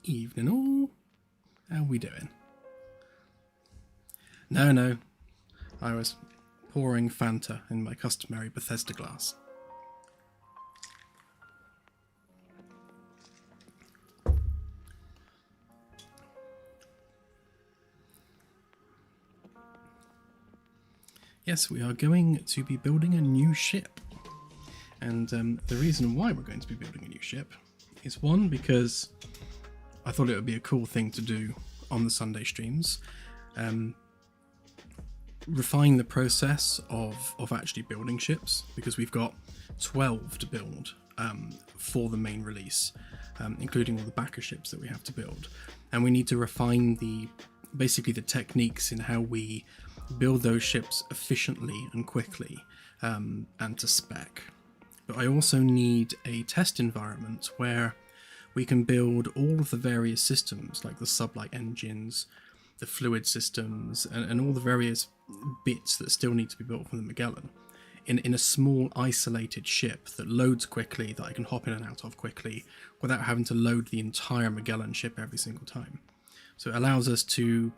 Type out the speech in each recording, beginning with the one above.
Evening all. How we doing? No. I was pouring Fanta in my customary Bethesda glass. Yes, we are going to be building a new ship. And the reason why we're going to be building a new ship is one, because I thought it would be a cool thing to do on the Sunday streams. Refine the process of actually building ships, because we've got 12 to build for the main release, including all the backer ships that we have to build. And we need to refine basically the techniques in how we build those ships efficiently and quickly and to spec. But I also need a test environment where we can build all of the various systems, like the sublight engines, the fluid systems, and all the various bits that still need to be built from the Magellan in a small isolated ship that loads quickly, that I can hop in and out of quickly without having to load the entire Magellan ship every single time. So it allows us to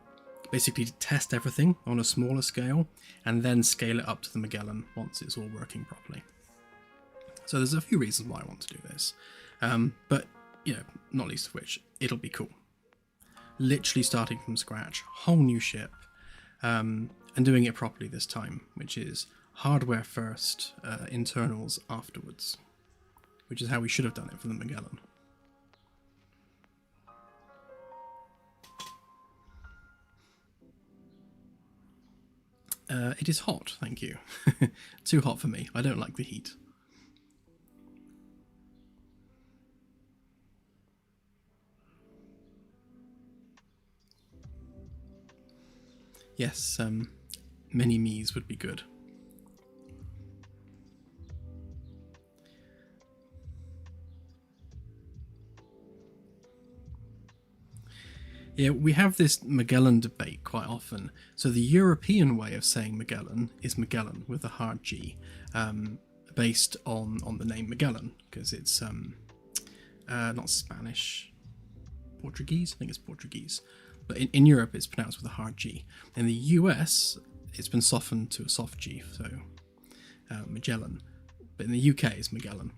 basically test everything on a smaller scale and then scale it up to the Magellan once it's all working properly. So there's a few reasons why I want to do this, but not least of which, it'll be cool. Literally starting from scratch, whole new ship, and doing it properly this time, which is hardware first, internals afterwards, which is how we should have done it for the Magellan. It is hot, thank you. Too hot for me. I don't like the heat. Yes, many me's would be good. Yeah, we have this Magellan debate quite often. So the European way of saying Magellan is Magellan with a hard G, based on the name Magellan, because it's not Spanish, Portuguese? I think it's Portuguese. But in Europe, it's pronounced with a hard G. In the US, it's been softened to a soft G, so Magellan. But in the UK, it's Magellan.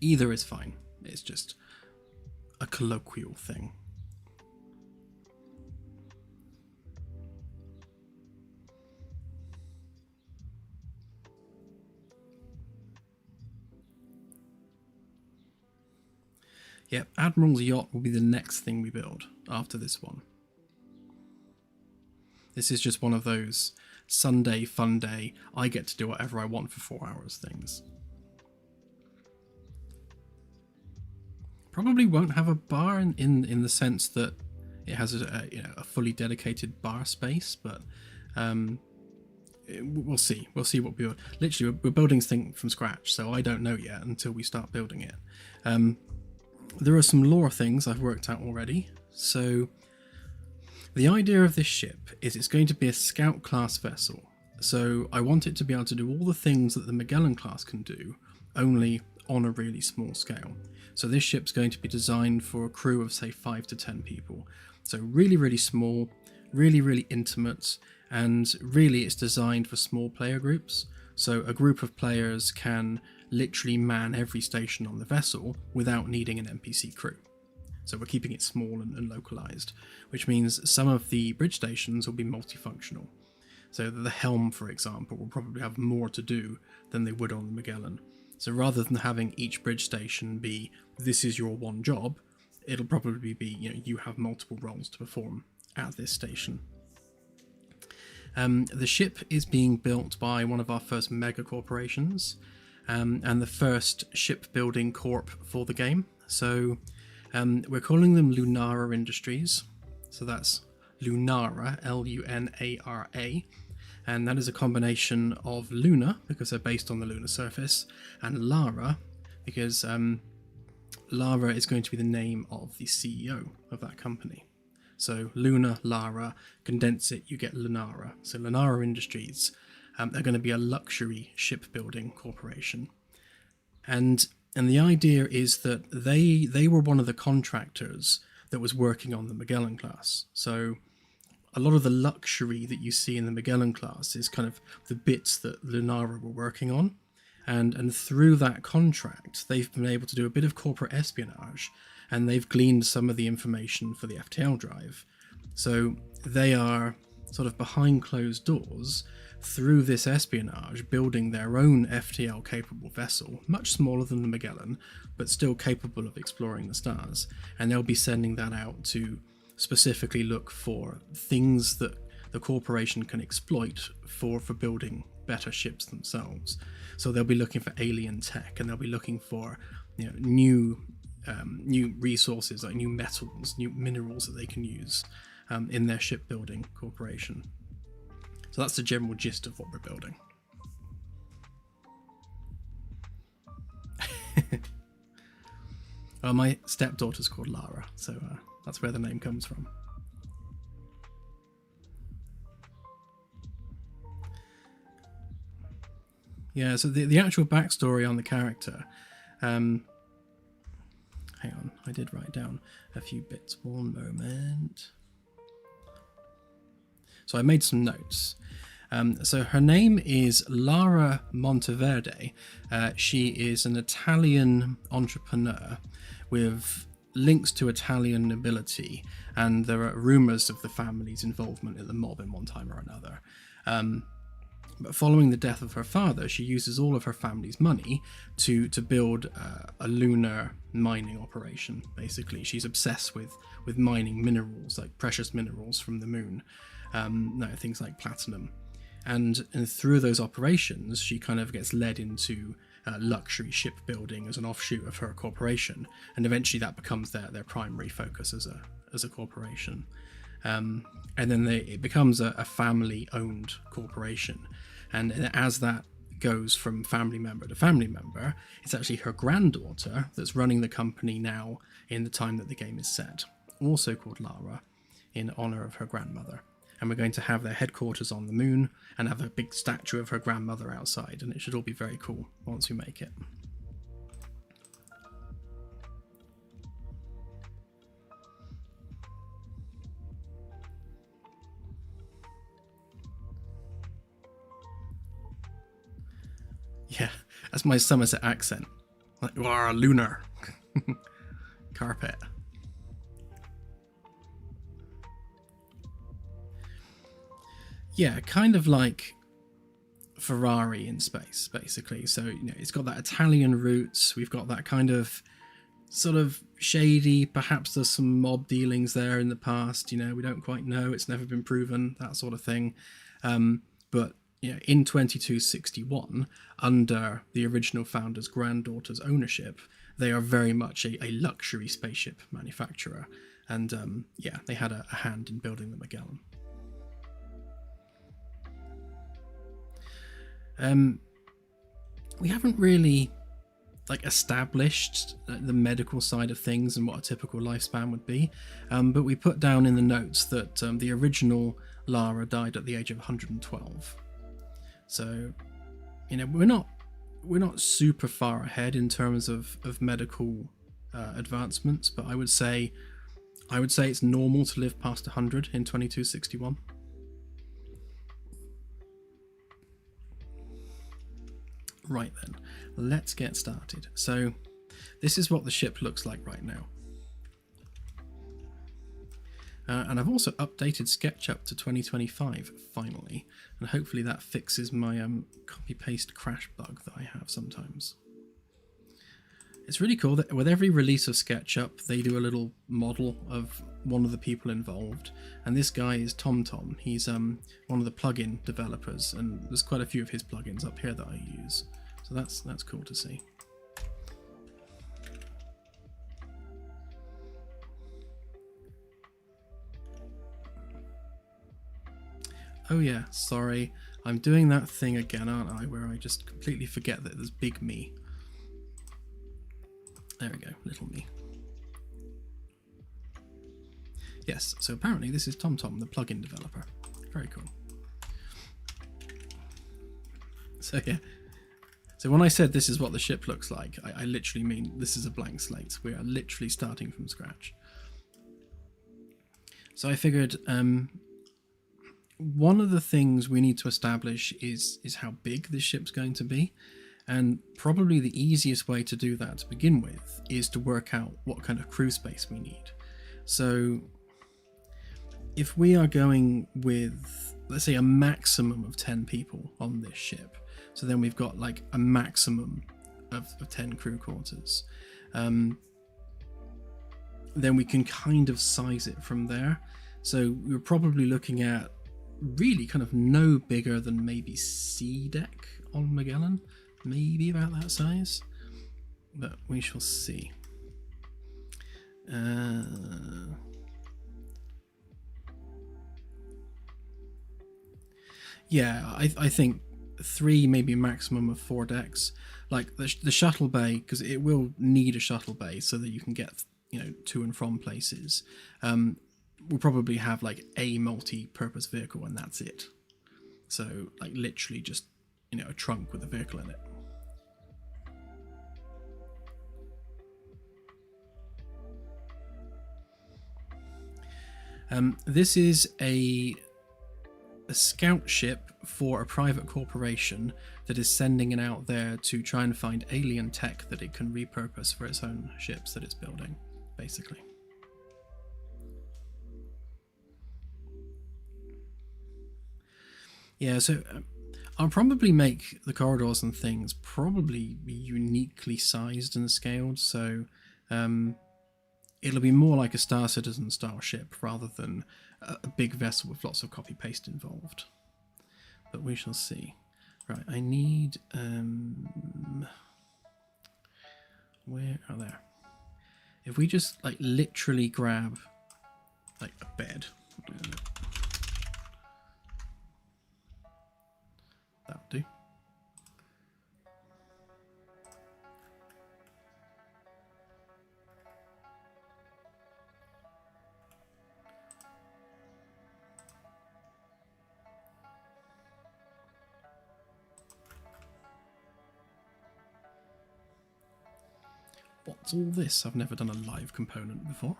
Either is fine. It's just a colloquial thing. Yep, Admiral's yacht will be the next thing we build after this one. This is just one of those Sunday fun day, I get to do whatever I want for 4 hours things. Probably won't have a bar in the sense that it has a fully dedicated bar space, but we'll see. We'll see what we build. Literally, we're building this thing from scratch, so I don't know yet until we start building it. There are some lore things I've worked out already. So the idea of this ship is it's going to be a scout class vessel. So I want it to be able to do all the things that the Magellan class can do, only on a really small scale. So this ship's going to be designed for a crew of say 5 to 10 people. So really, really small, really, really intimate, and really it's designed for small player groups. So a group of players can literally man every station on the vessel without needing an NPC crew. So we're keeping it small and localized, which means some of the bridge stations will be multifunctional. So the helm, for example, will probably have more to do than they would on the Magellan. So rather than having each bridge station be, this is your one job, it'll probably be, you have multiple roles to perform at this station. The ship is being built by one of our first mega corporations, and the first shipbuilding corp for the game. So we're calling them Lunara Industries. So that's Lunara, L-U-N-A-R-A, and that is a combination of Luna, because they're based on the lunar surface, and Lara, because Lara is going to be the name of the CEO of that company. So Luna, Lara, condense it, you get Lunara. So Lunara Industries, they're going to be a luxury shipbuilding corporation. And And the idea is that they were one of the contractors that was working on the Magellan class. So a lot of the luxury that you see in the Magellan class is kind of the bits that Lunara were working on. And through that contract, they've been able to do a bit of corporate espionage, and they've gleaned some of the information for the FTL drive. So they are sort of behind closed doors through this espionage building their own FTL capable vessel, much smaller than the Magellan, but still capable of exploring the stars. And they'll be sending that out to specifically look for things that the corporation can exploit for building better ships themselves. So they'll be looking for alien tech, and they'll be looking for new resources, like new metals, new minerals that they can use in their shipbuilding corporation. So that's the general gist of what we're building. Well, my stepdaughter's called Lara, so that's where the name comes from. Yeah, so the actual backstory on the character, hang on, I did write down a few bits. One moment. So I made some notes. So her name is Lara Monteverde. She is an Italian entrepreneur with links to Italian nobility, and there are rumours of the family's involvement in the mob in one time or another. But following the death of her father, she uses all of her family's money to build a lunar mining operation, basically. She's obsessed with mining minerals, like precious minerals from the moon, things like platinum. And through those operations, she kind of gets led into luxury shipbuilding as an offshoot of her corporation, and eventually that becomes their primary focus as a corporation. And then it becomes a family-owned corporation. And as that goes from family member to family member, it's actually her granddaughter that's running the company now in the time that the game is set, also called Lara, in honor of her grandmother. And we're going to have their headquarters on the moon and have a big statue of her grandmother outside, and it should all be very cool once we make it. Yeah, that's my Somerset accent. Like, wow, lunar. Carpet. Yeah, kind of like Ferrari in space, basically. So, it's got that Italian roots. We've got that kind of sort of shady, perhaps there's some mob dealings there in the past. We don't quite know. It's never been proven, that sort of thing. But in 2261, under the original founder's granddaughter's ownership, they are very much a luxury spaceship manufacturer. And they had a hand in building the Magellan. We haven't really established the medical side of things and what a typical lifespan would be, but we put down in the notes that the original Lara died at the age of 112. So, we're not super far ahead in terms of medical advancements, but I would say it's normal to live past 100 in 2261. Right then, let's get started. So this is what the ship looks like right now. And I've also updated SketchUp to 2025 finally, and hopefully that fixes my copy-paste crash bug that I have sometimes. It's really cool that with every release of SketchUp, they do a little model of one of the people involved, and this guy is TomTom. He's one of the plugin developers, and there's quite a few of his plugins up here that I use, so that's cool to see. Oh yeah, sorry, I'm doing that thing again, aren't I, where I just completely forget that there's big me. There we go, little me. Yes, so apparently this is TomTom, the plugin developer. Very cool. So yeah, So when I said this is what the ship looks like, I literally mean this is a blank slate. We are literally starting from scratch. So I figured one of the things we need to establish is how big this ship's going to be. And probably the easiest way to do that to begin with is to work out what kind of crew space we need. So if we are going with, let's say, a maximum of 10 people on this ship, so then we've got like a maximum of 10 crew quarters, then we can kind of size it from there. So we're probably looking at really kind of no bigger than maybe C deck on Magellan, maybe about that size, but we shall see. Yeah, I think 3, maybe a maximum of 4 decks. Like the shuttle bay, because it will need a shuttle bay so that you can get, to and from places. We'll probably have like a multi-purpose vehicle and that's it. So like literally just, a trunk with a vehicle in it. This is a scout ship for a private corporation that is sending it out there to try and find alien tech that it can repurpose for its own ships that it's building, basically. Yeah, so I'll probably make the corridors and things probably be uniquely sized and scaled, so it'll be more like a Star Citizen style ship rather than a big vessel with lots of copy paste involved. But we shall see. Right, I need where are there? If we just like literally grab like a bed, that'll do. What's all this? I've never done a live component before.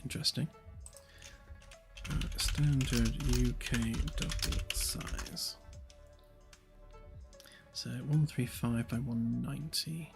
Interesting. Standard UK double size. So 135 by 190.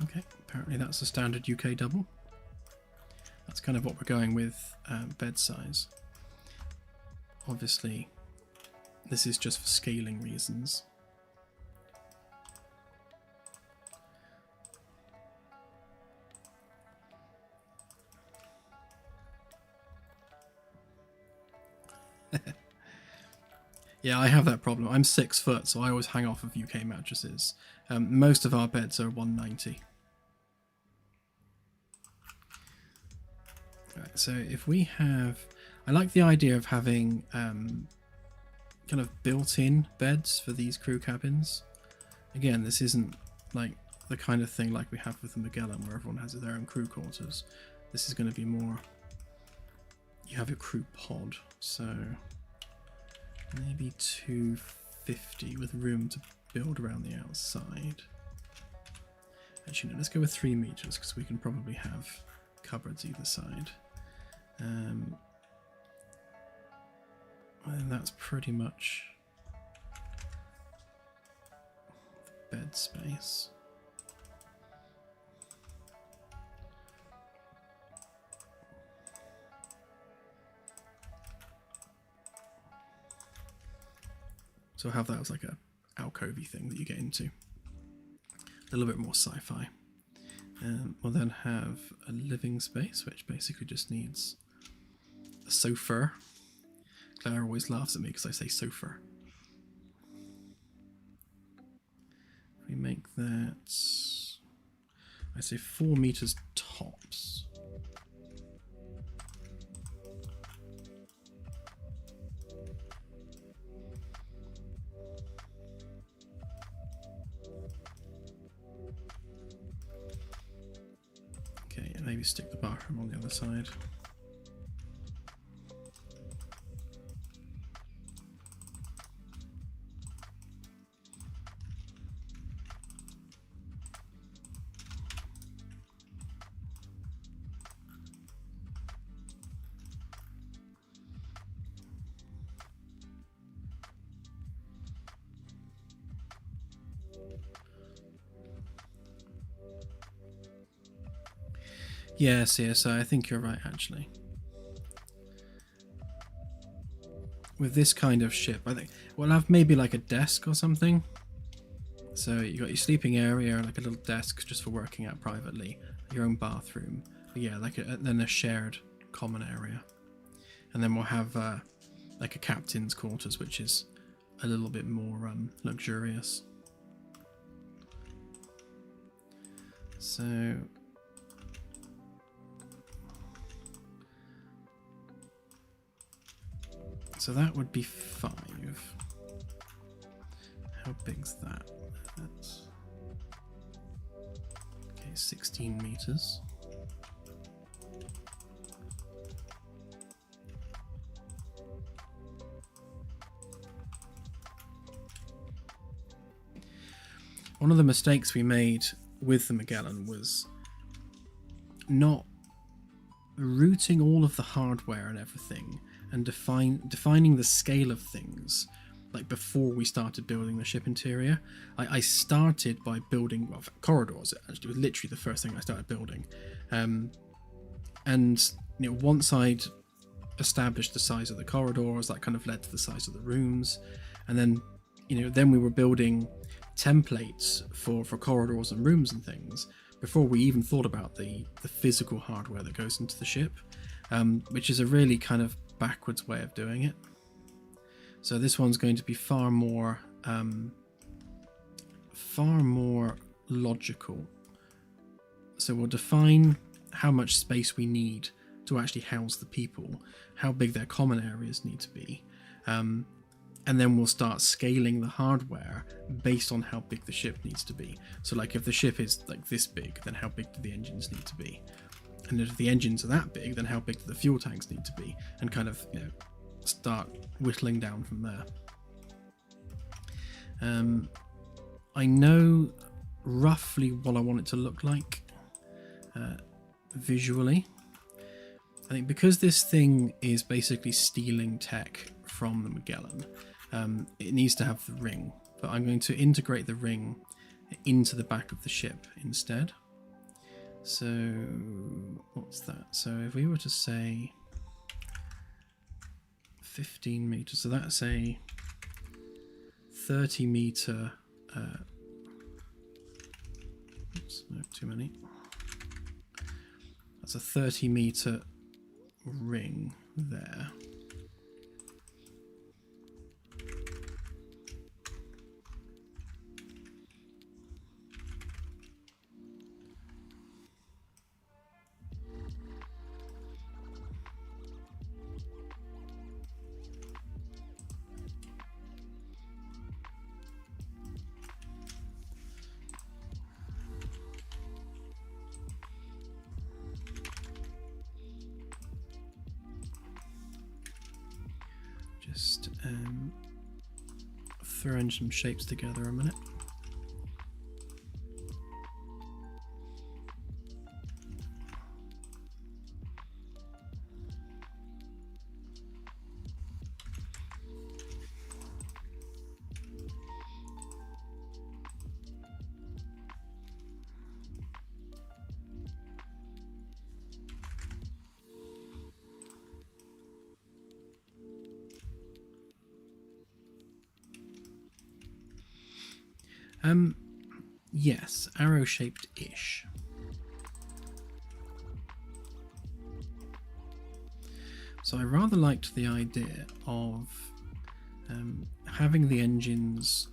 Okay, apparently that's a standard UK double. That's kind of what we're going with bed size. Obviously, this is just for scaling reasons. Yeah, I have that problem. I'm 6 foot, so I always hang off of UK mattresses. Most of our beds are 190. Right, so if we have... I like the idea of having kind of built-in beds for these crew cabins. Again, this isn't like the kind of thing like we have with the Magellan where everyone has their own crew quarters. This is going to be more... You have your crew pod, so... Maybe 250 with room to build around the outside. Actually, no, let's go with 3 meters because we can probably have cupboards either side. And that's pretty much the bed space. So I'll have that as like a alcovey thing that you get into. A little bit more sci-fi. We'll then have a living space, which basically just needs sofa. Claire always laughs at me because I say sofa. We make that, I say 4 meters tops. Okay, and maybe stick the bathroom on the other side. Yes, yes, I think you're right, actually. With this kind of ship, I think we'll have maybe like a desk or something. So you got your sleeping area, like a little desk just for working out privately, your own bathroom. But yeah, like then a shared common area, and then we'll have like a captain's quarters, which is a little bit more luxurious. So that would be 5. How big's that? That's, okay, 16 meters. One of the mistakes we made with the Magellan was not routing all of the hardware and everything and defining the scale of things like before we started building the ship interior. I started by building corridors. Actually, it was literally the first thing I started building, and once I'd established the size of the corridors, that kind of led to the size of the rooms, and then then we were building templates for corridors and rooms and things before we even thought about the physical hardware that goes into the ship, which is a really kind of backwards way of doing it. So this one's going to be far more logical. So we'll define how much space we need to actually house the people, how big their common areas need to be, and then we'll start scaling the hardware based on how big the ship needs to be. So like if the ship is like this big, then how big do the engines need to be? And if the engines are that big, then how big do the fuel tanks need to be? And kind of start whittling down from there. I know roughly what I want it to look like visually. I think because this thing is basically stealing tech from the Magellan, it needs to have the ring, but I'm going to integrate the ring into the back of the ship instead. So what's that? So if we were to say 15 meters, so that's a 30 meter oops, no, too many. That's a 30 meter ring there. Just throwing some shapes together a minute. Yes, arrow-shaped-ish. So I rather liked the idea of having the engines.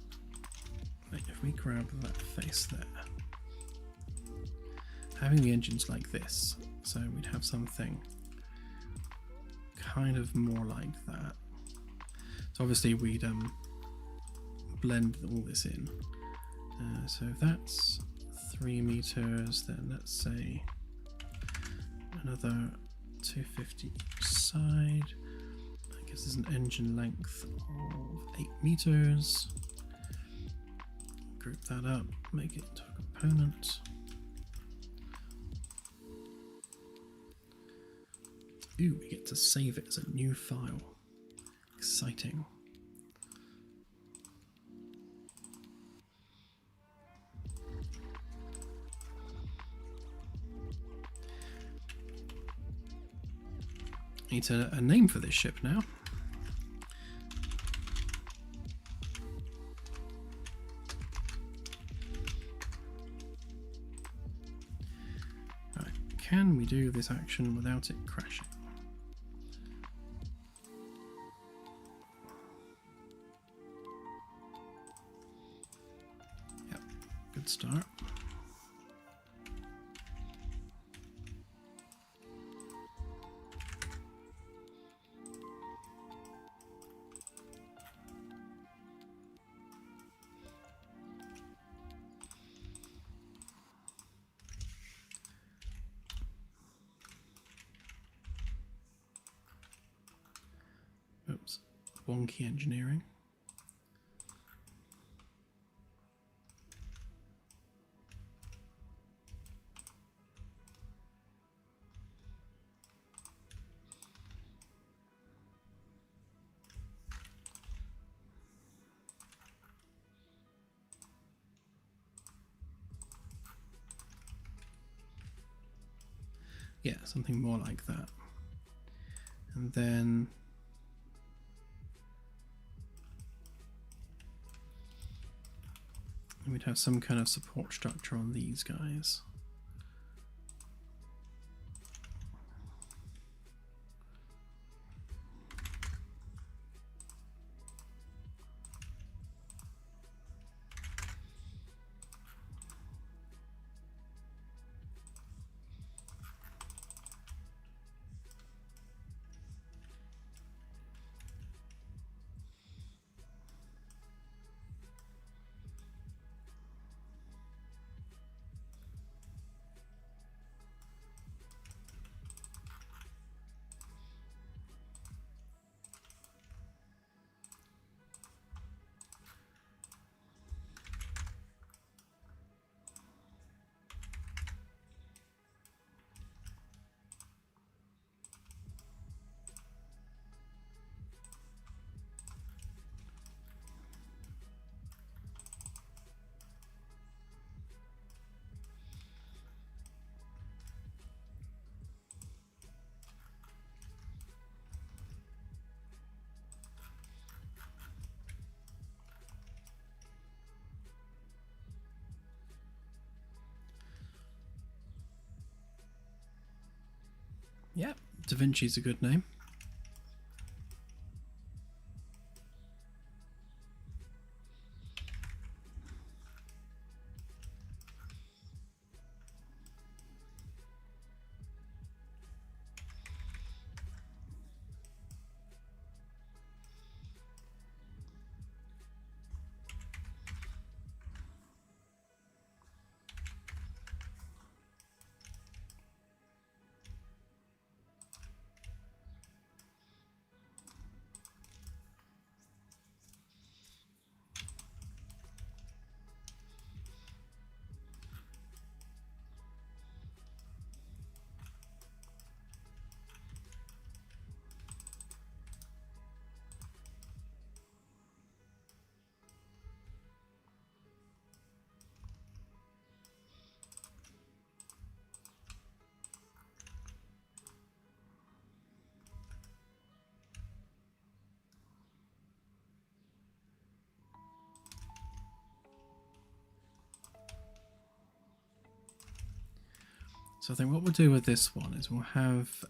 If we grab that face there, having the engines like this, so we'd have something kind of more like that. So obviously we'd blend all this in. So if that's 3 meters, then let's say another 250 each side. I guess there's an engine length of 8 meters. Group that up, make it into a component. Ooh, we get to save it as a new file. Exciting. Need a name for this ship now. Right, can we do this action without it crashing? Yep, good start. Oops, wonky engineering. Yeah, something more like that. And then we'd have some kind of support structure on these guys. Yeah, Da Vinci's a good name. So I think what we'll do with this one is we'll have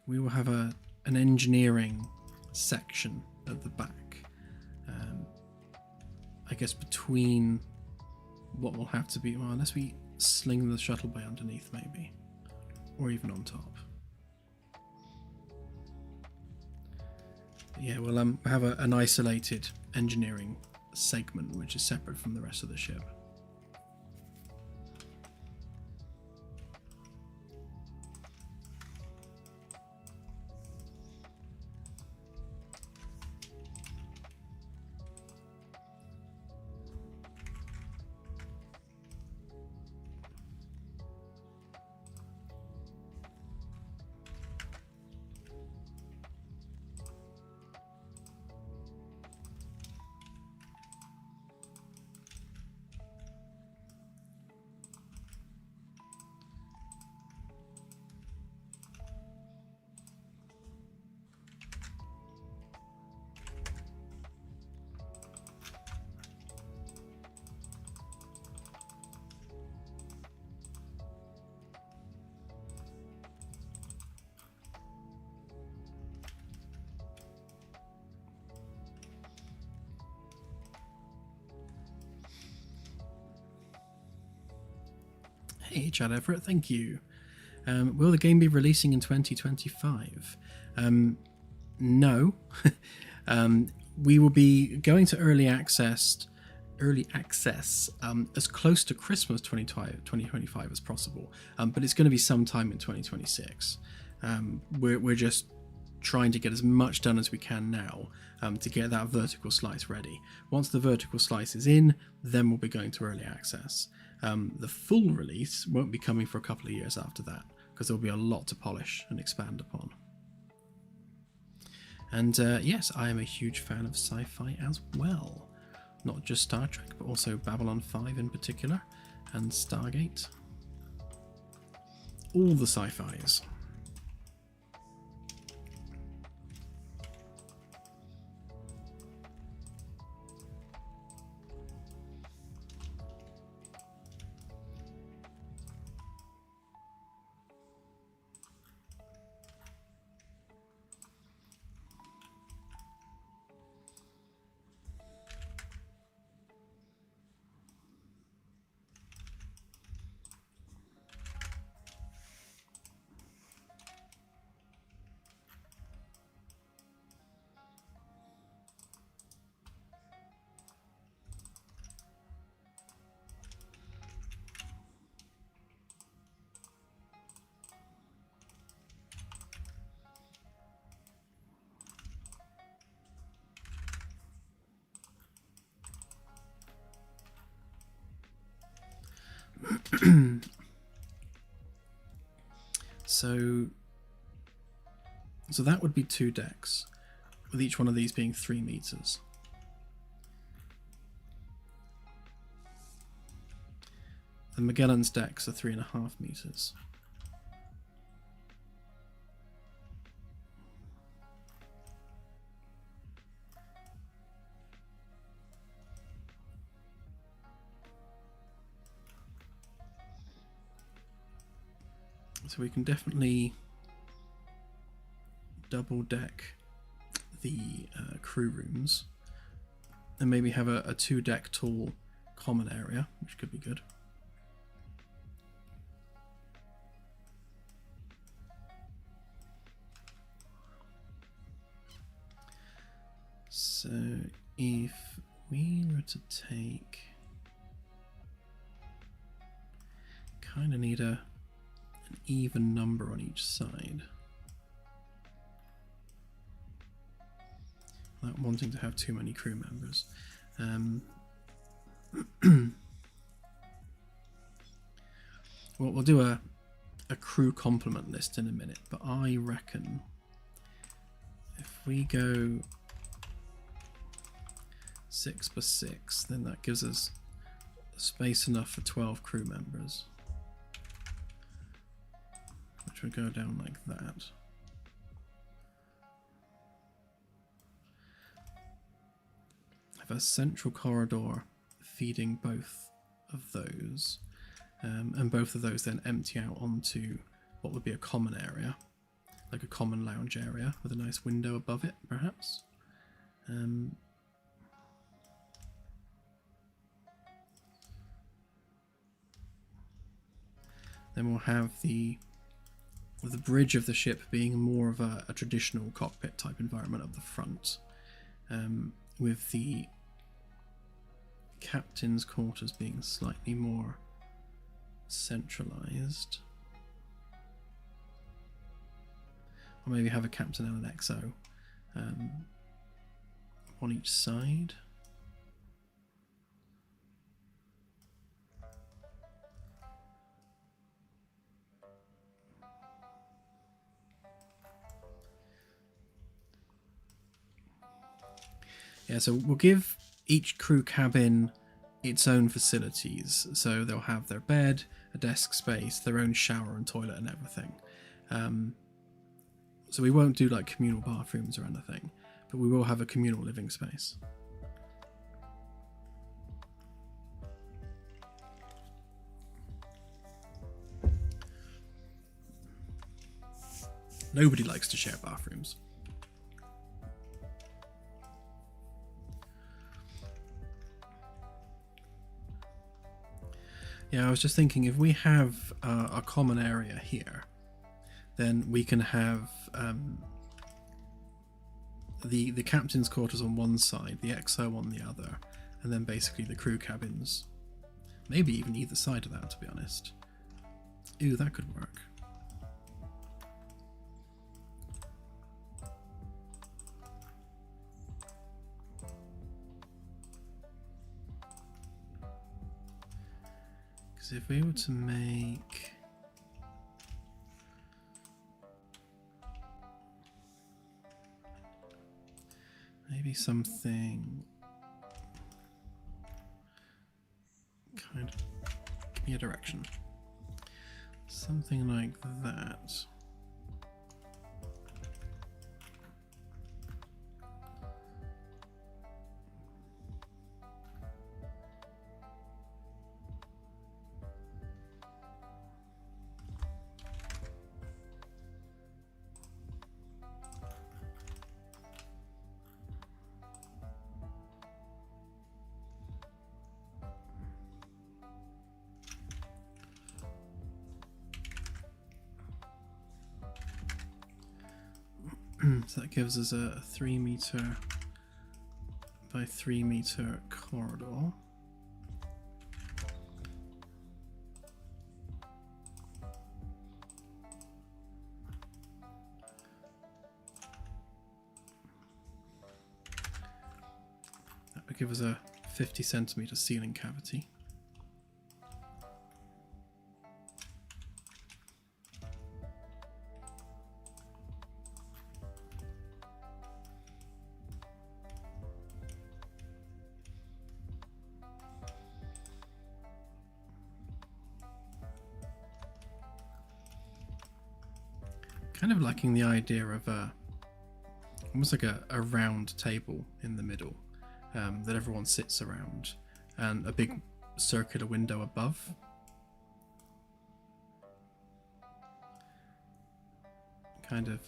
we will have an engineering section at the back. I guess between what will have to be, well, unless we sling the shuttle bay underneath maybe, or even on top. But yeah, we'll have an isolated engineering segment which is separate from the rest of the ship. Hey, Chad Everett, thank you. Will the game be releasing in 2025? No. We will be going to early access as close to Christmas 2025 as possible, but it's going to be sometime in 2026. We're just trying to get as much done as we can now to get that vertical slice ready. Once the vertical slice is in, then we'll be going to early access. The full release won't be coming for a couple of years after that, because there'll be a lot to polish and expand upon. And yes, I am a huge fan of sci-fi as well. Not just Star Trek, but also Babylon 5 in particular, and Stargate. All the sci-fis. So that would be 2 decks, with each one of these being 3 meters. The Magellan's decks are 3.5 meters. So we can definitely double deck the crew rooms and maybe have a 2-deck tall common area, which could be good. So if we were to take, kind of need an even number on each side, without wanting to have too many crew members. Well, we'll do a crew complement list in a minute, but I reckon if we go 6x6, then that gives us space enough for 12 crew members, which would go down like that. Have a central corridor feeding both of those, and both of those then empty out onto what would be a common area. like a common lounge area with a nice window above it, perhaps. Then we'll have the bridge of the ship being more of a traditional cockpit type environment up the front, with the captain's quarters being slightly more centralized. Or maybe have a captain and an XO on each side. Yeah, so we'll give each crew cabin its own facilities. So they'll have their bed, a desk space, their own shower and toilet and everything. So we won't do like communal bathrooms or anything, but we will have a communal living space. Nobody likes to share bathrooms. Yeah, I was just thinking, if we have a common area here, then we can have the captain's quarters on one side, the XO on the other, and then basically the crew cabins. Maybe even either side of that, to be honest. Ooh, that could work. Because if we were to make... maybe something kind of, give me a direction. Something like that. So that gives us a 3 meter by 3 meter corridor. That would give us a 50 centimeter ceiling cavity. Kind of liking the idea of almost like a round table in the middle that everyone sits around, and a big circular window above. Kind of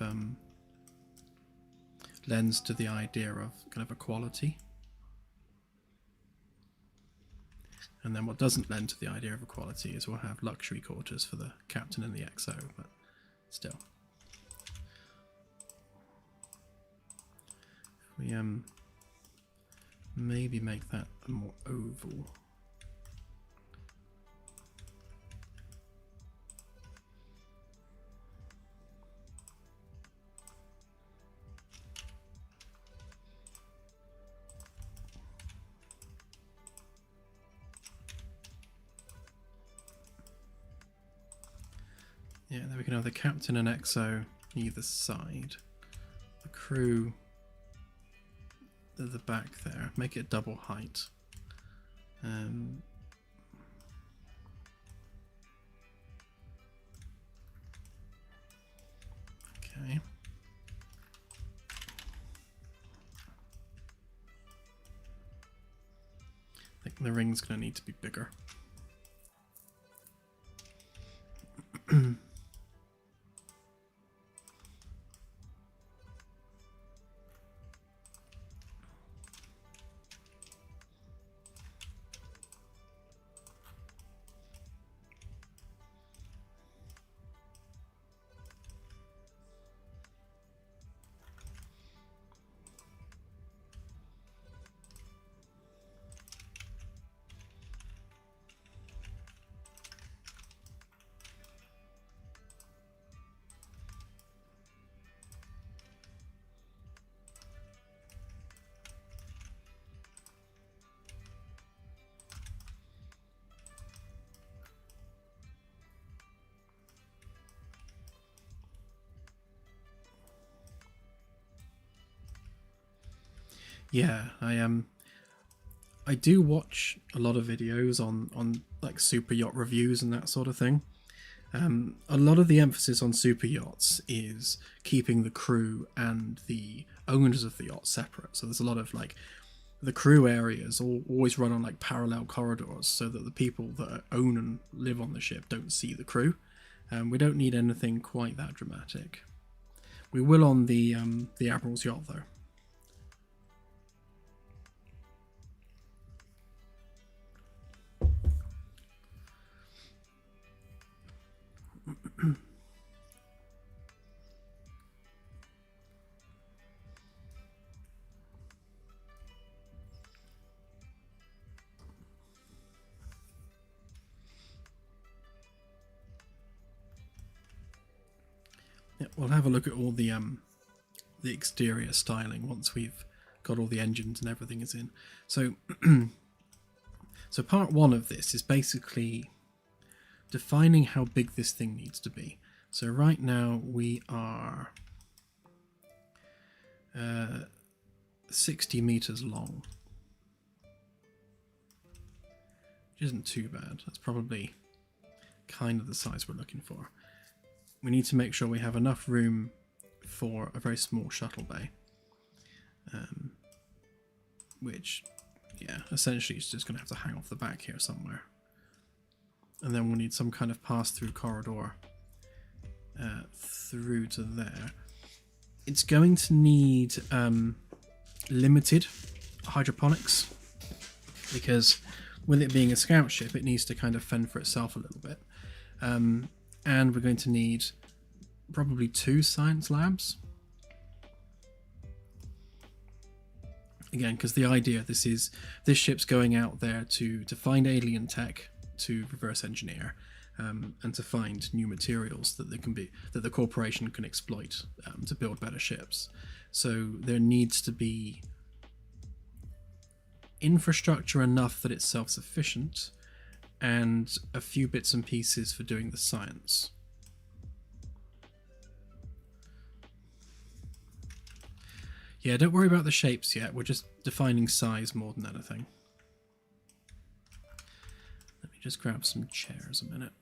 lends to the idea of kind of equality. And then what doesn't lend to the idea of equality is we'll have luxury quarters for the captain and the XO, but still. We maybe make that a more oval. Yeah, then we can have the captain and XO either side. The crew at the back there. Make it double height. Okay. I think the ring's going to need to be bigger. Yeah, I do watch a lot of videos on like super yacht reviews and that sort of thing. A lot of the emphasis on super yachts is keeping the crew and the owners of the yacht separate. So there's a lot of like the crew areas always run on like parallel corridors so that the people that own and live on the ship don't see the crew. We don't need anything quite that dramatic. We will on the Admiral's yacht though. Yeah, we'll have a look at all the exterior styling once we've got all the engines and everything is in. So, so part one of this is basically defining how big this thing needs to be. So right now we are 60 meters long, which isn't too bad. That's probably kind of the size we're looking for. We need to make sure we have enough room for a very small shuttle bay, which, yeah, essentially is just going to have to hang off the back here somewhere. And then we'll need some kind of pass-through corridor through to there. It's going to need limited hydroponics, because with it being a scout ship, it needs to kind of fend for itself a little bit. And we're going to need probably 2 science labs. Again, because the idea of this ship's going out there to find alien tech, to reverse engineer, and to find new materials that the corporation can exploit to build better ships. So there needs to be infrastructure enough that it's self-sufficient, and a few bits and pieces for doing the science. Yeah, don't worry about the shapes yet. We're just defining size more than anything. Let me just grab some chairs a minute.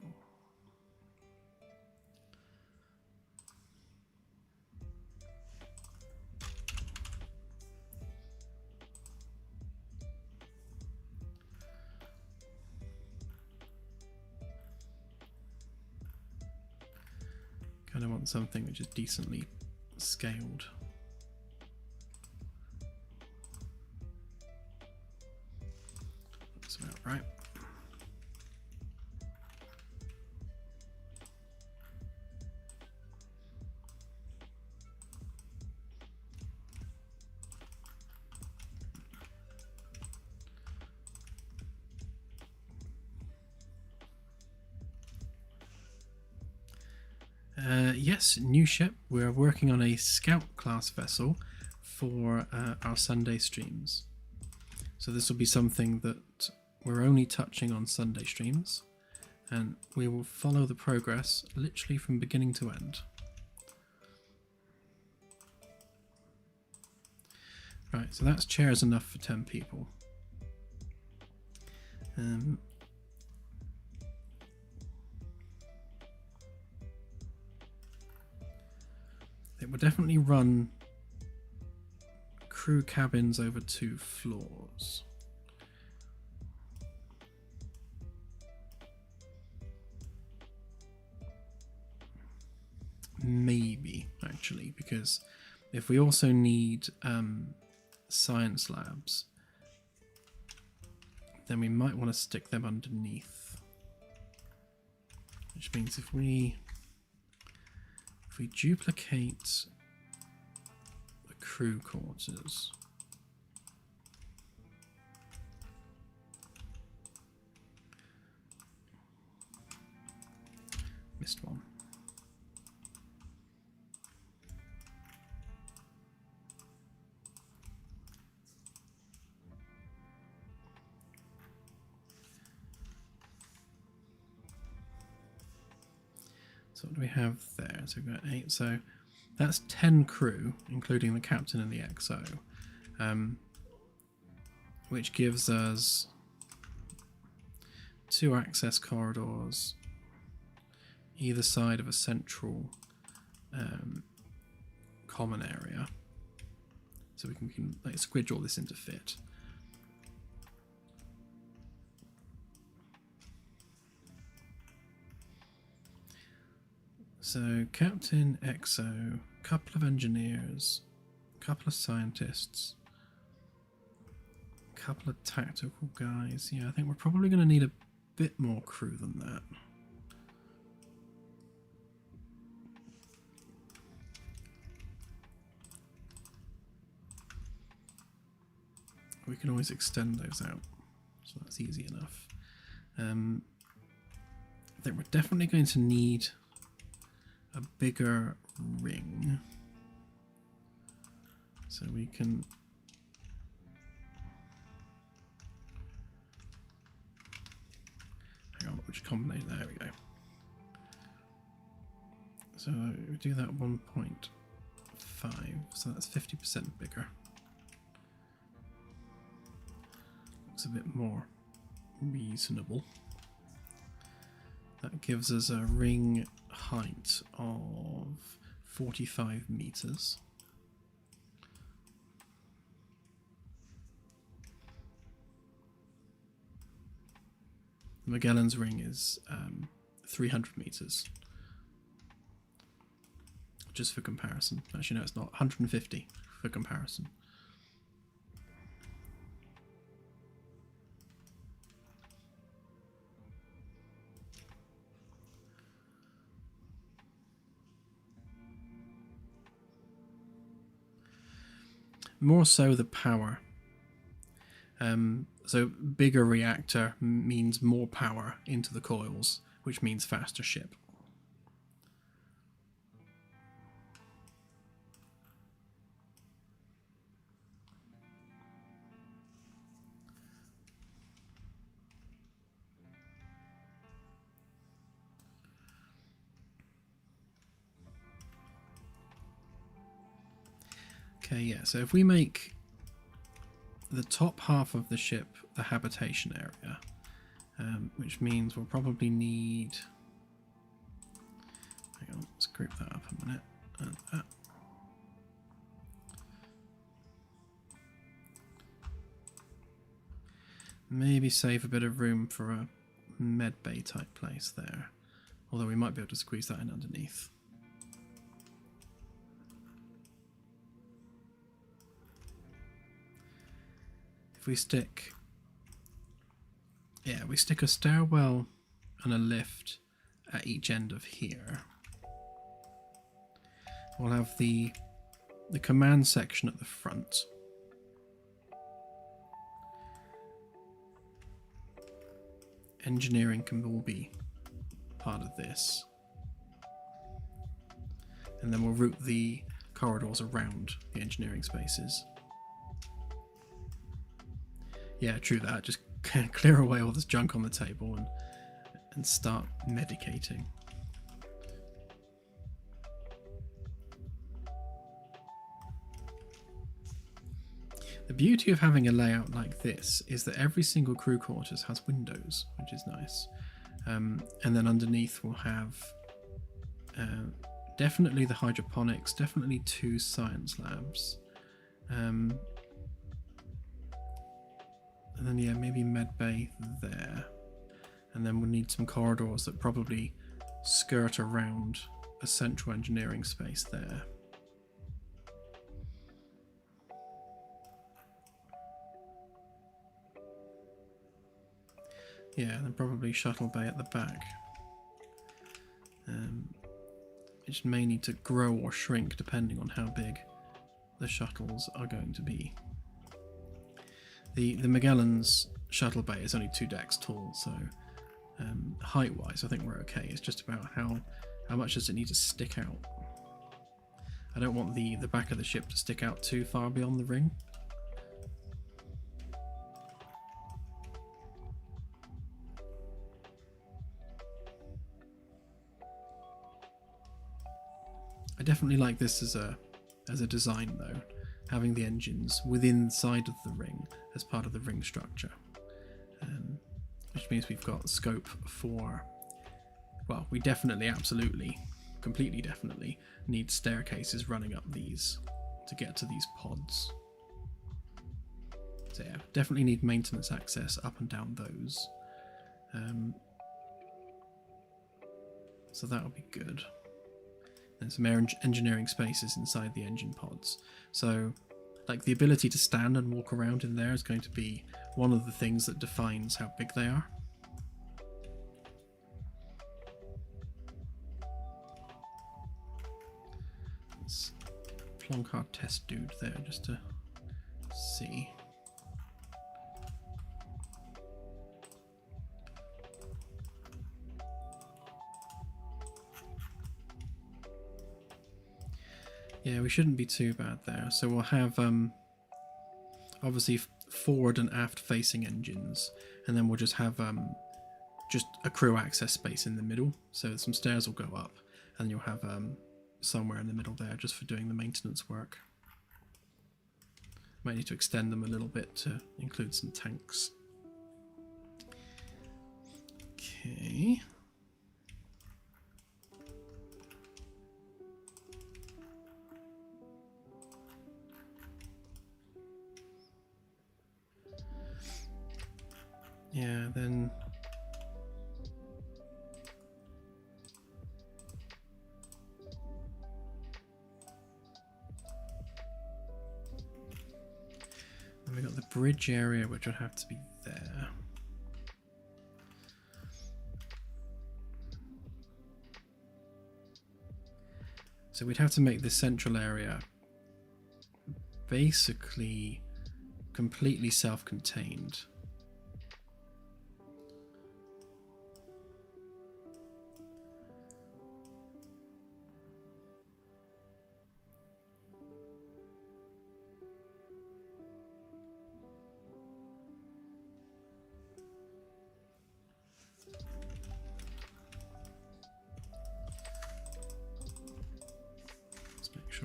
Kind of want something which is decently scaled. That's about right. Yes, new ship. We're working on a scout class vessel for our Sunday streams. So this will be something that we're only touching on Sunday streams, and we will follow the progress literally from beginning to end. Right, so that's chairs enough for 10 people. It will definitely run crew cabins over 2 floors. Maybe, actually, because if we also need science labs, then we might want to stick them underneath. Which means if we duplicate the crew quarters, missed one. So what do we have there? So we've got 8. So that's 10 crew, including the captain and the XO. which gives us 2 access corridors either side of a central common area, so we can like squidge all this into fit. So Captain Exo, couple of engineers, couple of scientists, couple of tactical guys. Yeah, I think we're probably going to need a bit more crew than that. We can always extend those out, so that's easy enough. I think we're definitely going to need a bigger ring, so we can hang on, which combination, there we go. So we do that 1.5, so that's 50% bigger. Looks a bit more reasonable. That gives us a ring height of 45 meters. Magellan's ring is 300 meters. Just for comparison. Actually, no, it's not. 150 for comparison. More so the power. So bigger reactor means more power into the coils, which means faster ship. Okay, yeah, so if we make the top half of the ship the habitation area, which means we'll probably need... Hang on, let's group that up a minute. And that. Maybe save a bit of room for a med bay type place there, although we might be able to squeeze that in underneath. If we stick, yeah, we stick a stairwell and a lift at each end of here, we'll have the command section at the front. Engineering can all be part of this. And then we'll route the corridors around the engineering spaces. Yeah, true that. Just clear away all this junk on the table and start medicating. The beauty of having a layout like this is that every single crew quarters has windows, which is nice. And then underneath we'll have definitely the hydroponics, definitely 2 science labs. And then, yeah, maybe medbay there. And then we'll need some corridors that probably skirt around a central engineering space there. Yeah, and then probably shuttle bay at the back. Which may need to grow or shrink depending on how big the shuttles are going to be. The Magellan's shuttle bay is only 2 decks tall, so height-wise I think we're okay. It's just about how much does it need to stick out. I don't want the back of the ship to stick out too far beyond the ring. I definitely like this as a design though. having the engines within side of the ring as part of the ring structure, which means we've got scope for, well, we definitely, absolutely, completely definitely need staircases running up these to get to these pods. So yeah, definitely need maintenance access up and down those. So that'll be good. And some engineering spaces inside the engine pods. So like the ability to stand and walk around in there is going to be one of the things that defines how big they are. Let's plonk our test dude there just to see. Yeah, we shouldn't be too bad there. So we'll have obviously forward and aft facing engines, and then we'll just have just a crew access space in the middle. So some stairs will go up, and you'll have somewhere in the middle there just for doing the maintenance work. Might need to extend them a little bit to include some tanks. Okay. Yeah, then we got the bridge area, which would have to be there. So we'd have to make this central area basically completely self-contained.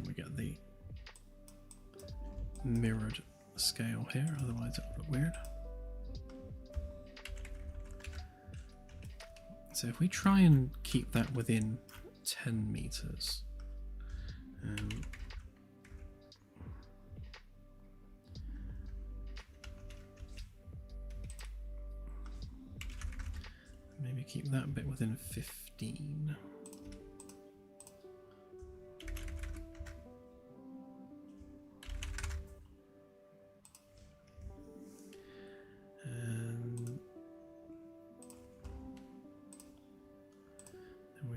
We get the mirrored scale here, otherwise it would look weird. So if we try and keep that within 10 meters, maybe keep that bit within 15.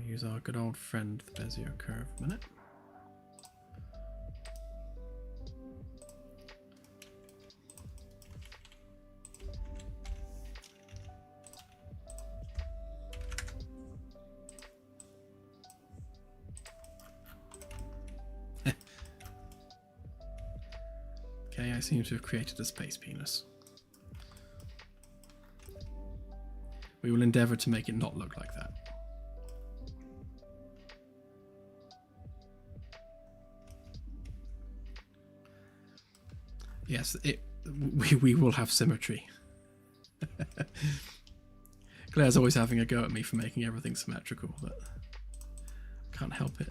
Use our good old friend, the Bezier curve, a minute. Okay, I seem to have created a space penis. We will endeavour to make it not look like that. Yes, we will have symmetry. Claire's always having a go at me for making everything symmetrical, but can't help it.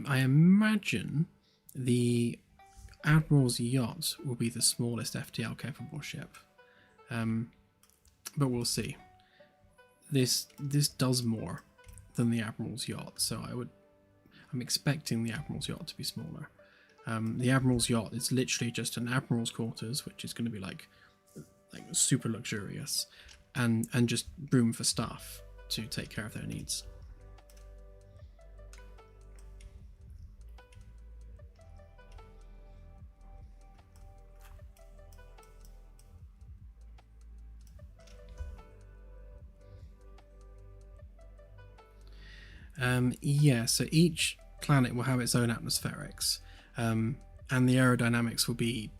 I imagine the Admiral's yacht will be the smallest FTL capable ship, but we'll see. This does more than the Admiral's yacht, so I'm expecting the Admiral's yacht to be smaller. The Admiral's yacht is literally just an Admiral's quarters, which is going to be like super luxurious, and just room for staff to take care of their needs. Yeah, so each planet will have its own atmospherics, and the aerodynamics will be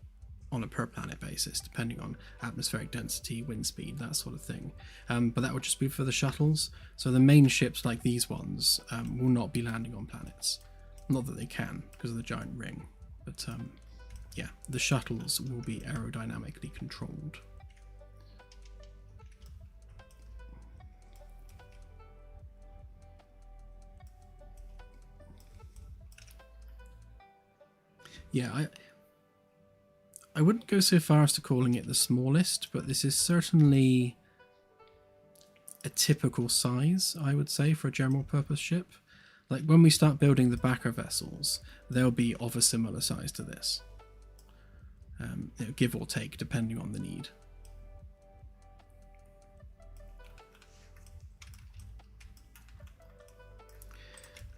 on a per planet basis, depending on atmospheric density, wind speed, that sort of thing. But that would just be for the shuttles. So the main ships, like these ones, will not be landing on planets. Not that they can, because of the giant ring. But yeah, the shuttles will be aerodynamically controlled. Yeah, I wouldn't go so far as to calling it the smallest, but this is certainly a typical size, I would say, for a general purpose ship. Like when we start building the backer vessels, they'll be of a similar size to this, give or take, depending on the need.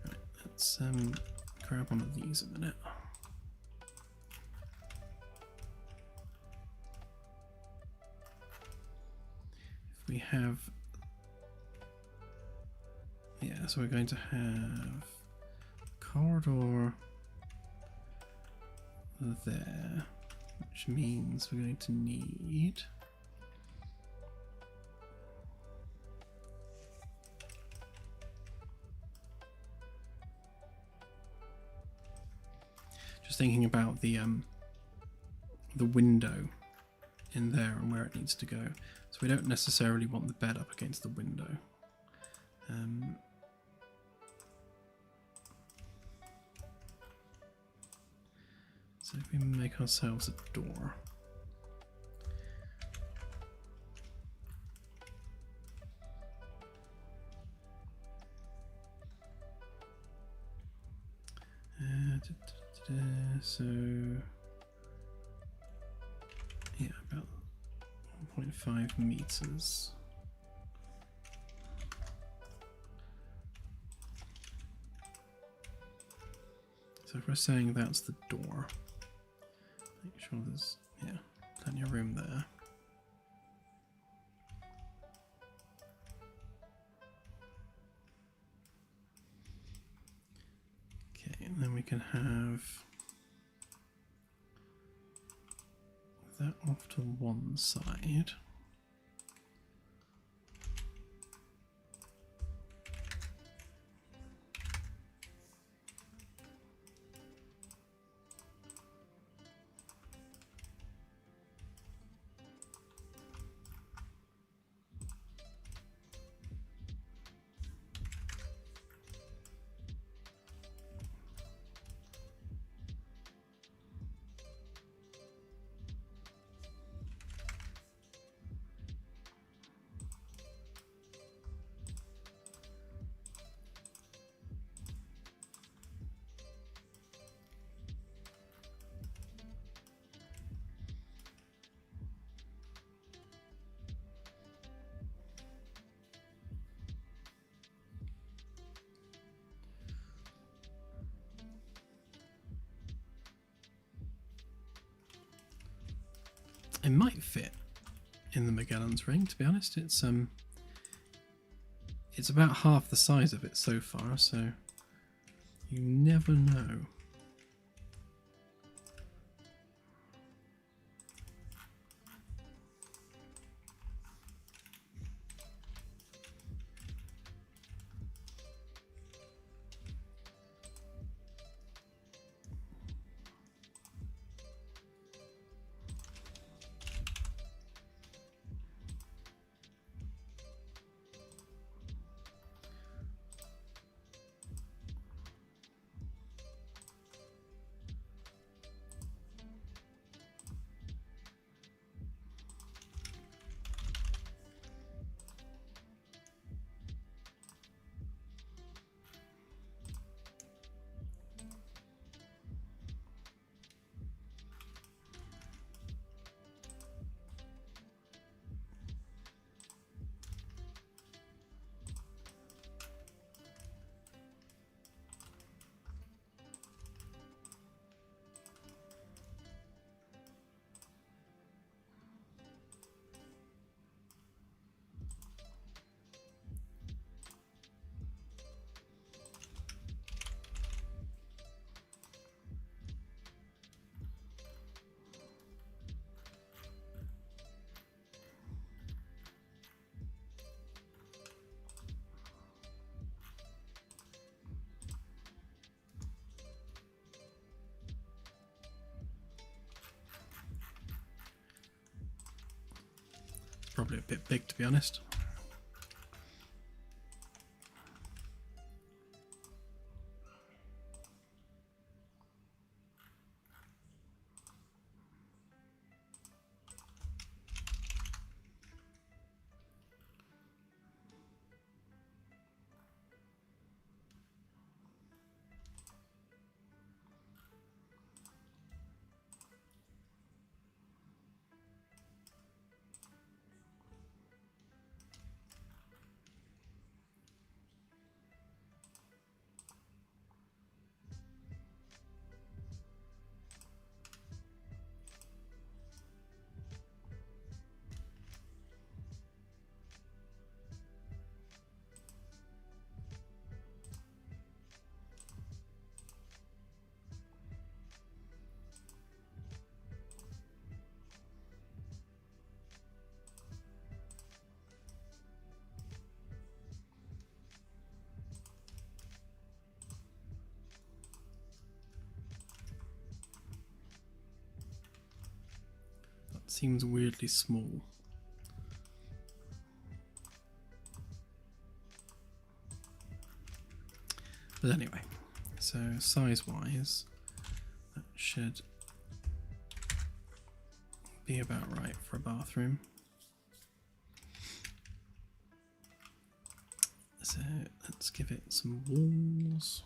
Right, let's grab one of these a minute. We have, yeah, so we're going to have a corridor there, which means we're going to need just thinking about the window in there and where it needs to go. So we don't necessarily want the bed up against the window. So if we make ourselves a door. So yeah, about 1.5 meters. So if we're saying that's the door, make sure there's, yeah, plenty of room there. Okay, and then we can have that off to one side. It might fit in the Magellan's ring, to be honest. It's about half the size of it so far, so you never know. probably a bit big, to be honest. Seems weirdly small. But anyway, so size-wise, that should be about right for a bathroom. So let's give it some walls.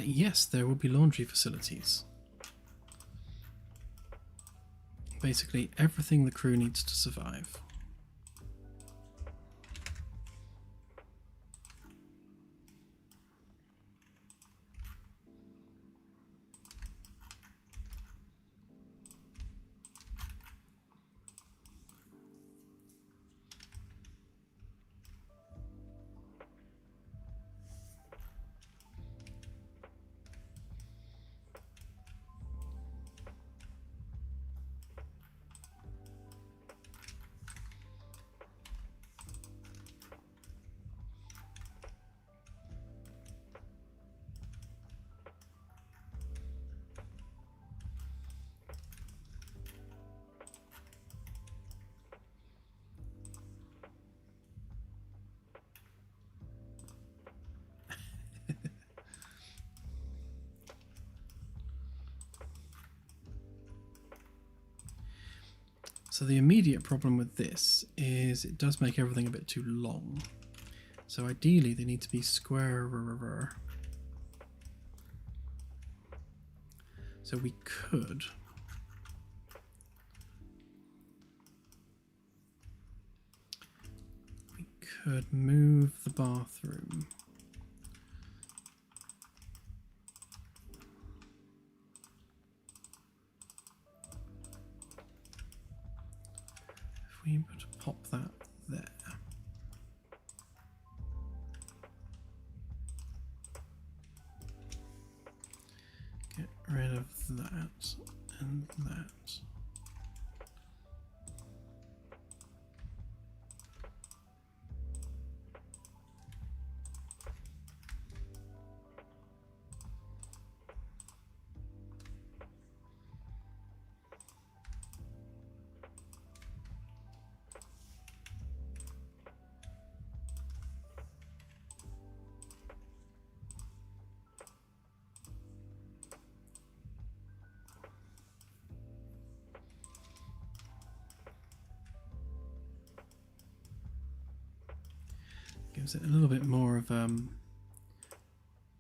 Yes, there will be laundry facilities. Basically everything the crew needs to survive. So the immediate problem with this is it does make everything a bit too long. So ideally they need to be squarer. So we could move the bathroom. If we were to pop that there. Get rid of that and that. Gives it a little bit more of a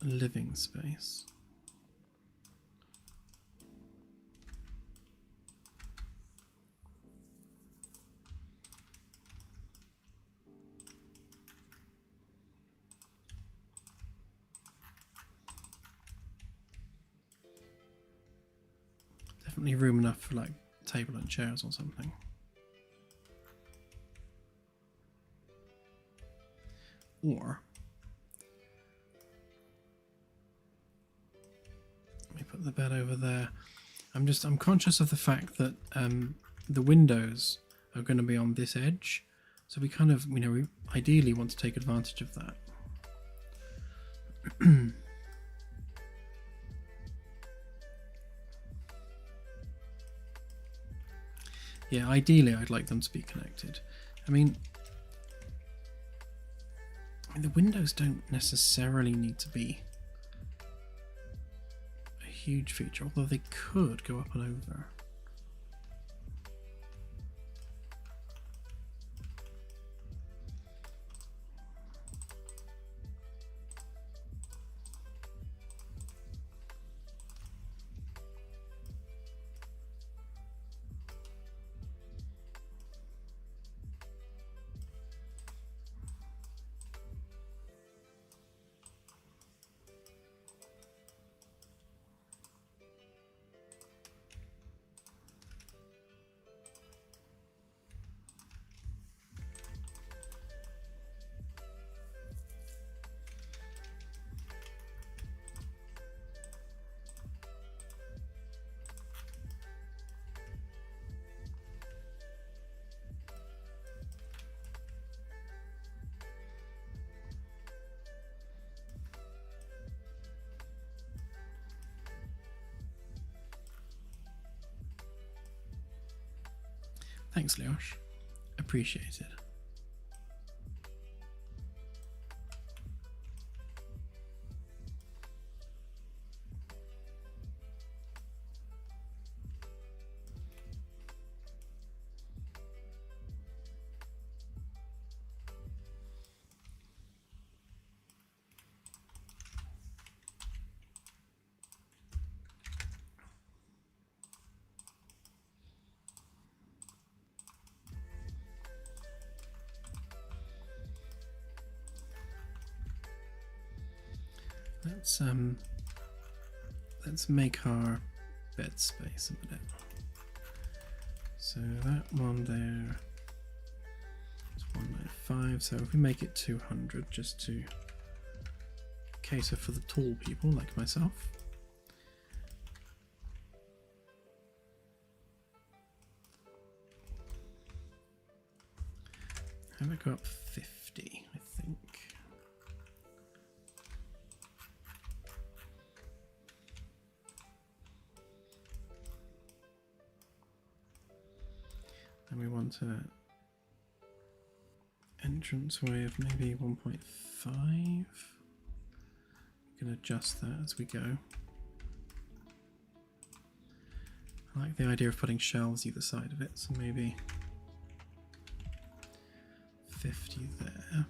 living space. Definitely room enough for like table and chairs or something. Or let me put the bed over there. I'm conscious of the fact that the windows are going to be on this edge, so we kind of, we ideally want to take advantage of that. Yeah, ideally I'd like them to be connected. I mean, the windows don't necessarily need to be a huge feature, although they could go up and over. Thanks, Leosh. Appreciate it. Let's make our bed space a minute. So that one there is 195. So if we make it 200, just to cater for the tall people like myself. Have it go up 50, I think. And we want an entranceway of maybe 1.5. We can adjust that as we go. I like the idea of putting shelves either side of it, so maybe 50 there.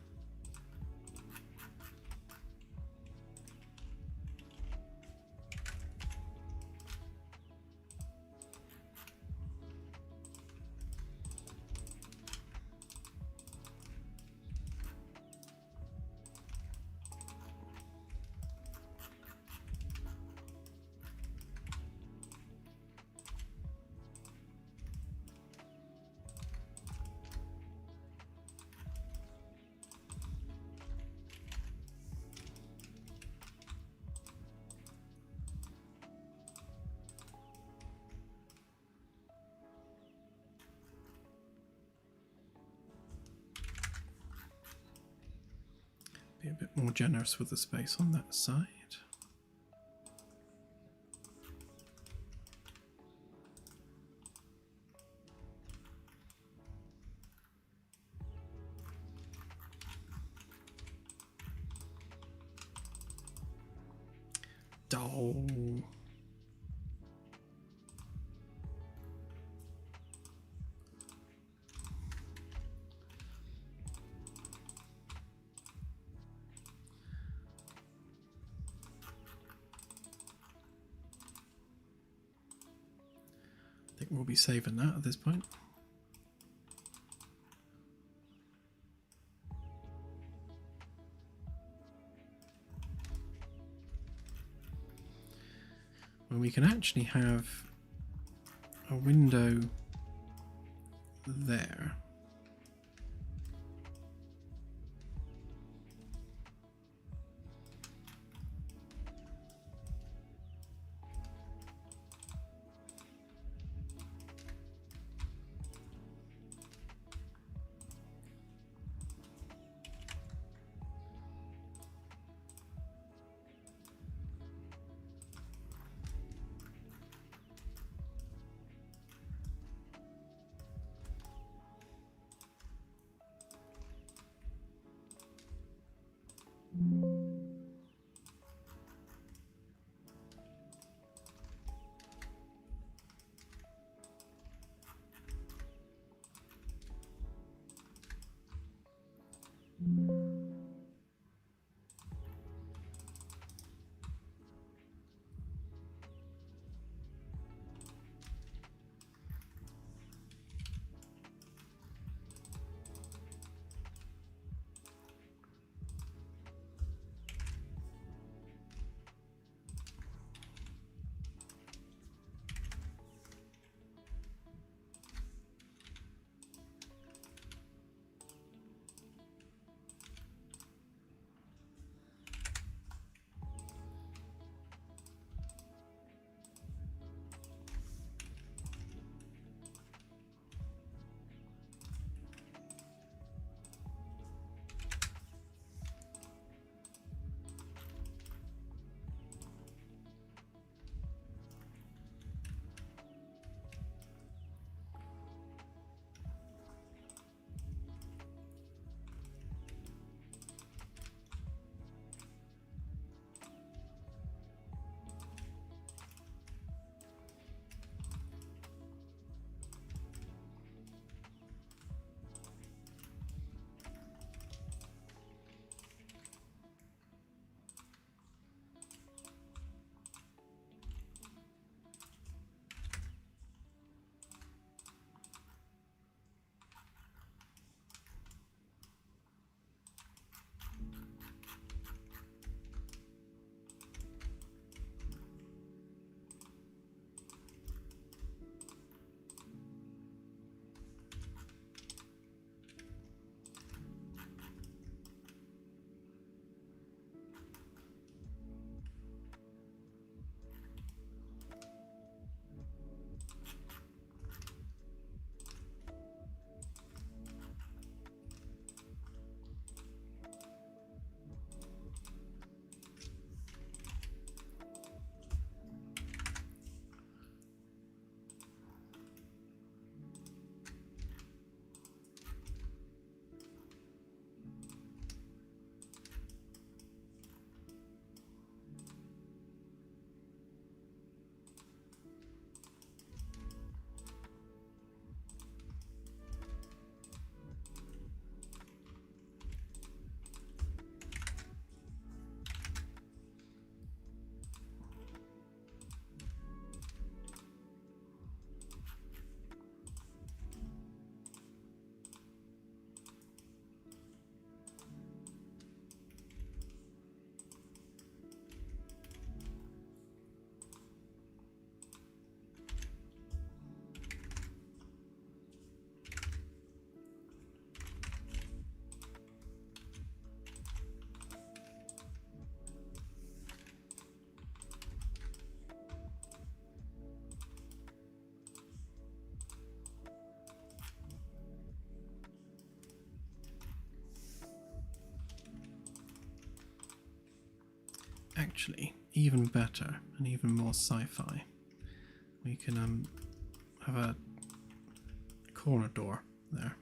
Be a bit more generous with the space on that side. Oh. I think we'll be saving that at this point. Well, we can actually have a window there. actually, even better and even more sci-fi, we can have a corner door there.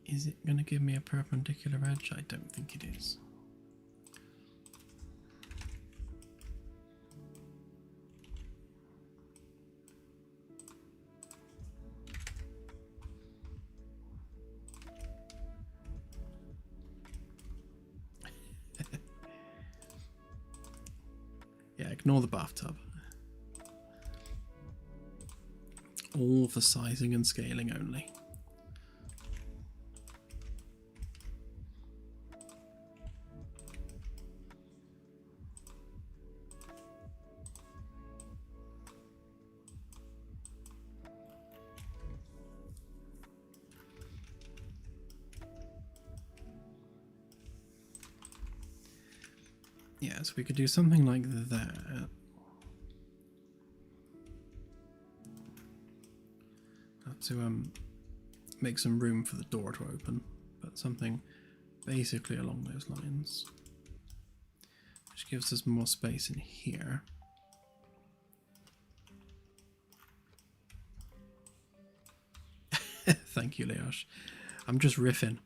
Is it going to give me a perpendicular edge? I don't think it is. Yeah, ignore the bathtub. All for sizing and scaling only. Yeah, so we could do something like that. Have to make some room for the door to open, but something basically along those lines, which gives us more space in here. Thank you, Leosh. I'm just riffing.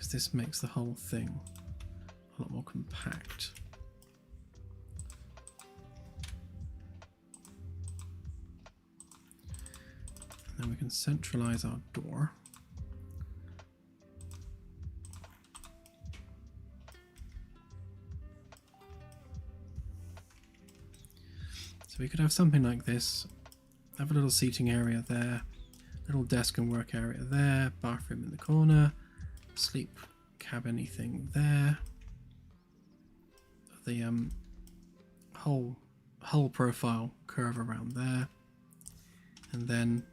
This makes the whole thing a lot more compact. And then we can centralize our door. So we could have something like this, have a little seating area there, little desk and work area there, bathroom in the corner, sleep cabin-y thing there. The whole profile curve around there, and then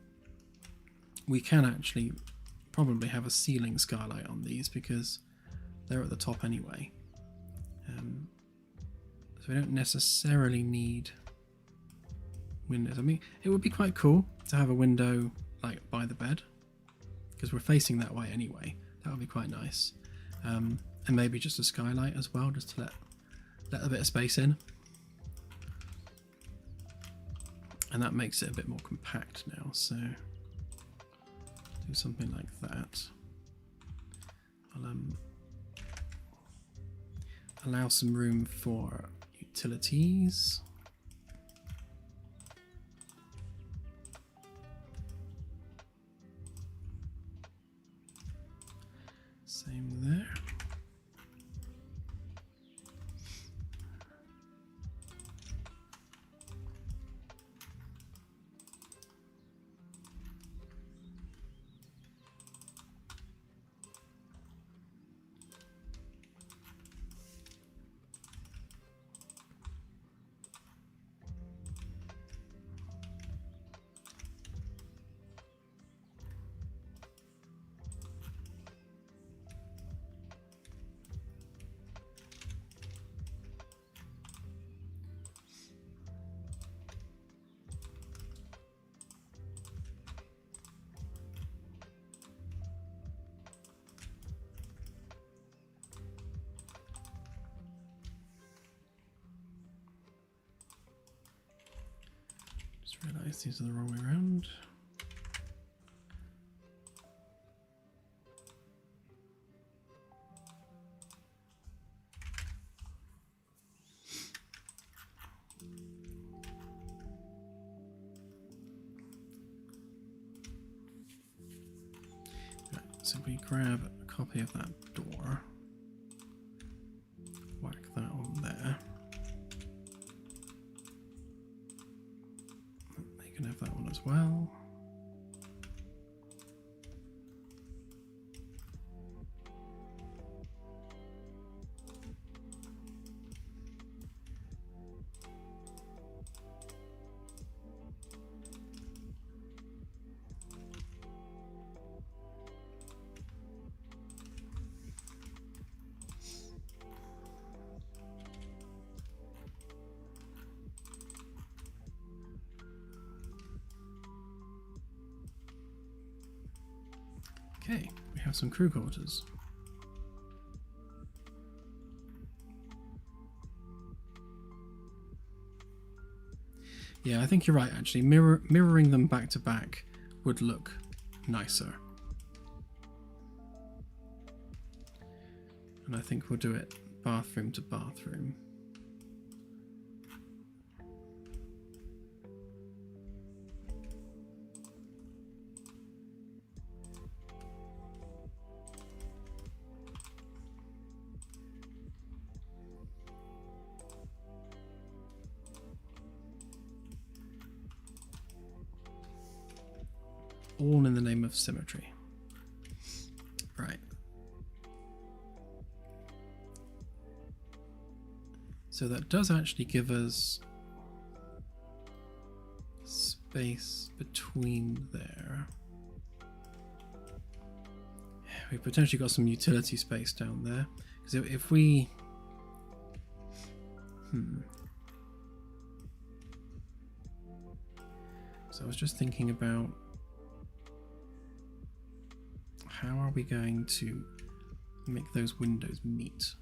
we can actually probably have a ceiling skylight on these because they're at the top anyway. So we don't necessarily need windows. I mean, it would be quite cool to have a window like by the bed because we're facing that way anyway. That would be quite nice. And maybe just a skylight as well, just to let a bit of space in. And that makes it a bit more compact now, so do something like that. I'll allow some room for utilities. Same there. Realise these are the wrong way around. so we grab a copy of that door, whack that on there. You can have that one as well. Okay, we have some crew quarters. Yeah, I think you're right, actually. Mirroring them back to back would look nicer. And I think we'll do it bathroom to bathroom. All in the name of symmetry. Right. So that does actually give us space between there. We've potentially got some utility space down there. Because if we... So I was just thinking about how are we going to make those windows meet?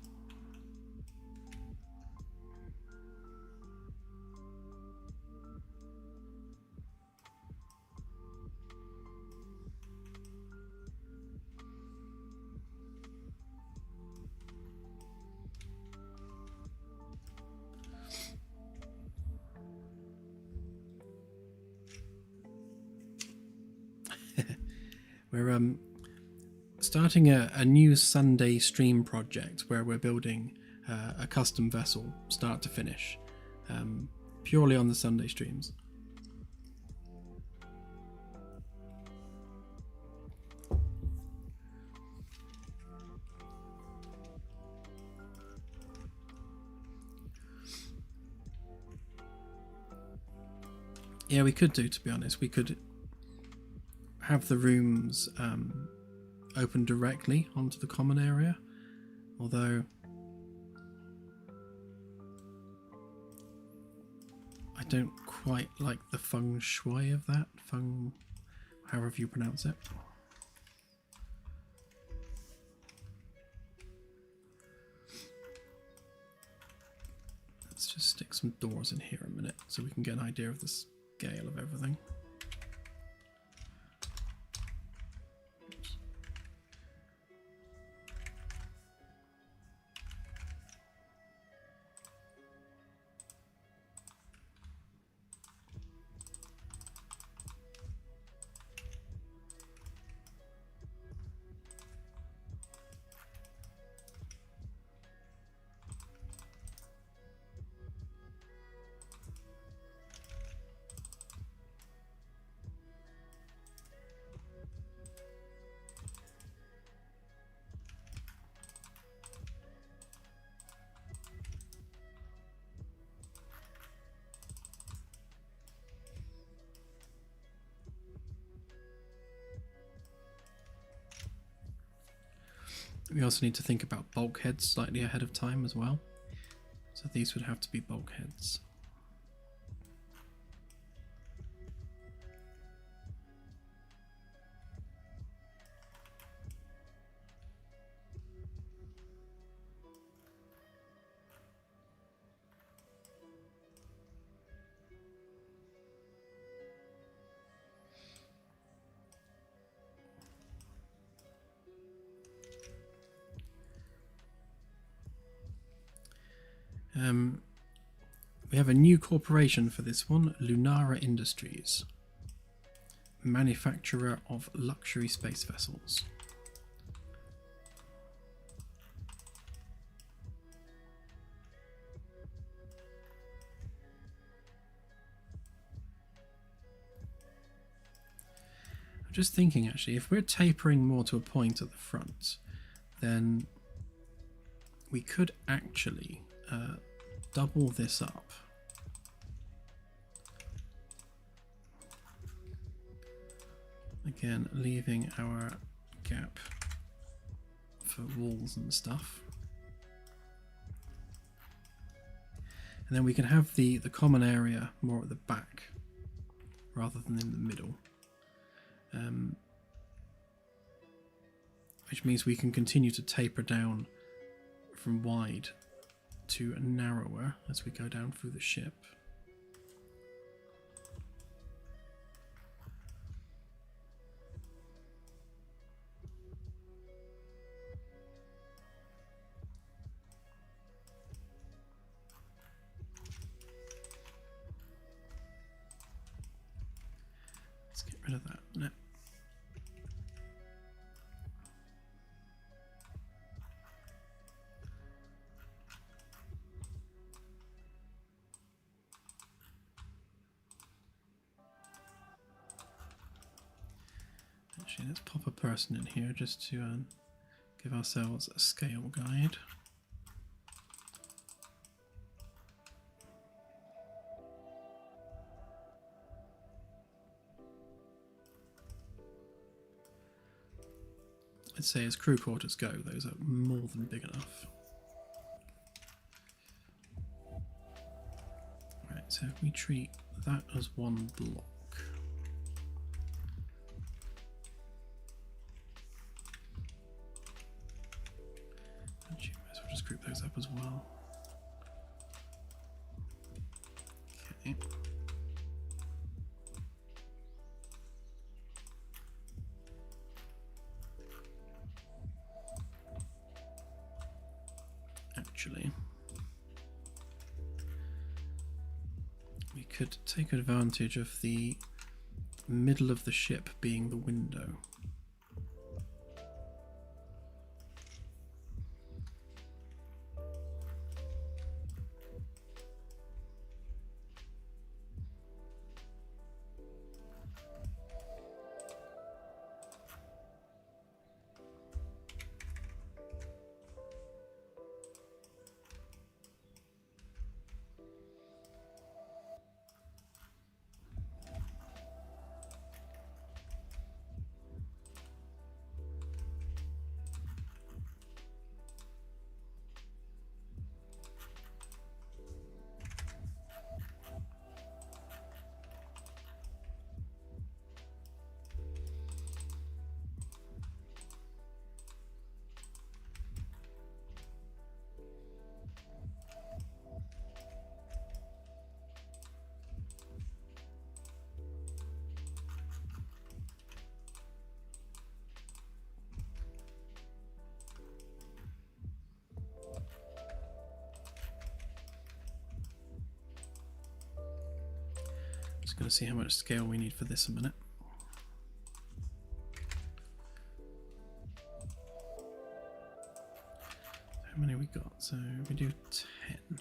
We're starting a new Sunday stream project where we're building a custom vessel start to finish, purely on the Sunday streams. Yeah, we could do, to be honest. We could have the rooms open directly onto the common area, although I don't quite like the feng shui of that. Feng, however you pronounce it. Let's just stick some doors in here a minute so we can get an idea of the scale of everything. We also need to think about bulkheads slightly ahead of time as well. So these would have to be bulkheads. We have a new corporation for this one, Lunara Industries, manufacturer of luxury space vessels. I'm just thinking actually, if we're tapering more to a point at the front, then we could actually double this up. Again, leaving our gap for walls and stuff. And then we can have the common area more at the back rather than in the middle. Which means we can continue to taper down from wide to narrower as we go down through the ship. Let's get rid of that. No. Actually, let's pop a person in here just to give ourselves a scale guide. I'd say as crew quarters go, those are more than big enough. Right, so if we treat that as one block. Actually, might as well just group those up as well. Okay. Actually, we could take advantage of the middle of the ship being the window. Just going to see how much scale we need for this a minute. How many we got? So we do 10.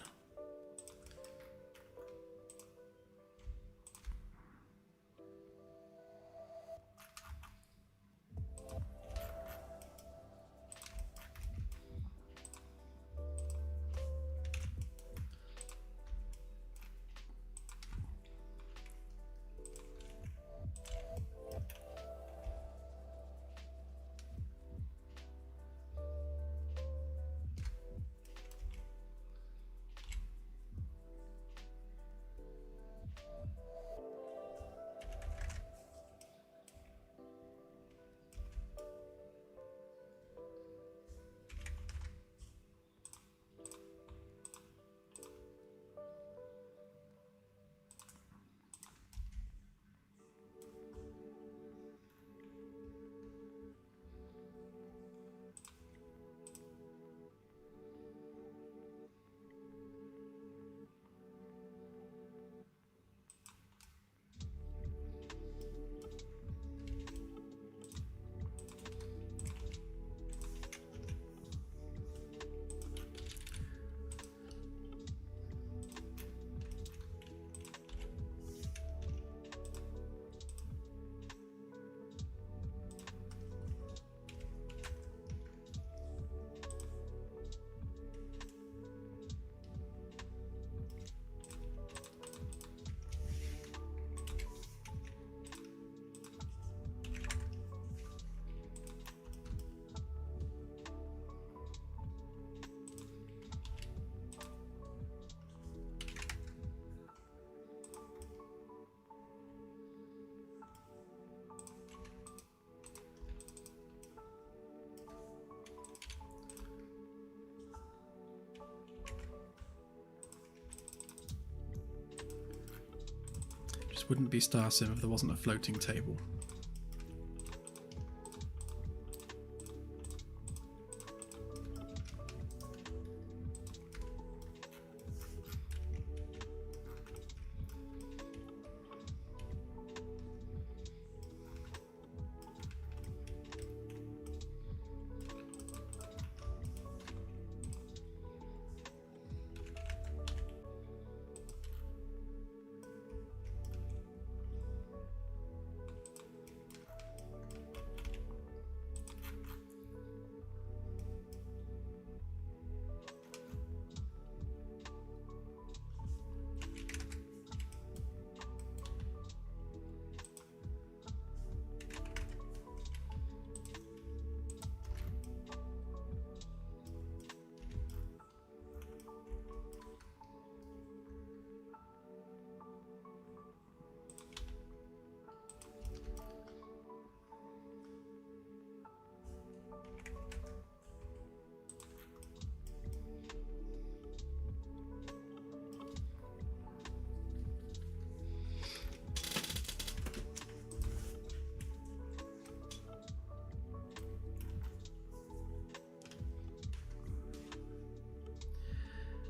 wouldn't be Star Sim if there wasn't a floating table.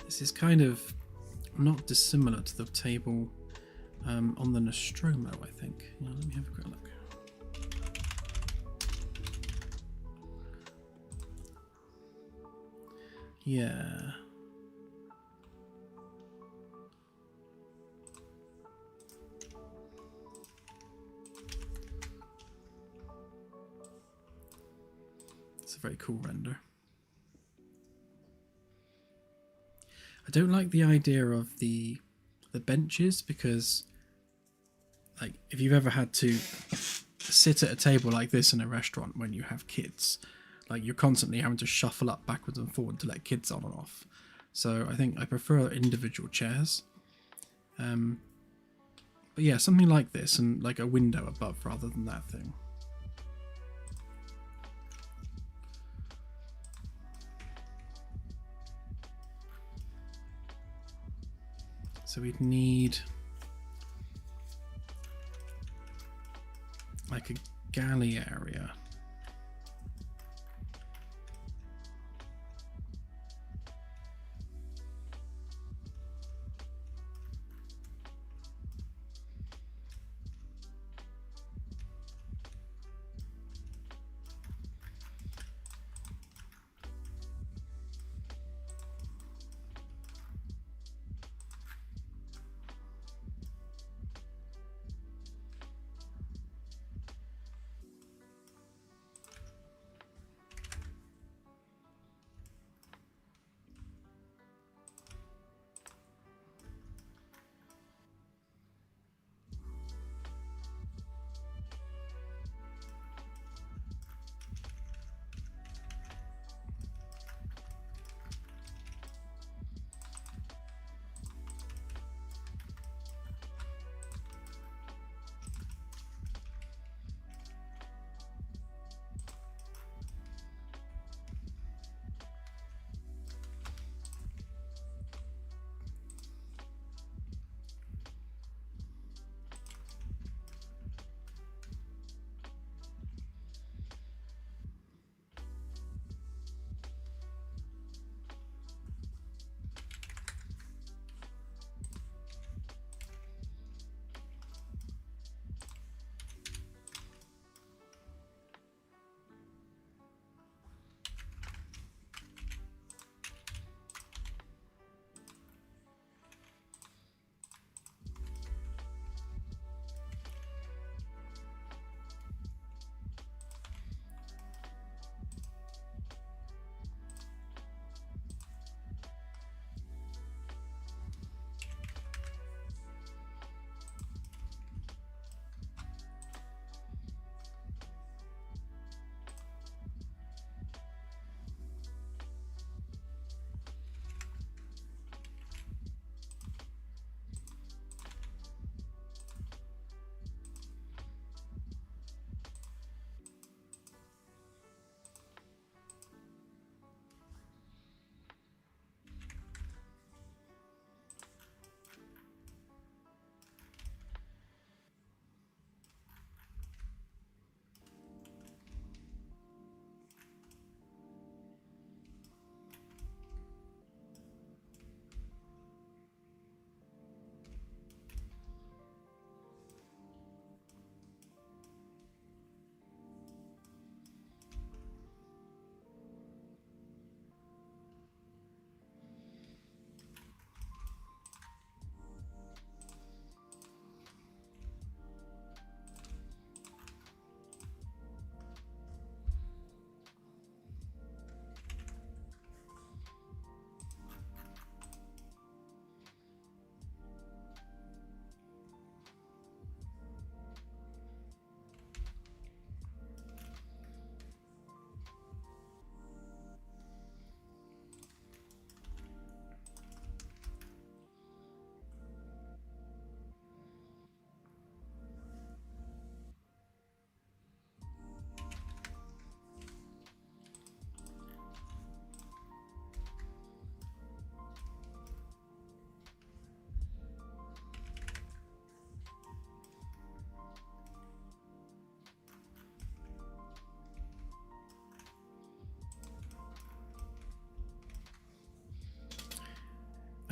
This is kind of not dissimilar to the table on the Nostromo, I think. Yeah, let me have a quick look. Yeah. It's a very cool render. I don't like the idea of the benches, because like if you've ever had to sit at a table like this in a restaurant when you have kids, like you're constantly having to shuffle up backwards and forward to let kids on and off. So I think I prefer individual chairs. But yeah, something like this and like a window above rather than that thing. So we'd need like a galley area.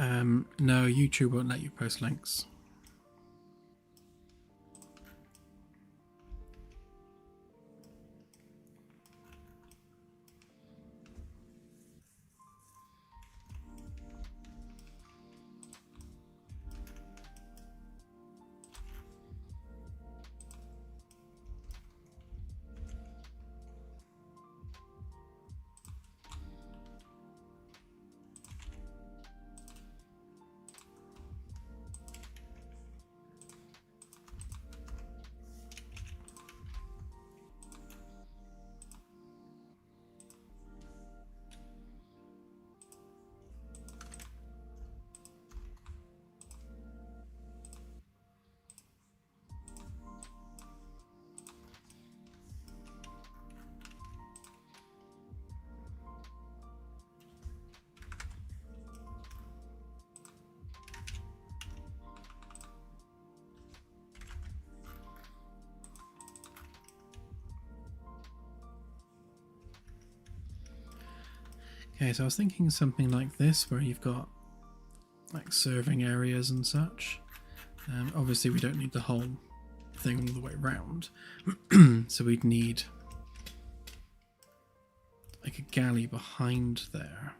No, YouTube won't let you post links. Okay, so I was thinking something like this, where you've got like serving areas and such. Obviously, we don't need the whole thing all the way around, so we'd need like a galley behind there.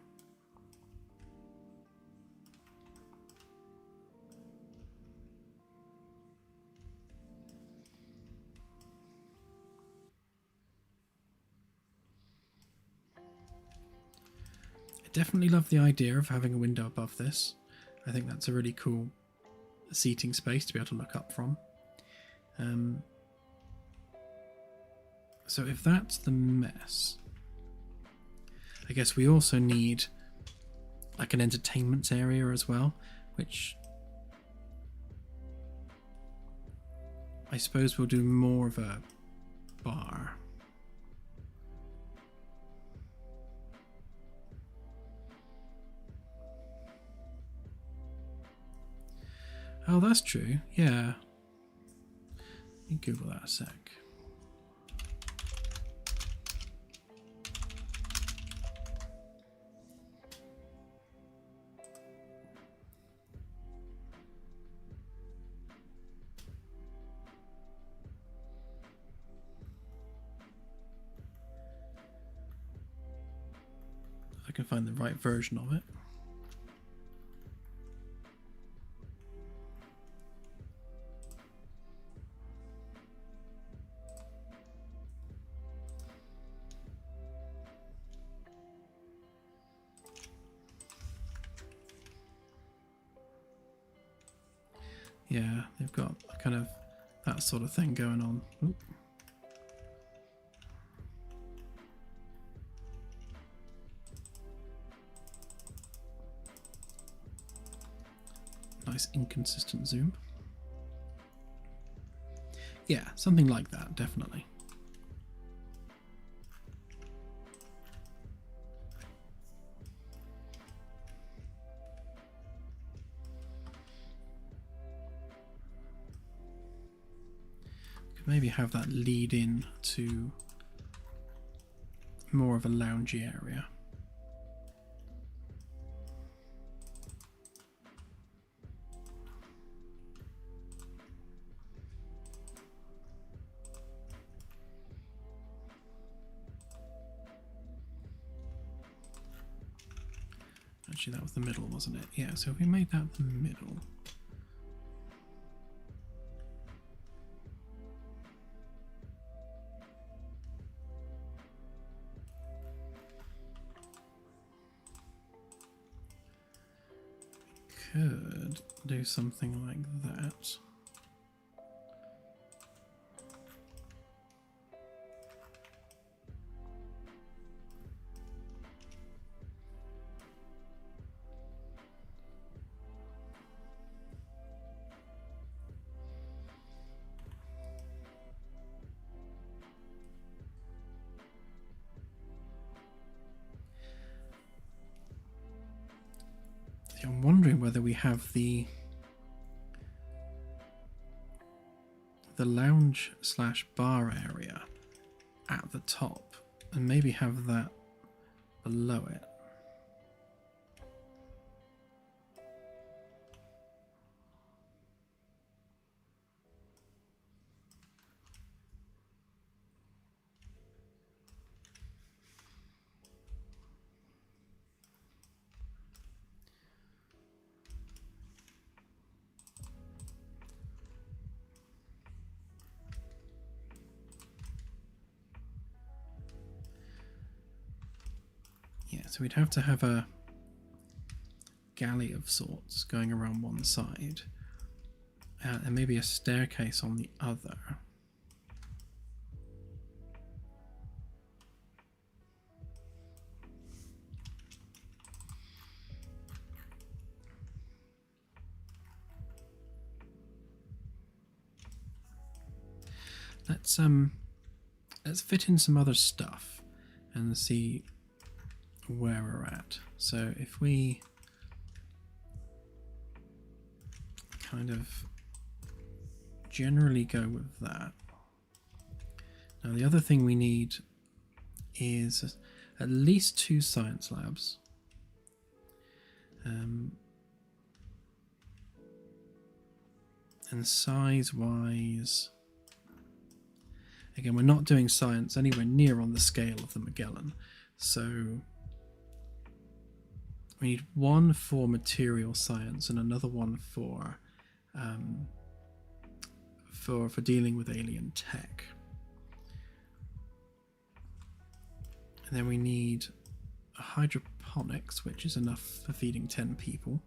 Definitely love the idea of having a window above this. I think that's a really cool seating space to be able to look up from. So if that's the mess, I guess we also need like an entertainment area as well, which I suppose we'll do more of a bar. Oh, that's true. Yeah. Let me Google that a sec. If I can find the right version of it. Yeah, they've got kind of that sort of thing going on. Oop. Nice inconsistent zoom. Yeah, something like that, definitely. Maybe have that lead in to more of a loungy area. Actually, that was the middle, wasn't it? Yeah, so if we made that the middle. Could do something like that. I'm wondering whether we have the lounge slash bar area at the top and maybe have that below it. So we'd have to have a galley of sorts going around one side, and maybe a staircase on the other. Let's fit in some other stuff and see where we're at. So if we kind of generally go with that. Now the other thing we need is at least 2 science labs. And size-wise, again, we're not doing science anywhere near on the scale of the Magellan, so we need 1 for material science and another one for dealing with alien tech. And then we need a hydroponics, which is enough for feeding 10 people,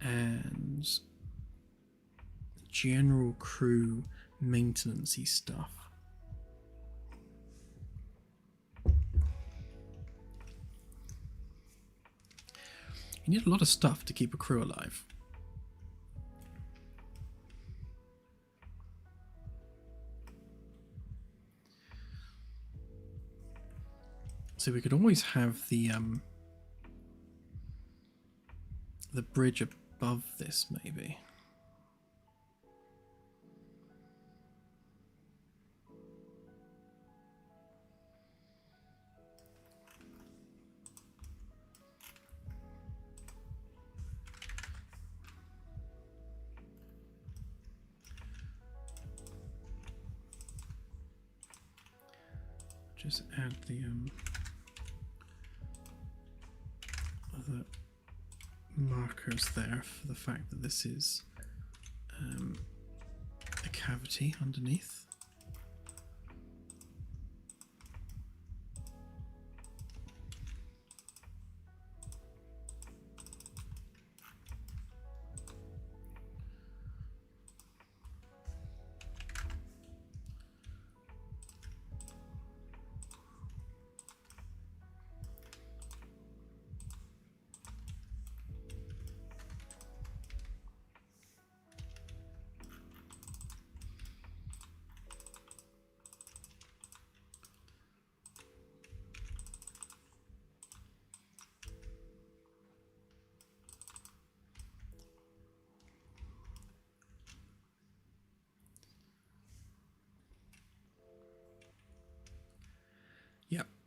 and general crew maintenance-y stuff. You need a lot of stuff to keep a crew alive. So we could always have the bridge above this, maybe. Just add the other markers there for the fact that this is a cavity underneath.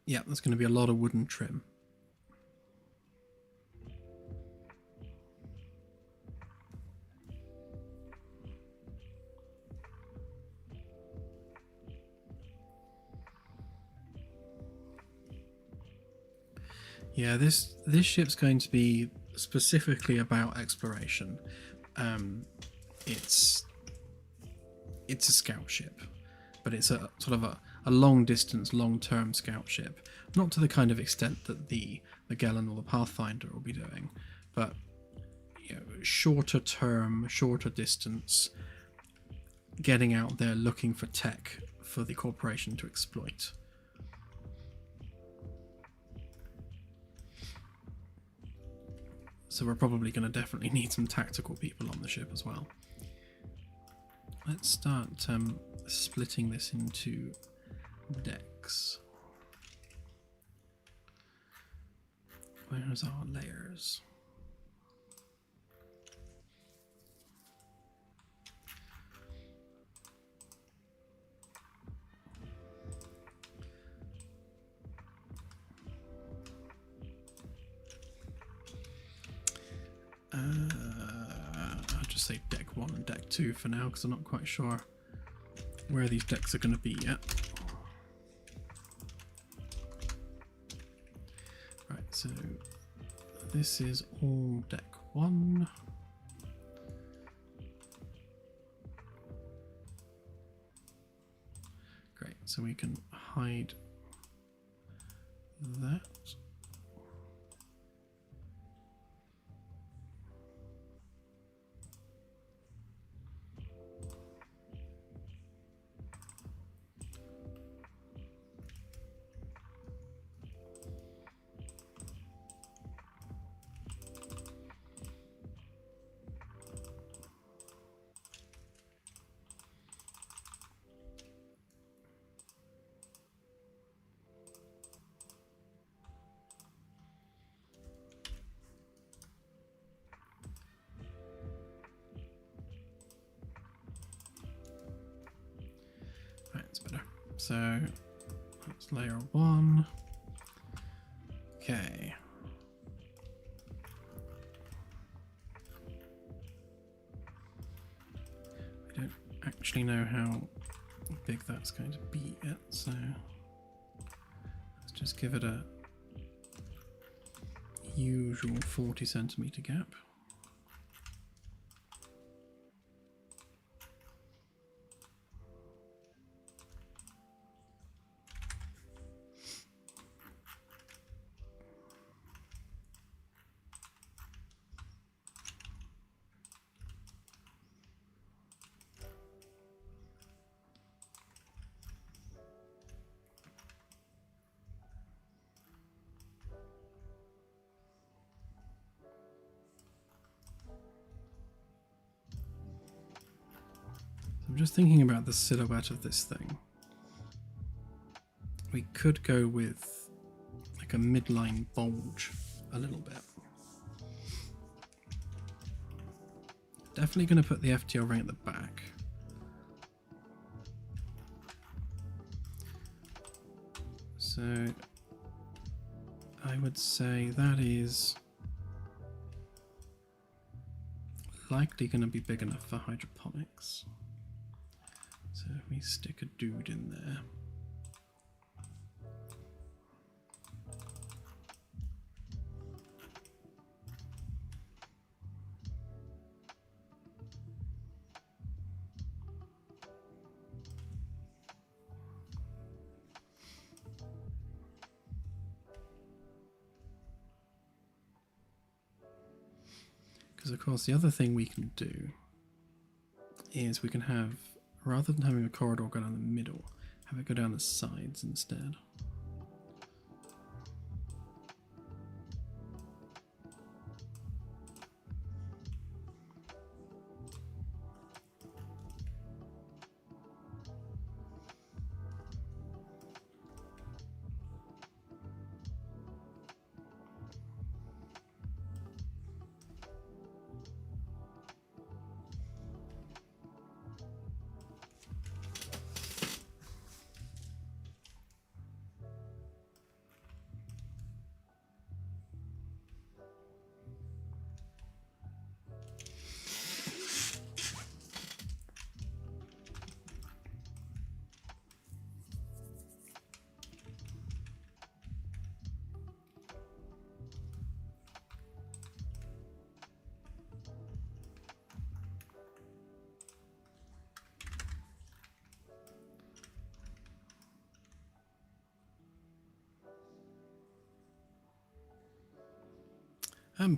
Yeah, there's going to be a lot of wooden trim. Yeah, this ship's going to be specifically about exploration. It's a scout ship, but it's a sort of a long distance, long-term scout ship. Not to the kind of extent that the Magellan or the Pathfinder will be doing, but shorter term, shorter distance, getting out there looking for tech for the corporation to exploit. So we're probably going to definitely need some tactical people on the ship as well. Let's start splitting this into decks. Where's our layers? I'll just say deck 1 and deck 2 for now, because I'm not quite sure where these decks are going to be yet. Right, so this is all deck 1. Great, so we can hide that. So that's layer 1. Okay. I don't actually know how big that's going to be yet, so let's just give it a usual 40 centimeter gap. I'm just thinking about the silhouette of this thing. We could go with like a midline bulge a little bit. Definitely going to put the FTL right at the back. So I would say that is likely going to be big enough for hydroponics. So if we stick a dude in there. Because of course the other thing we can do is we can have, rather than having a corridor go down the middle, have it go down the sides instead.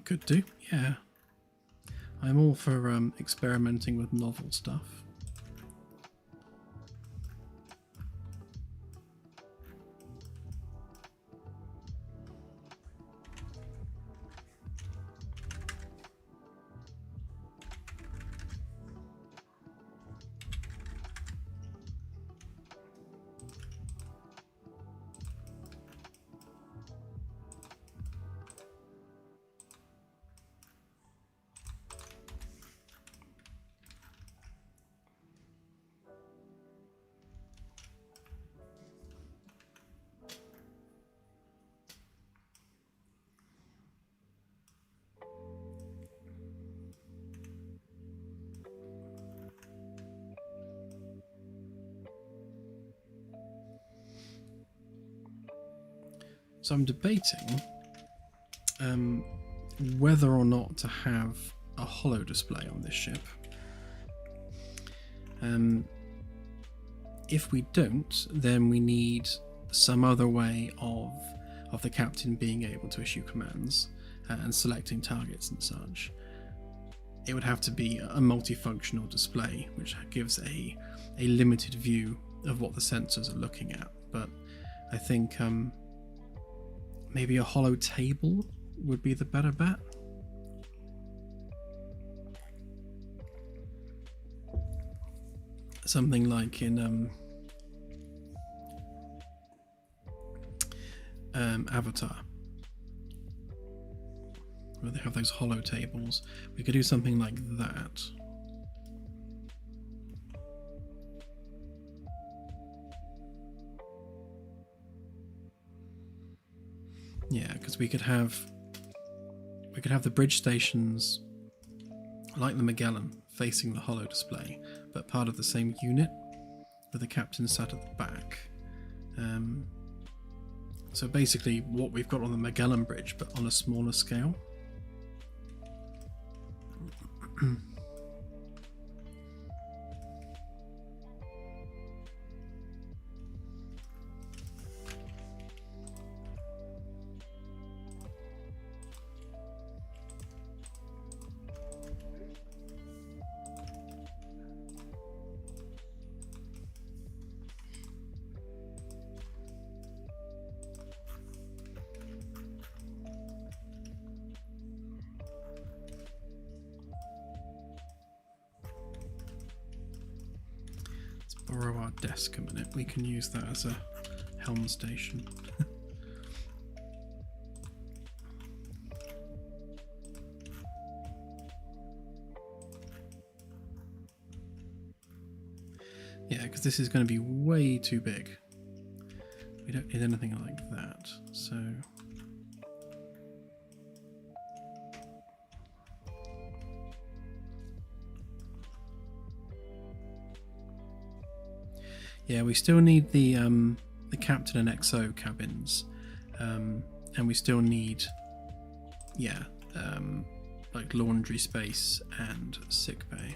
Could do, yeah. I'm all for experimenting with novel stuff. So I'm debating whether or not to have a holo display on this ship. If we don't, then we need some other way of the captain being able to issue commands and selecting targets and such. It would have to be a multifunctional display which gives a limited view of what the sensors are looking at, but I think maybe a holo table would be the better bet. Something like in Avatar, where they have those holo tables. We could do something like that. Yeah, because we could have the bridge stations like the Magellan facing the holo display, but part of the same unit with the captain sat at the back. So basically what we've got on the Magellan bridge, but on a smaller scale. Borrow our desk a minute. We can use that as a helm station. Yeah, because this is going to be way too big. We don't need anything like that. So yeah, we still need the captain and XO cabins, and we still need, yeah, like laundry space and sick bay.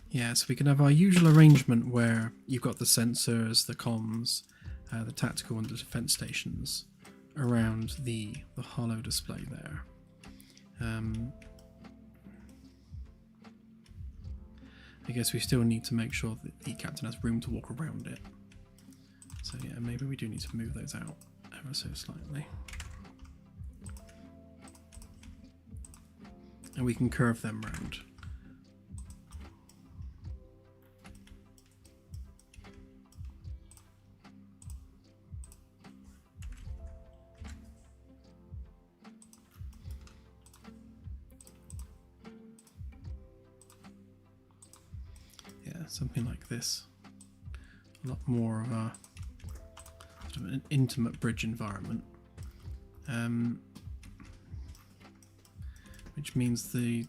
Yeah, so we can have our usual arrangement where you've got the sensors, the comms, the tactical and the defense stations around the holo display there. I guess we still need to make sure that the captain has room to walk around it. So yeah, maybe we do need to move those out ever so slightly. And we can curve them round. Something like this. A lot more of a sort of an intimate bridge environment, which means the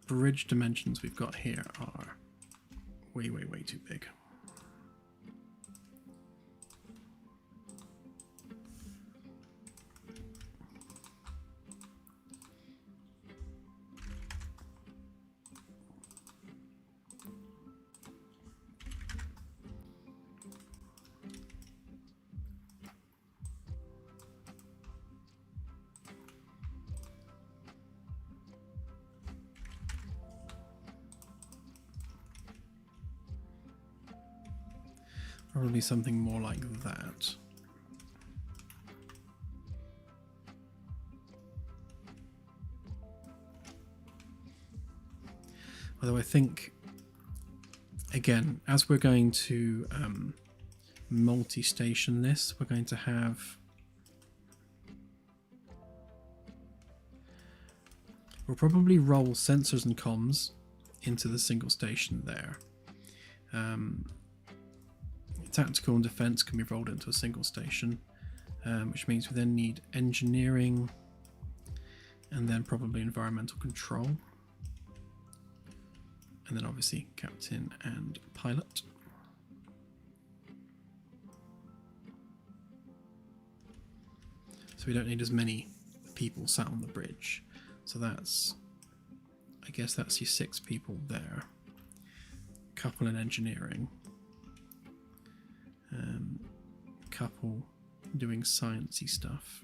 bridge dimensions we've got here are way too big. Probably something more like that. Although I think, again, as we're going to multi-station this, we're going to have... We'll probably roll sensors and comms into the single station there. Tactical and defense can be rolled into a single station, which means we then need engineering and then probably environmental control, and then obviously captain and pilot. So we don't need as many people sat on the bridge. So that's, I guess that's your 6 people there. Couple in engineering. Couple doing sciencey stuff.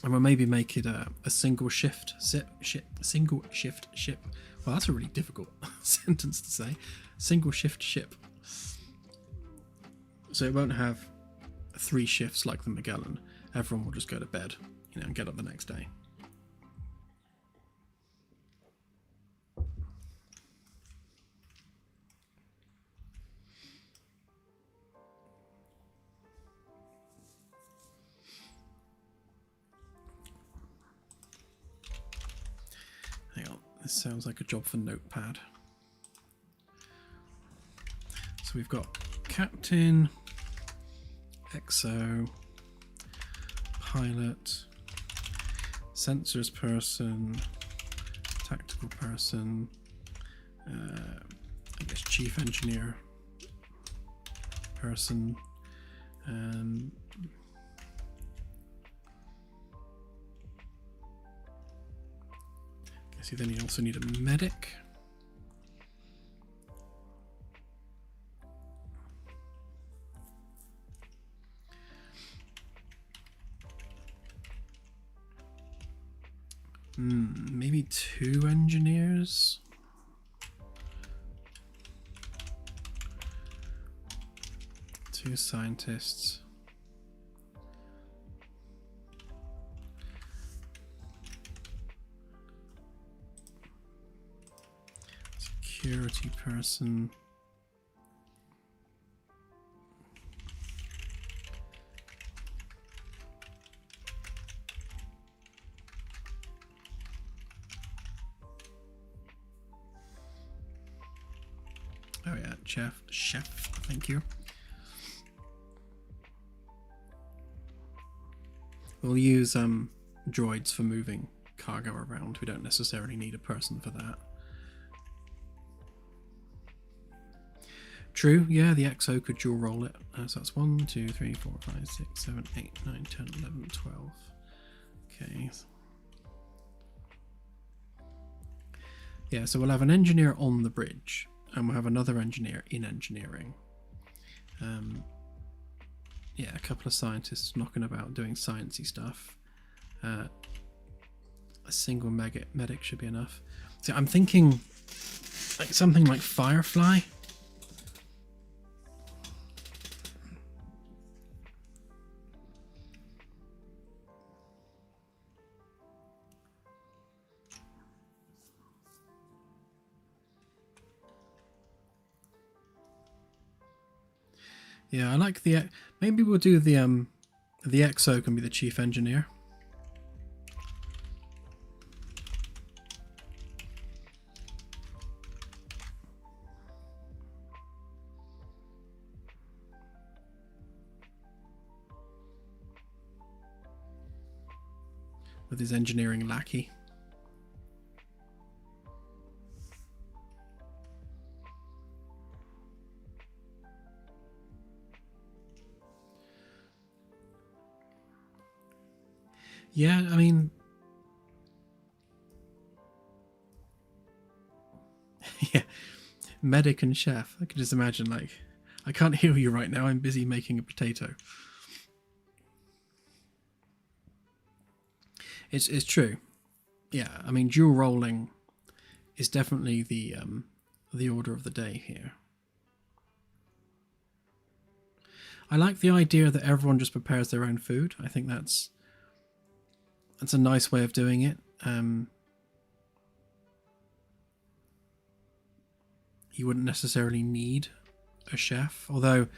And we'll maybe make it a single shift single shift ship. Well, that's a really difficult sentence to say. Single shift ship. So it won't have 3 shifts like the Magellan. Everyone will just go to bed, you know, and get up the next day. Hang on, this sounds like a job for Notepad. So we've got captain, XO, pilot, sensors person, tactical person, I guess chief engineer person, guess you then also need a medic. Maybe 2 engineers. Two scientists. Security person. Oh yeah, chef, thank you. We'll use droids for moving cargo around. We don't necessarily need a person for that. True, yeah, the XO could dual roll it. So that's 1, 2, 3, 4, 5, 6, 7, 8, 9, 10, 11, 12. Okay. Yeah, so we'll have an engineer on the bridge, and we'll have another engineer in engineering. Yeah, a couple of scientists knocking about doing sciencey stuff. A single medic should be enough. So I'm thinking like something like Firefly. Yeah, I like the. Maybe we'll do the XO can be the chief engineer. With his engineering lackey. Yeah, I mean, yeah, medic and chef. I can just imagine, like, I can't heal you right now. I'm busy making a potato. It's true. Yeah, I mean, dual rolling is definitely the order of the day here. I like the idea that everyone just prepares their own food. I think that's a nice way of doing it. You wouldn't necessarily need a chef, although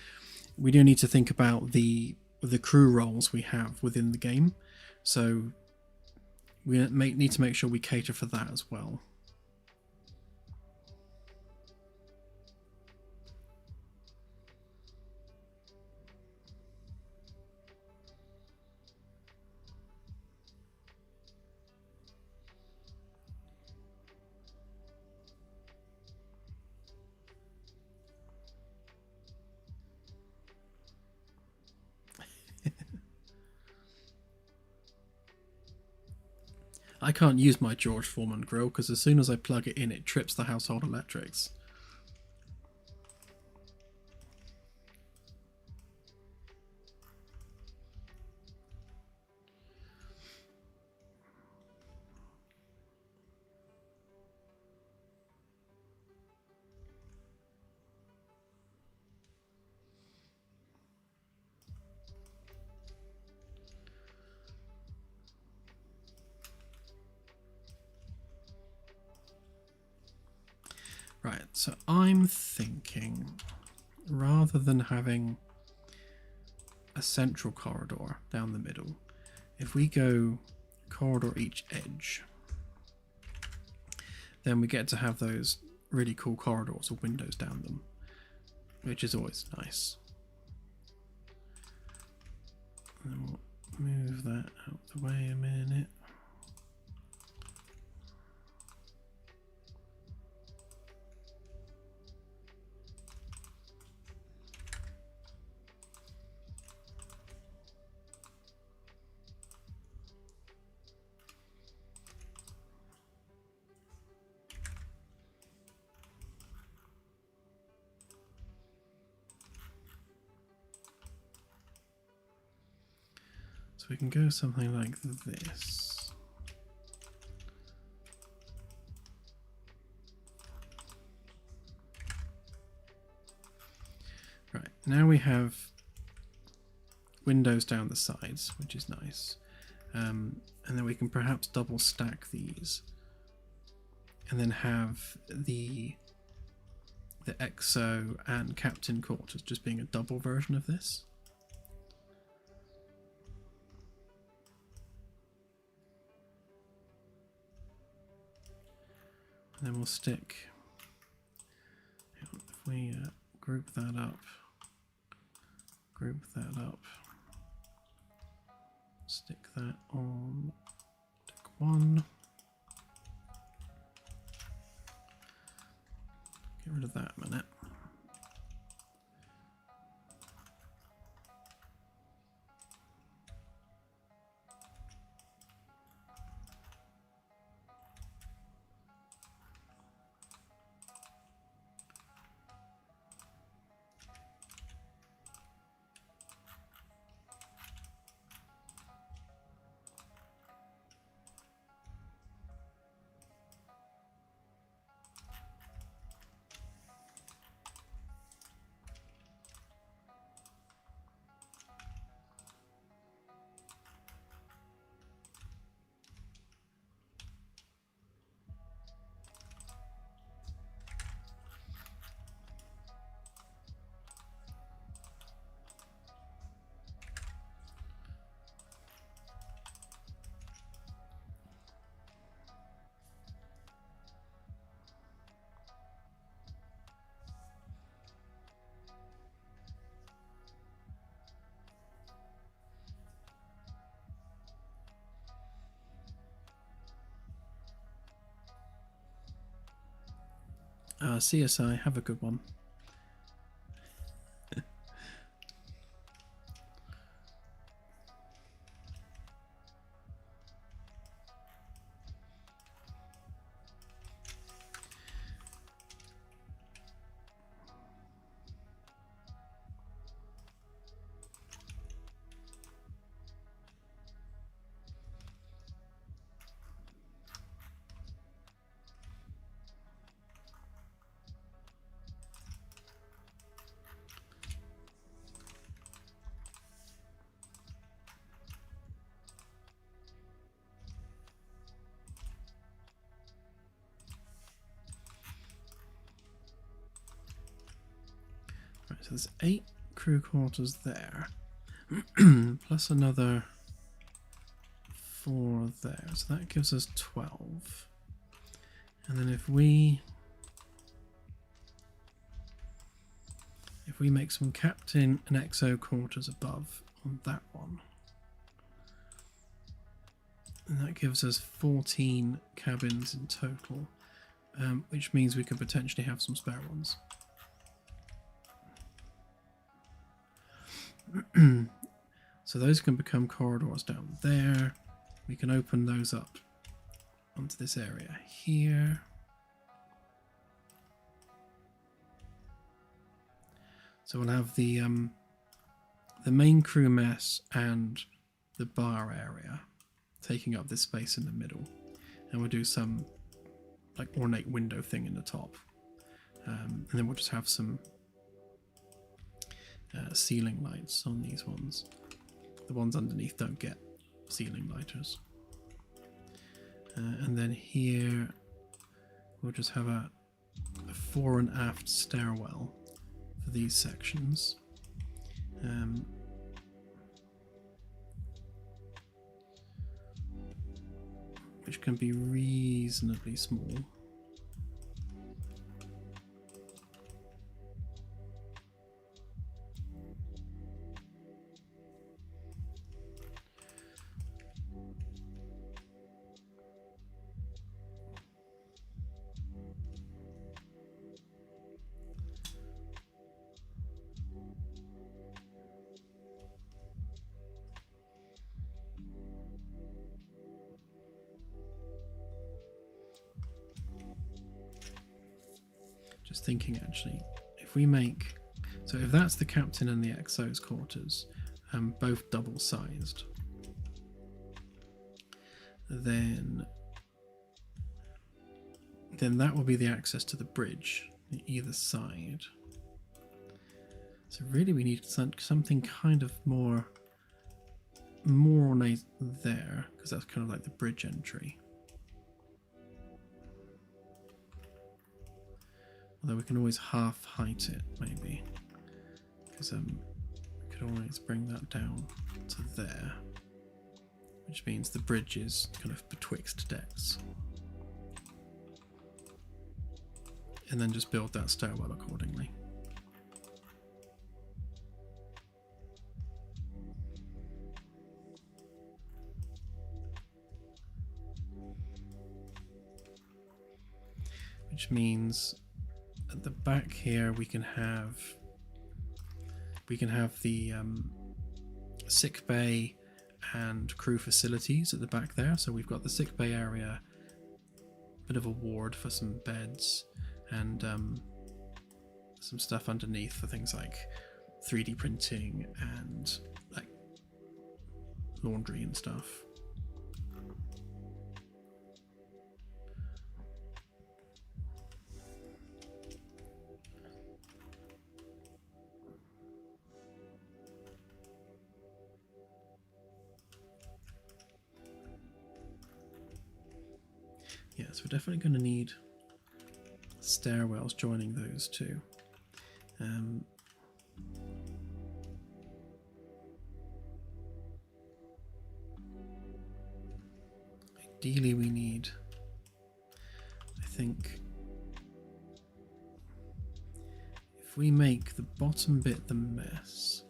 we do need to think about the crew roles we have within the game. So we need to make sure we cater for that as well. I can't use my George Foreman grill because as soon as I plug it in, it trips the household electrics. Right, so I'm thinking rather than having a central corridor down the middle, if we go corridor each edge, then we get to have those really cool corridors with windows down them, which is always nice. And we'll move that out the way a minute. So we can go something like this. Right, now we have windows down the sides, which is nice. And then we can perhaps double stack these. And then have the EXO and Captain quarters just being a double version of this. And then we'll stick, if we group that up, stick that on deck 1, get rid of that a minute. CSI, have a good one. Right, so there's 8 crew quarters there, plus another 4 there, so that gives us 12. And then if we make some Captain and EXO quarters above on that one, and that gives us 14 cabins in total, which means we could potentially have some spare ones. So those can become corridors down there. We can open those up onto this area here. So we'll have the main crew mess and the bar area taking up this space in the middle, and we'll do some like ornate window thing in the top, and then we'll just have some ceiling lights on these ones. The ones underneath don't get ceiling lighters. And then here we'll just have a fore and aft stairwell for these sections. Which can be reasonably small. Just thinking actually, if we make, so if that's the captain and the XO's quarters, both double sized, then that will be the access to the bridge on either side. So really we need something kind of more ornate there, because that's kind of like the bridge entry. Although we can always half height it, maybe, because we could always bring that down to there, which means the bridge is kind of betwixt decks, and then just build that stairwell accordingly. Which means at the back here we can have the sick bay and crew facilities at the back there. So we've got the sick bay area, bit of a ward for some beds, and some stuff underneath for things like 3D printing and like laundry and stuff. Yeah, so we're definitely going to need stairwells joining those two. Ideally we need, I think, if we make the bottom bit the mess,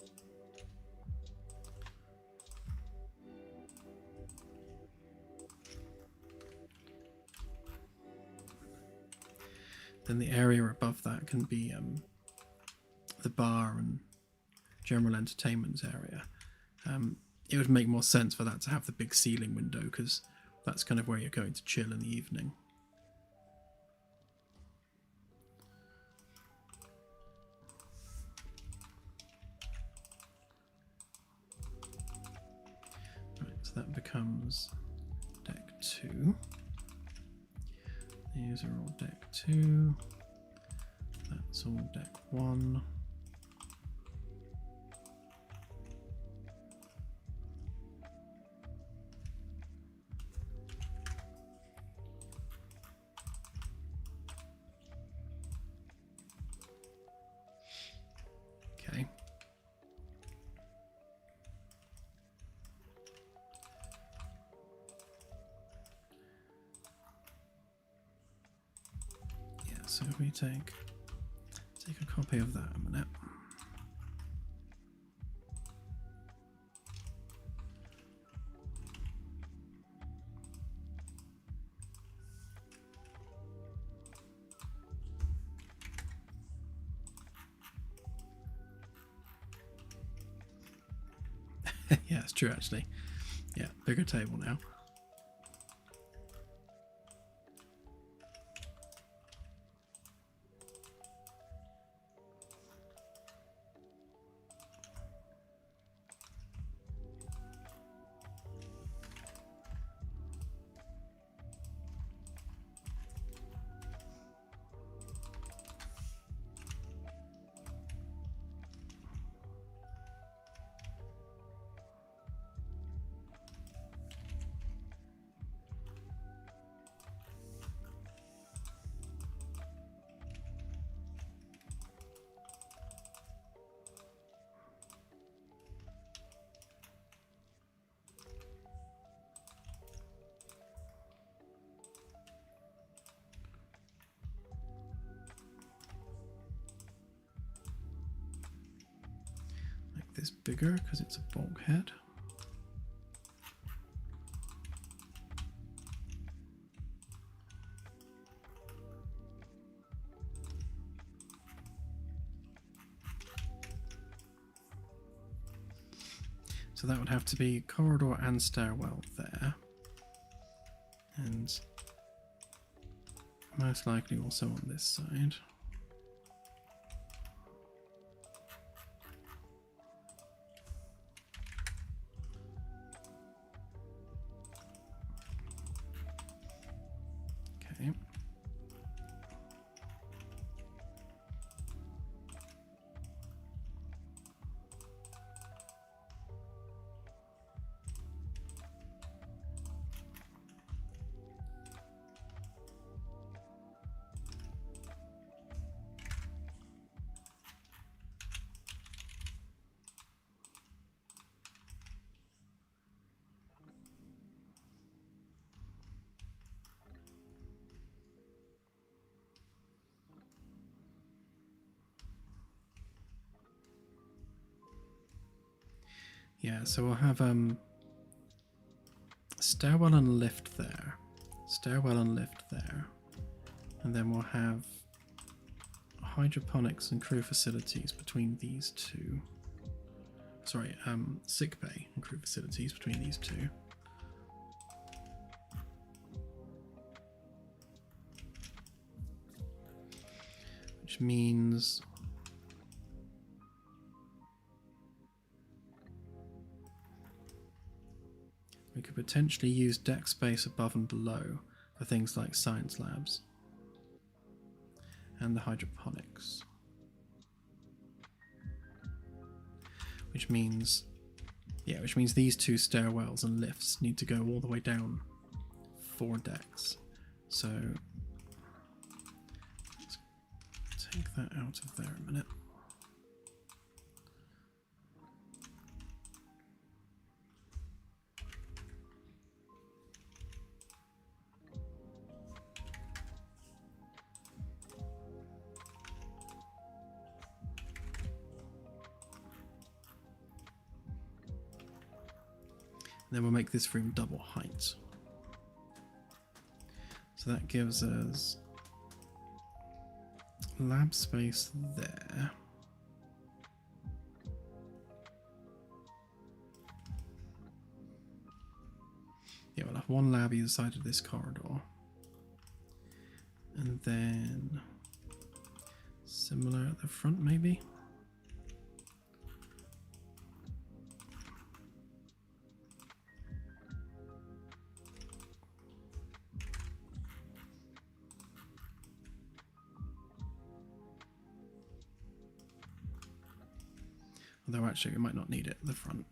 then the area above that can be the bar and general entertainment area. It would make more sense for that to have the big ceiling window, because that's kind of where you're going to chill in the evening. Right, so that becomes deck 2. These are all deck 2. That's all deck 1. Okay. So if we take a copy of that a minute. Yeah, it's true actually. Yeah, bigger table now. this bigger because it's a bulkhead. So that would have to be corridor and stairwell there. And most likely also on this side. Okay. Yeah, so we'll have stairwell and lift there, stairwell and lift there, and then we'll have hydroponics and crew facilities between these two. Sorry, sick bay and crew facilities between these two. Which means we could potentially use deck space above and below for things like science labs and the hydroponics. Which means these two stairwells and lifts need to go all the way down 4 decks. So let's take that out of there a minute. Then we'll make this room double height. So that gives us lab space there. Yeah, we'll have 1 lab either side of this corridor. And then similar at the front maybe. Although actually we might not need it at the front.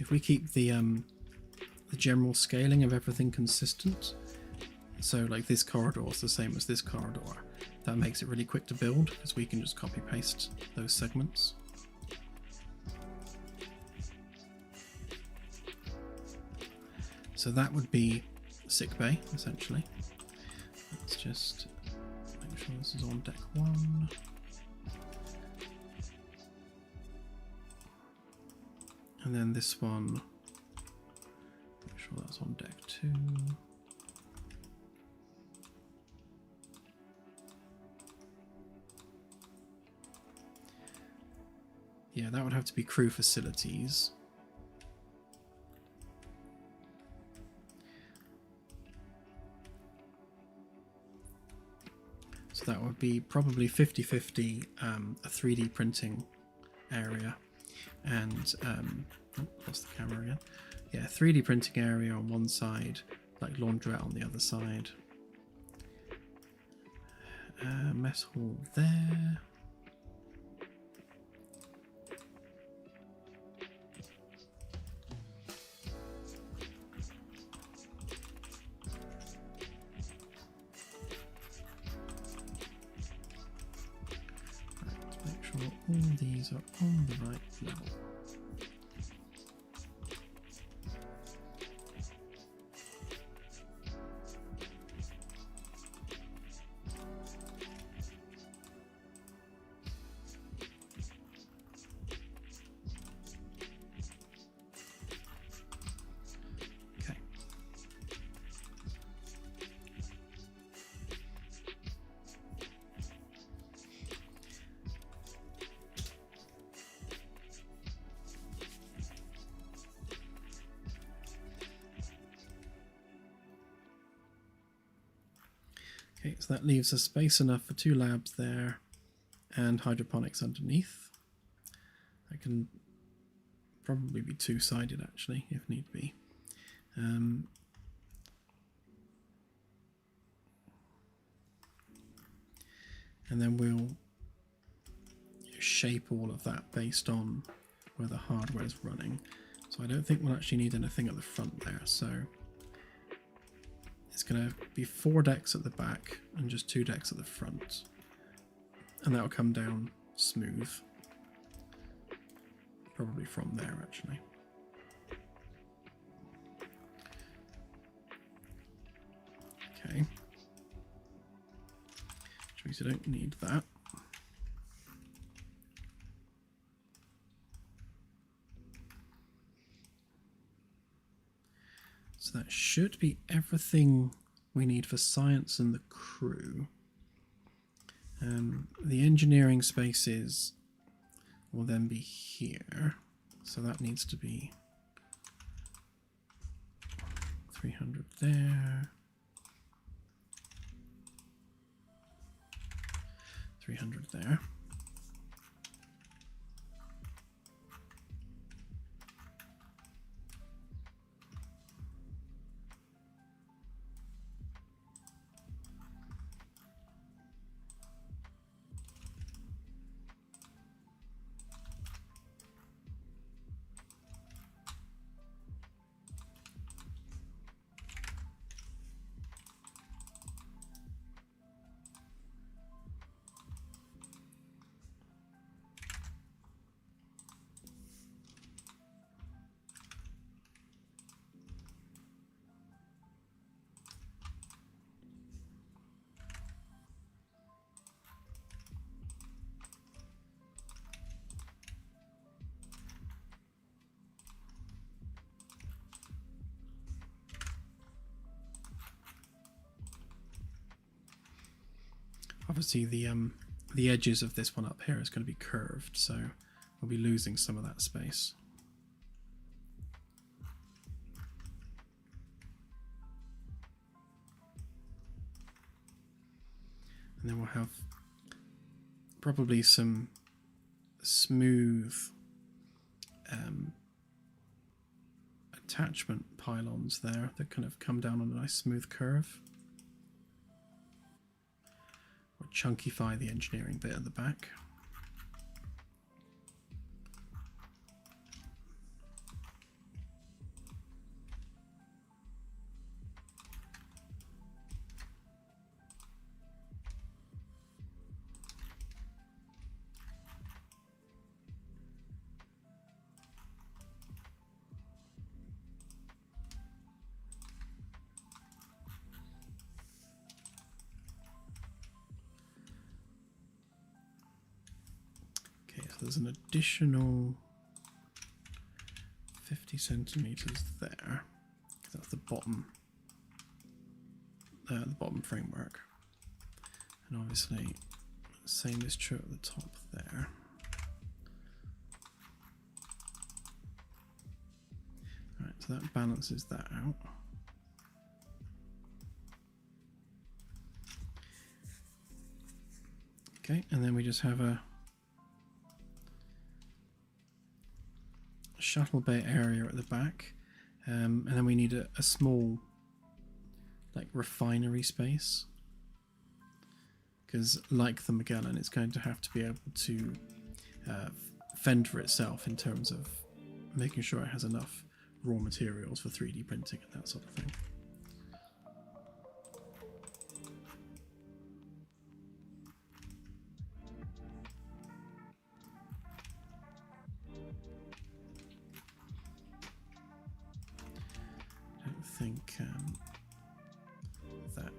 If we keep the general scaling of everything consistent, so like this corridor is the same as this corridor, that makes it really quick to build because we can just copy paste those segments. So that would be sick bay essentially. Let's just make sure this is on deck 1. And then this one sure that's on deck 2. Yeah, that would have to be crew facilities. So that would be probably 50-50 a 3D printing area and lost the camera again. Yeah, 3D printing area on one side, like laundrette on the other side. Mess hall there. All these are on the right level. Okay. Okay, so that leaves us space enough for 2 labs there and hydroponics underneath. That can probably be 2-sided actually, if need be. And then we'll shape all of that based on where the hardware is running. So I don't think we'll actually need anything at the front there. So it's going to be 4 decks at the back and just 2 decks at the front. And that will come down smooth. Probably from there, actually. Okay. Which means you don't need that. So that should be everything we need for science and the crew. The engineering spaces will then be here. So that needs to be 300 there. 300 there. Obviously the edges of this one up here is going to be curved, so we'll be losing some of that space. And then we'll have probably some smooth attachment pylons there that kind of come down on a nice smooth curve. Or chunkify the engineering bit at the back. There's an additional 50 centimeters there. That's the bottom framework. And obviously, same is true at the top there. Right, so that balances that out. Okay, and then we just have a shuttle bay area at the back, and then we need a small like refinery space, because like the Magellan, it's going to have to be able to fend for itself in terms of making sure it has enough raw materials for 3D printing and that sort of thing. I don't think that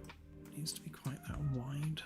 needs to be quite that wide.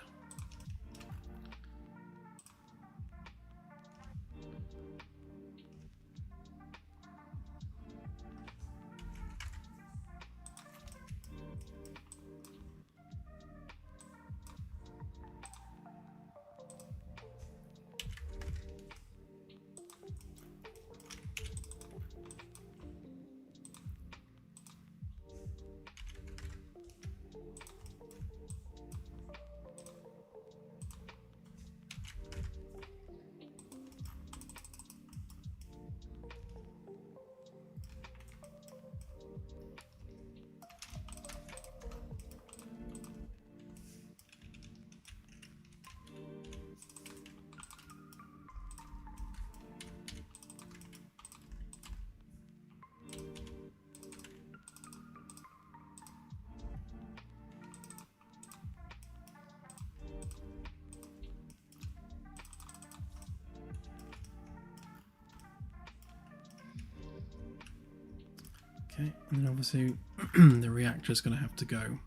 Okay, and then obviously the reactor is going to have to go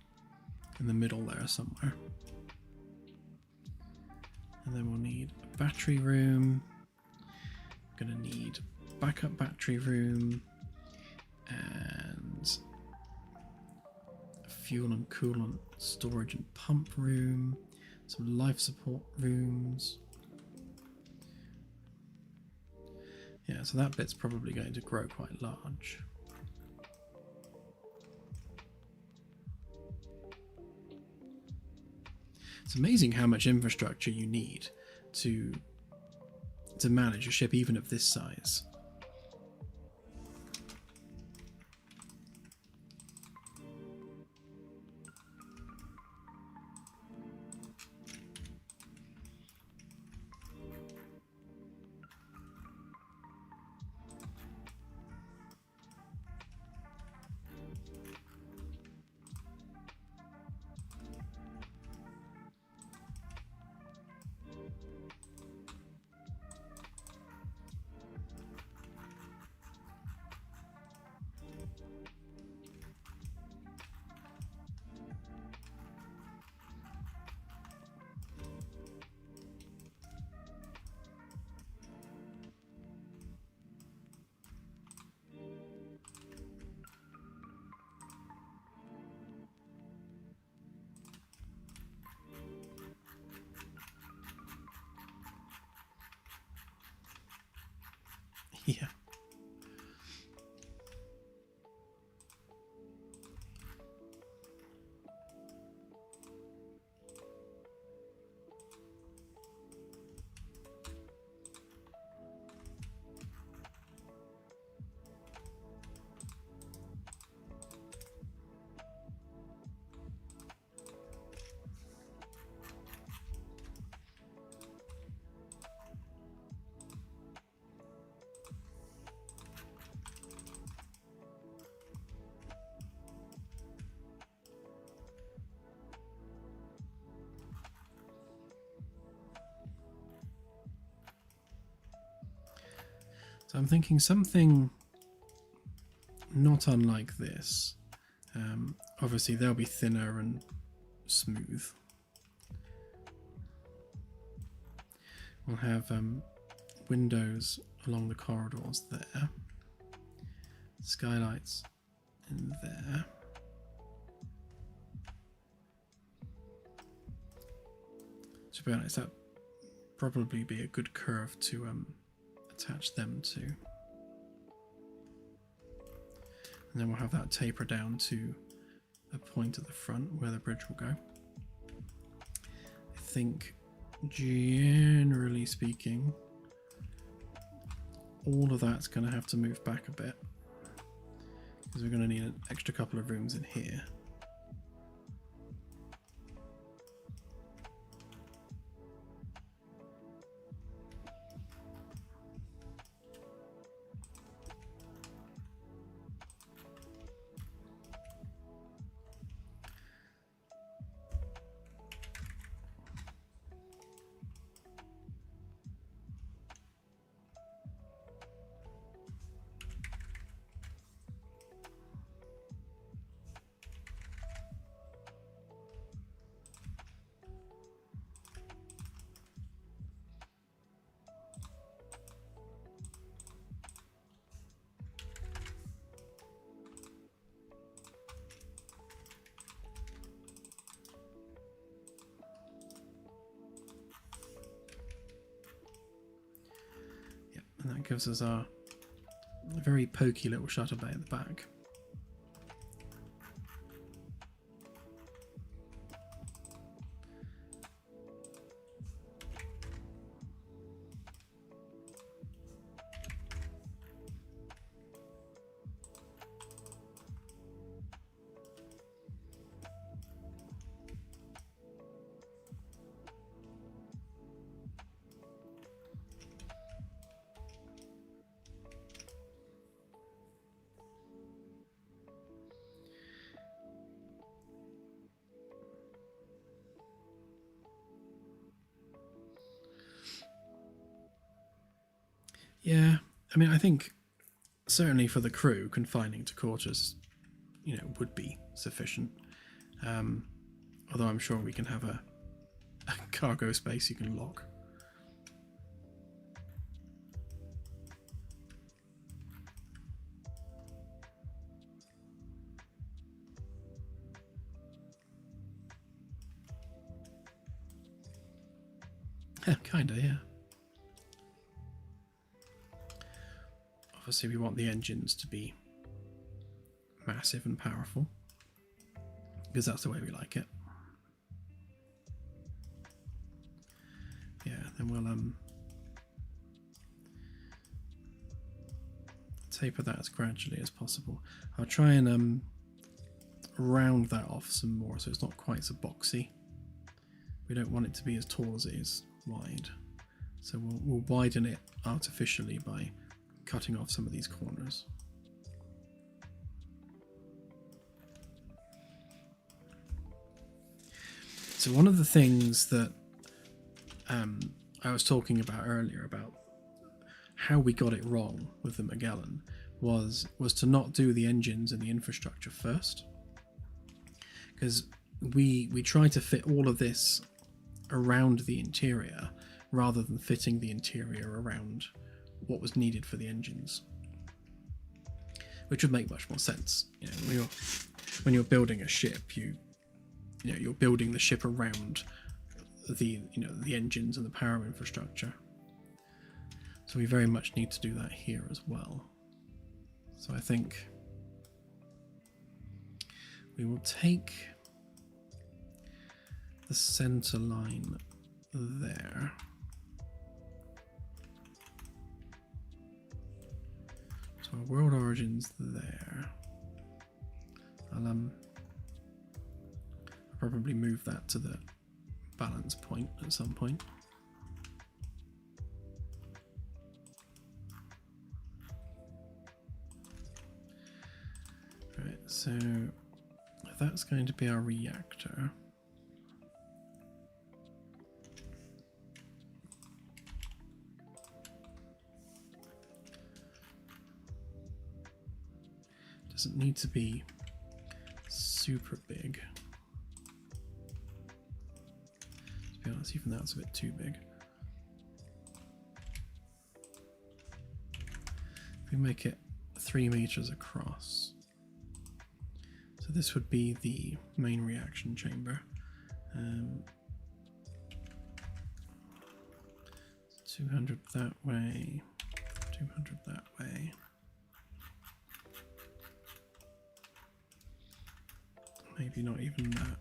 in the middle there somewhere. And then we'll need a battery room. Going to need backup battery room and a fuel and coolant storage and pump room, some life support rooms. Yeah, so that bit's probably going to grow quite large. It's amazing how much infrastructure you need to manage a ship even of this size. Yeah. So I'm thinking something not unlike this. Obviously they'll be thinner and smooth. We'll have windows along the corridors there, skylights in there. To be honest, that probably be a good curve to attach them to. And then we'll have that taper down to a point at the front where the bridge will go. I think, generally speaking, all of that's going to have to move back a bit, because we're going to need an extra couple of rooms in here. And that gives us our very pokey little shutter bay at the back. Yeah, I mean, I think certainly for the crew, confining to quarters, would be sufficient. Although I'm sure we can have a cargo space you can lock. Kinda, yeah. Obviously, we want the engines to be massive and powerful, because that's the way we like it. Yeah, then we'll taper that as gradually as possible. I'll try and round that off some more so it's not quite so boxy. We don't want it to be as tall as it is wide, so we'll widen it artificially by cutting off some of these corners. So one of the things that I was talking about earlier about how we got it wrong with the Magellan was to not do the engines and the infrastructure first, because we tried to fit all of this around the interior rather than fitting the interior around what was needed for the engines, which would make much more sense. When you're building a ship, you're building the ship around the engines and the power infrastructure. So we very much need to do that here as well. So I think we will take the center line there. So our world origins there. I'll probably move that to the balance point at some point. Right, so that's going to be our reactor. Doesn't need to be super big. To be honest, even that's a bit too big. If we make it 3 meters across. So this would be the main reaction chamber. 200 that way, 200 that way. Maybe not even that.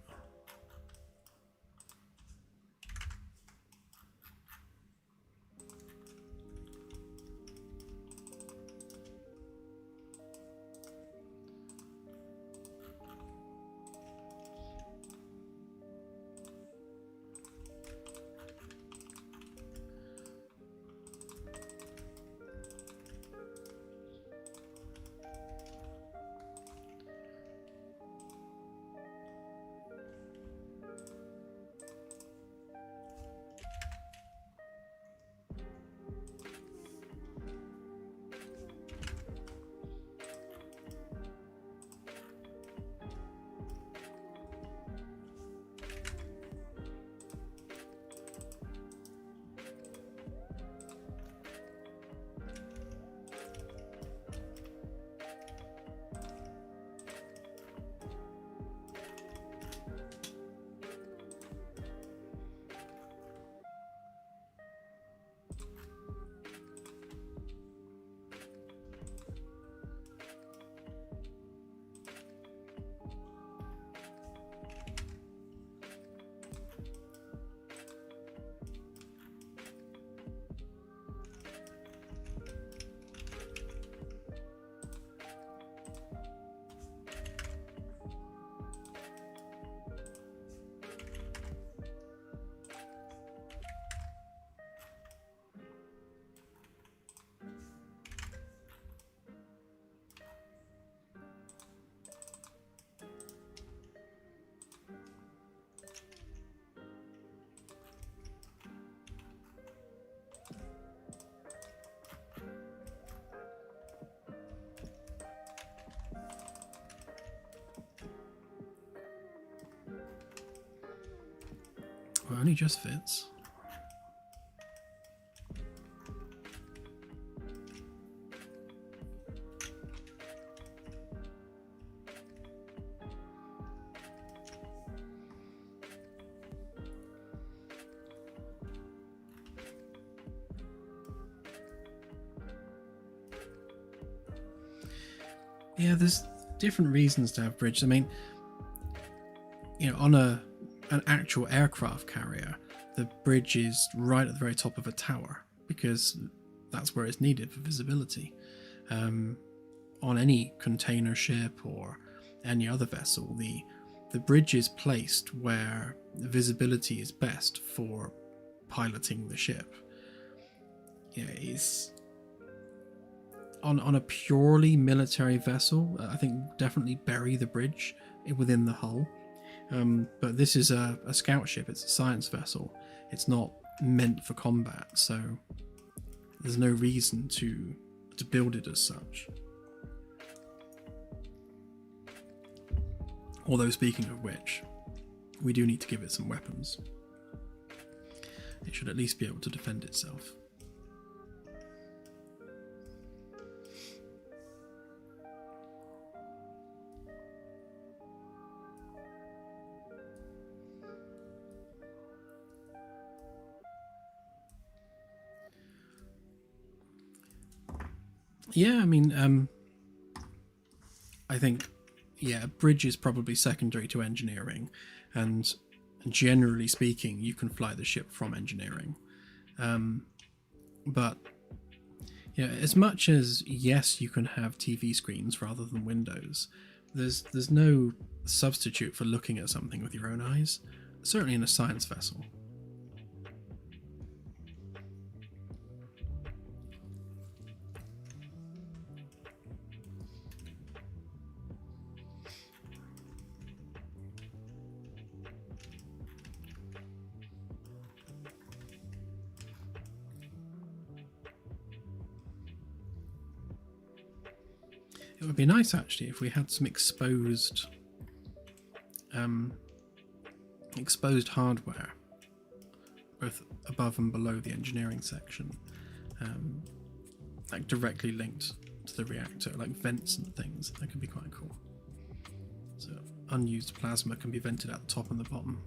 Well, it only just fits. Yeah, there's different reasons to have bridge. I mean, you know, on an actual aircraft carrier, the bridge is right at the very top of a tower because that's where it's needed for visibility. On any container ship or any other vessel, the bridge is placed where the visibility is best for piloting the ship. Yeah, it's on a purely military vessel, I think definitely bury the bridge within the hull. But this is a scout ship, it's a science vessel. It's not meant for combat, so there's no reason to build it as such. Although, speaking of which, we do need to give it some weapons. It should at least be able to defend itself. Yeah, I mean, I think, yeah, bridge is probably secondary to engineering, and generally speaking, you can fly the ship from engineering. But yeah, as much as, yes, you can have TV screens rather than windows, there's no substitute for looking at something with your own eyes, certainly in a science vessel. It would be nice actually if we had some exposed hardware, both above and below the engineering section, like directly linked to the reactor, like vents and things. That could be quite cool. So unused plasma can be vented at the top and the bottom.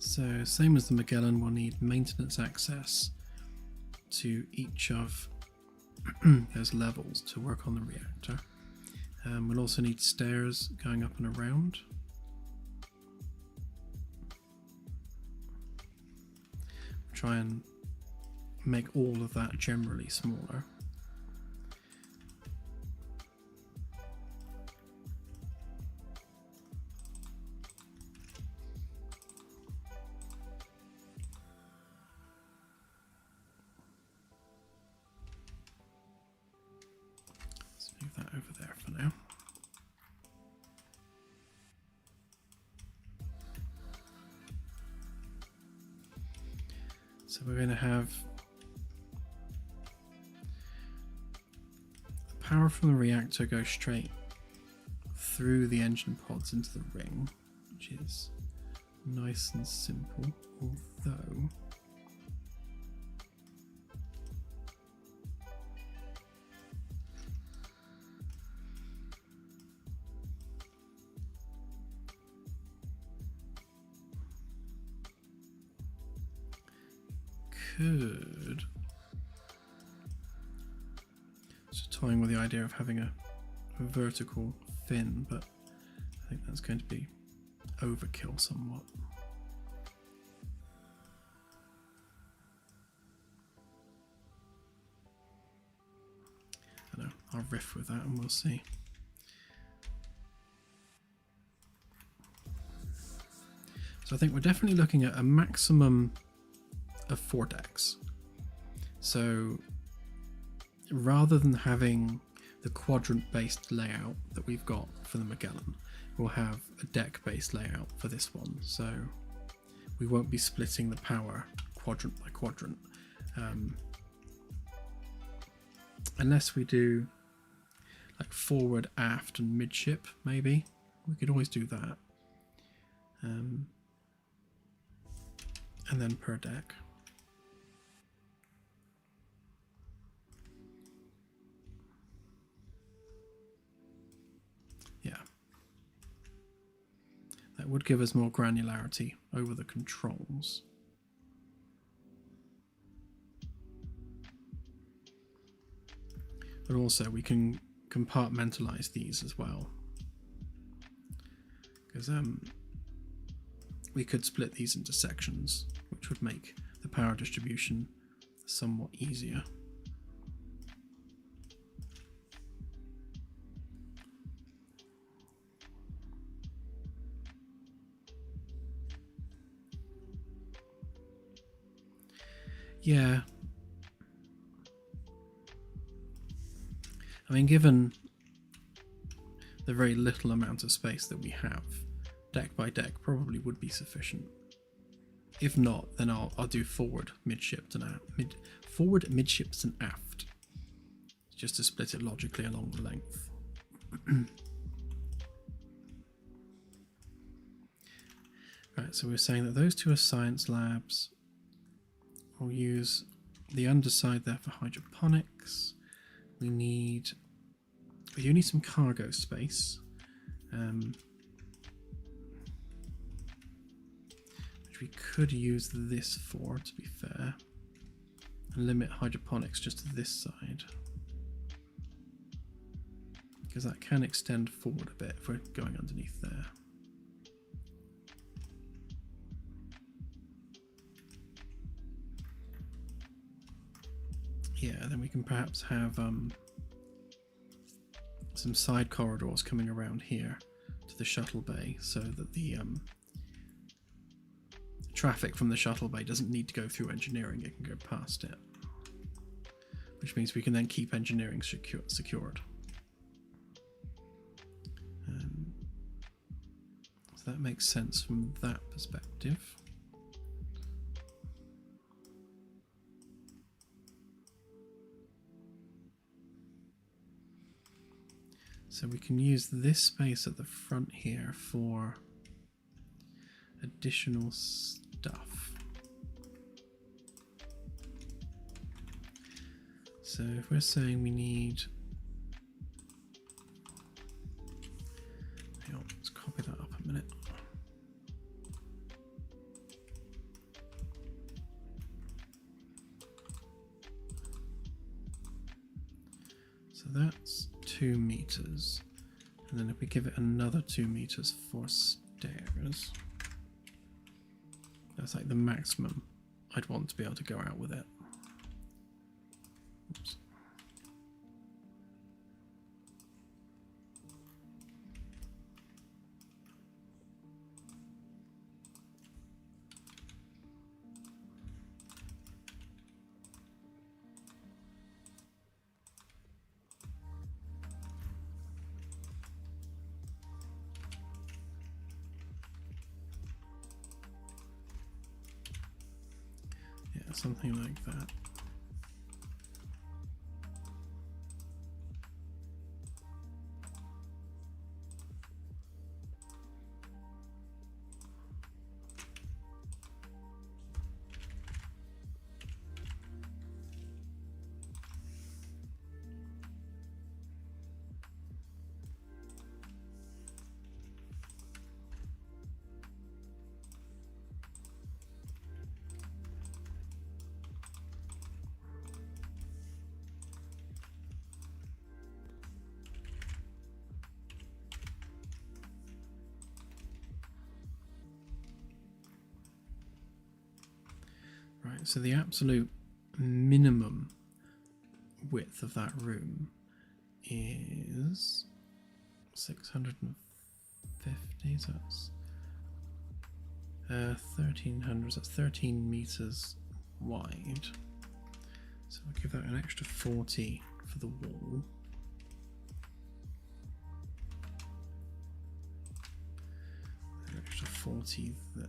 So same as the Magellan, we'll need maintenance access to each of those levels to work on the reactor. We'll also need stairs going up and around. Try and make all of that generally smaller. That over there for now. So we're going to have the power from the reactor go straight through the engine pods into the ring, which is nice and simple, although could, just toying with the idea of having a vertical fin, but I think that's going to be overkill somewhat. I don't know, I'll riff with that and we'll see. So I think we're definitely looking at a maximum of 4 decks. So rather than having the quadrant based layout that we've got for the Magellan, we'll have a deck based layout for this one. So we won't be splitting the power quadrant by quadrant, unless we do like forward, aft and midship. Maybe we could always do that. and then per deck. Yeah. That would give us more granularity over the controls. But also we can compartmentalize these as well. Because we could split these into sections, which would make the power distribution somewhat easier. Yeah. I mean, given the very little amount of space that we have, deck by deck probably would be sufficient. If not, then I'll do forward, midships, and forward, midships, and aft, just to split it logically along the length. Right, so we're saying that those two are science labs. We'll use the underside there for hydroponics. We do need some cargo space, which we could use this for, to be fair, and limit hydroponics just to this side, because that can extend forward a bit if we're going underneath there. Yeah, then we can perhaps have some side corridors coming around here to the shuttle bay, so that the traffic from the shuttle bay doesn't need to go through engineering, it can go past it. Which means we can then keep engineering secured. So that makes sense from that perspective. So we can use this space at the front here for additional stuff. So if we're saying we need, hang on, let's copy that up a minute. So that's 2 meters, and then if we give it another 2 meters for stairs, that's like the maximum I'd want to be able to go out with it. Oops. Something like that. Right, so the absolute minimum width of that room is 650, so that's 1300, so that's 13 meters wide. So we'll give that an extra 40 for the wall. An extra 40 that,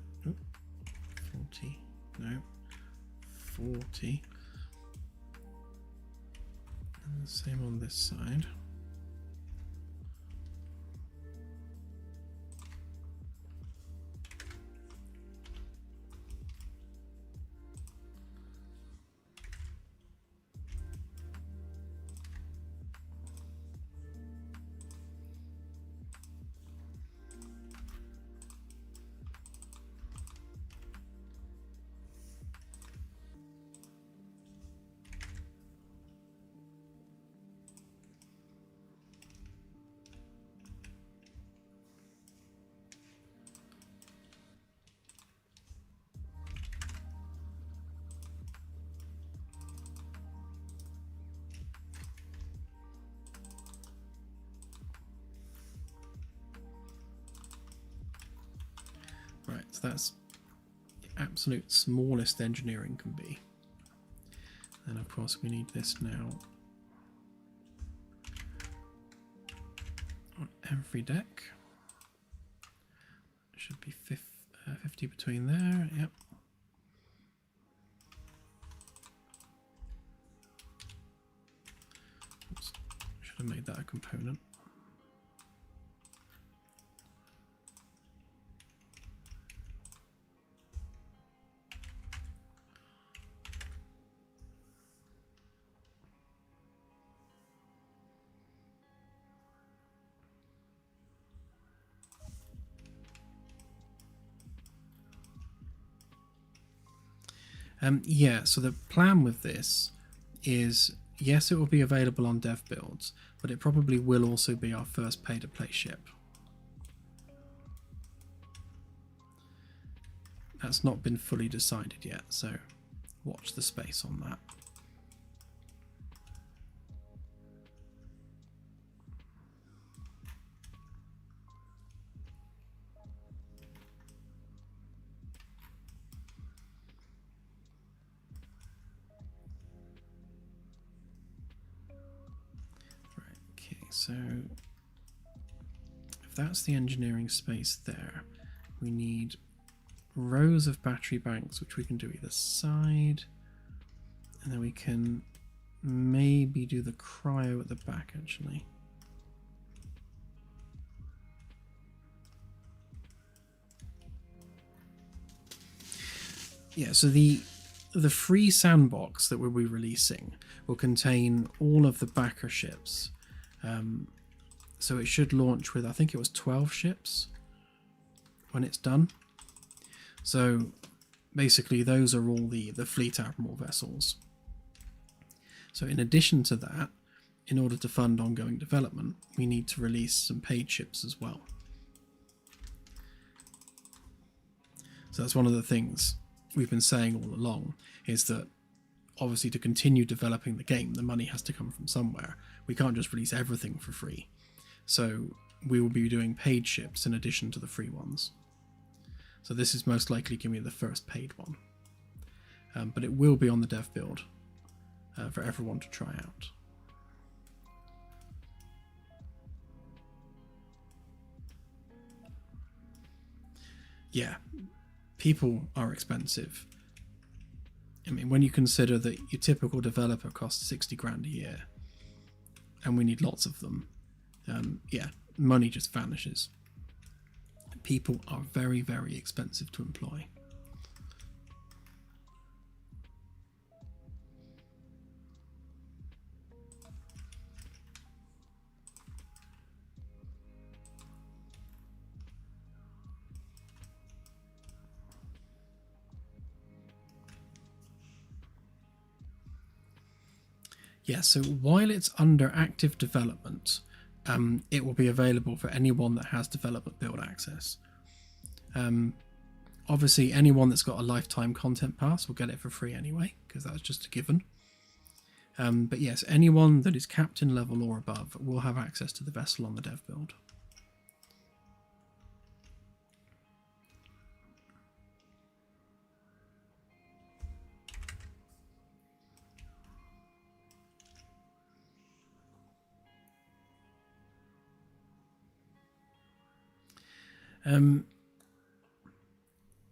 40, no. 40, and the same on this side. So that's the absolute smallest engineering can be. And of course we need this now on every deck. Should be 50 between there, yep. Oops. Should have made that a component. Yeah, so the plan with this is, yes, it will be available on dev builds, but it probably will also be our first pay-to-play ship. That's not been fully decided yet, so watch the space on that. So if that's the engineering space there, we need rows of battery banks, which we can do either side, and then we can maybe do the cryo at the back actually. Yeah, so the free sandbox that we'll be releasing will contain all of the backer ships. So it should launch with, I think it was 12 ships when it's done. So basically those are all the fleet admiral vessels. So in addition to that, in order to fund ongoing development, we need to release some paid ships as well. So that's one of the things we've been saying all along, is that obviously to continue developing the game, the money has to come from somewhere. We can't just release everything for free. So we will be doing paid ships in addition to the free ones. So this is most likely going to be the first paid one. But it will be on the dev build for everyone to try out. Yeah, people are expensive. I mean, when you consider that your typical developer costs 60 grand a year, and we need lots of them, yeah, money just vanishes. People are very, very expensive to employ. Yeah, so while it's under active development, it will be available for anyone that has development build access. Obviously, anyone that's got a lifetime content pass will get it for free anyway, because that's just a given. But yes, anyone that is captain level or above will have access to the vessel on the dev build.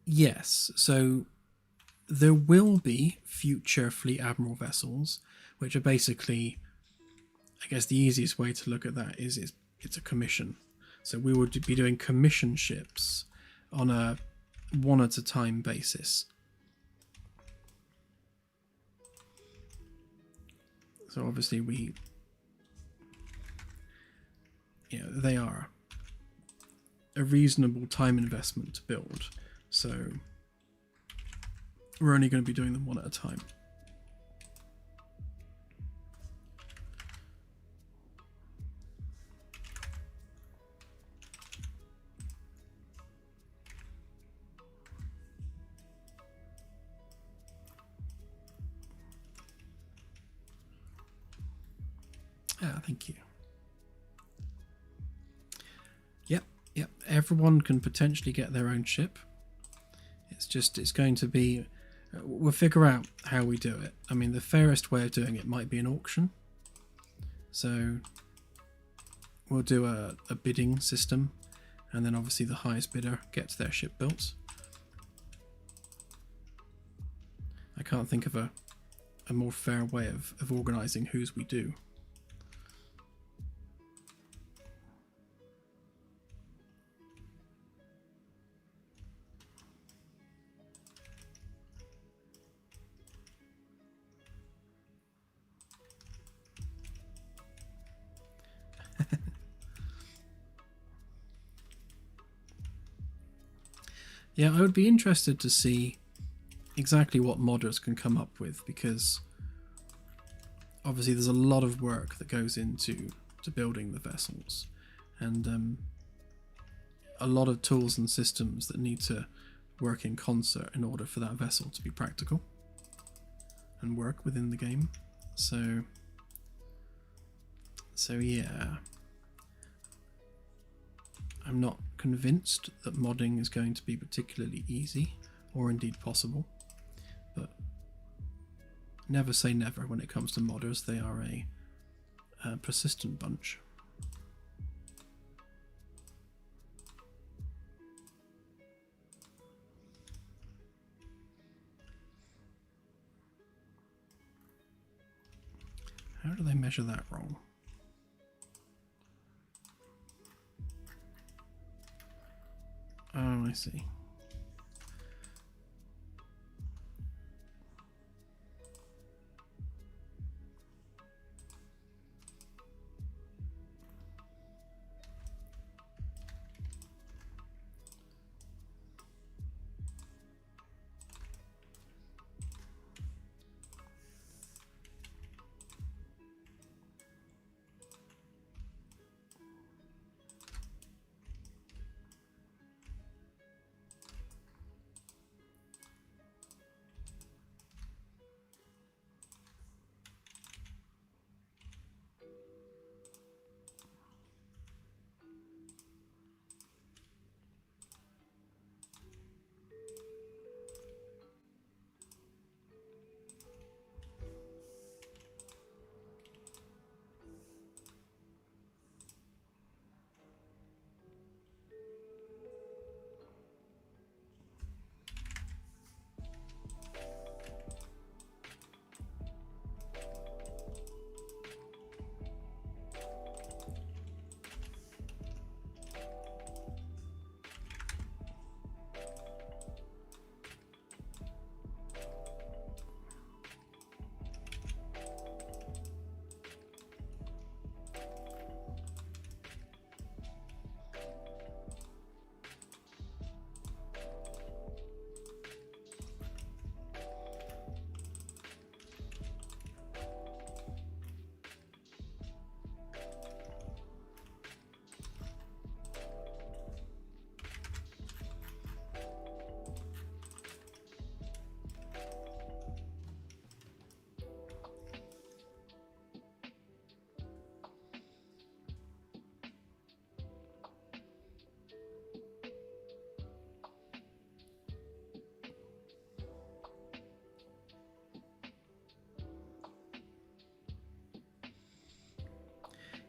Yes, so there will be future Fleet Admiral vessels, which are basically, I guess the easiest way to look at that is it's a commission. So we would be doing commission ships on a one at a time basis. So obviously they are a reasonable time investment to build. So we're only going to be doing them one at a time. Thank you. Yep. Everyone can potentially get their own ship. it's going to be, we'll figure out how we do it. I mean, the fairest way of doing it might be an auction. So we'll do a bidding system, and then obviously the highest bidder gets their ship built. I can't think of a more fair way of organising whose we do. Yeah, I would be interested to see exactly what modders can come up with, because obviously there's a lot of work that goes into building the vessels, and a lot of tools and systems that need to work in concert in order for that vessel to be practical and work within the game. So yeah, I'm not convinced that modding is going to be particularly easy or indeed possible, but never say never when it comes to modders. They are a persistent bunch. How do they measure that wrong? Oh, I see.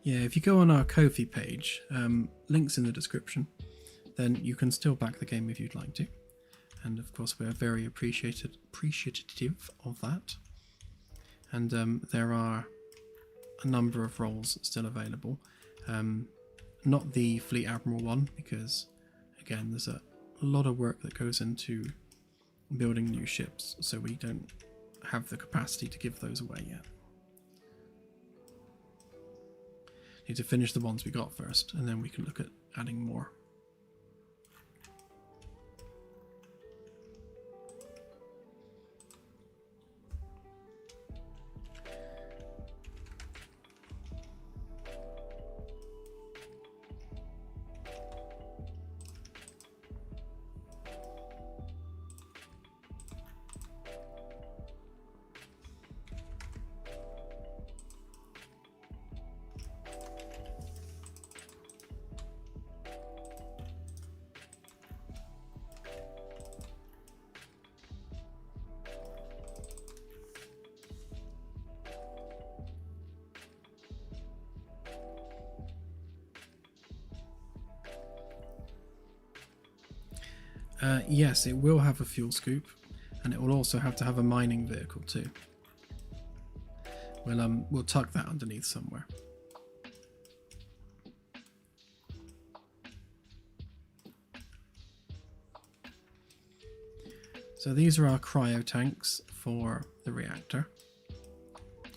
Yeah, if you go on our Ko-fi page, links in the description, then you can still back the game if you'd like to. And of course, we're very appreciative of that. And there are a number of roles still available. Not the Fleet Admiral one, because again, there's a lot of work that goes into building new ships, so we don't have the capacity to give those away yet. Need to finish the ones we got first, and then we can look at adding more. Yes, it will have a fuel scoop, and it will also have to have a mining vehicle too. We'll tuck that underneath somewhere. So these are our cryo tanks for the reactor.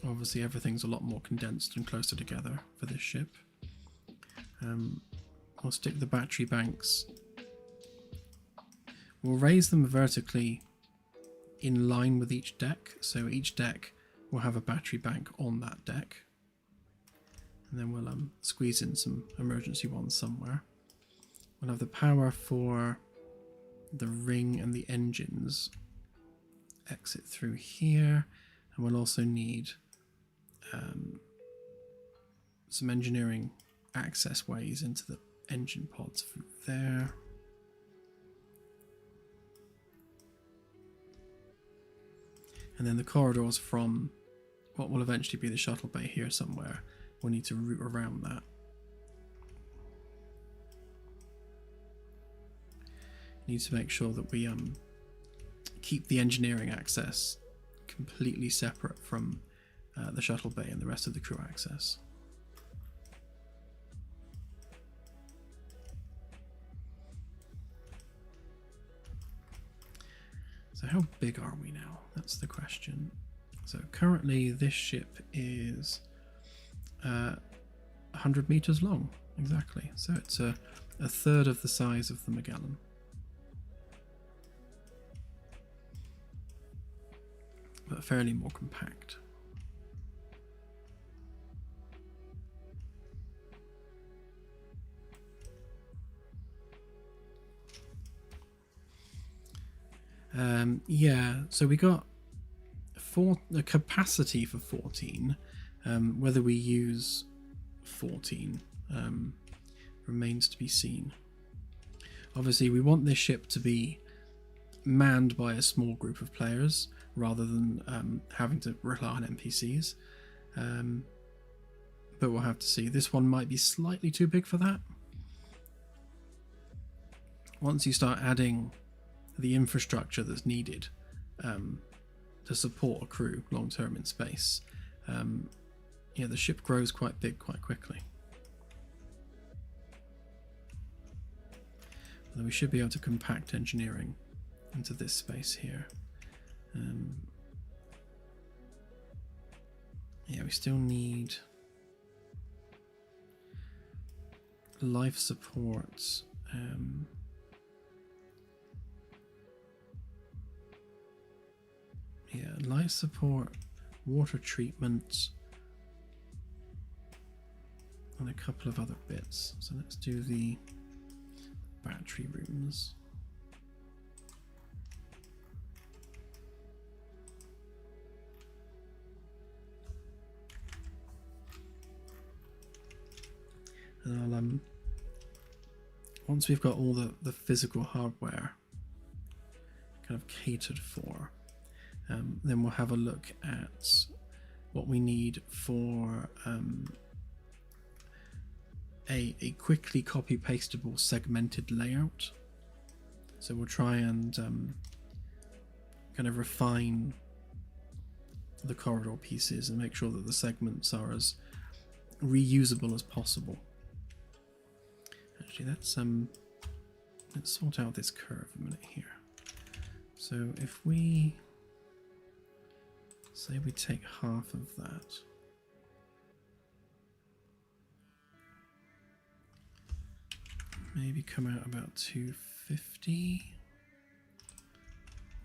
Obviously everything's a lot more condensed and closer together for this ship. We'll stick the battery banks. We'll raise them vertically in line with each deck. So each deck will have a battery bank on that deck. And then we'll squeeze in some emergency ones somewhere. We'll have the power for the ring and the engines exit through here, and we'll also need some engineering access ways into the engine pods from there. And then the corridors from what will eventually be the shuttle bay here somewhere, we'll need to route around that. Need to make sure that we keep the engineering access completely separate from the shuttle bay and the rest of the crew access. So how big are we now? That's the question. So currently this ship is 100 meters long, exactly. So it's a third of the size of the Magellan. But fairly more compact. Yeah, so we got a capacity for 14. Whether we use 14 remains to be seen. Obviously, we want this ship to be manned by a small group of players rather than having to rely on NPCs. But we'll have to see. This one might be slightly too big for that. Once you start adding the infrastructure that's needed to support a crew long term in space, the ship grows quite big quite quickly. Although we should be able to compact engineering into this space here. Yeah, we still need life support. Yeah, life support, water treatment, and a couple of other bits. So let's do the battery rooms. And I'll once we've got all the physical hardware kind of catered for, then we'll have a look at what we need for a quickly copy pastable segmented layout. So we'll try and kind of refine the corridor pieces and make sure that the segments are as reusable as possible. Actually, let's sort out this curve a minute here. So if we say we take half of that, maybe come out about 250.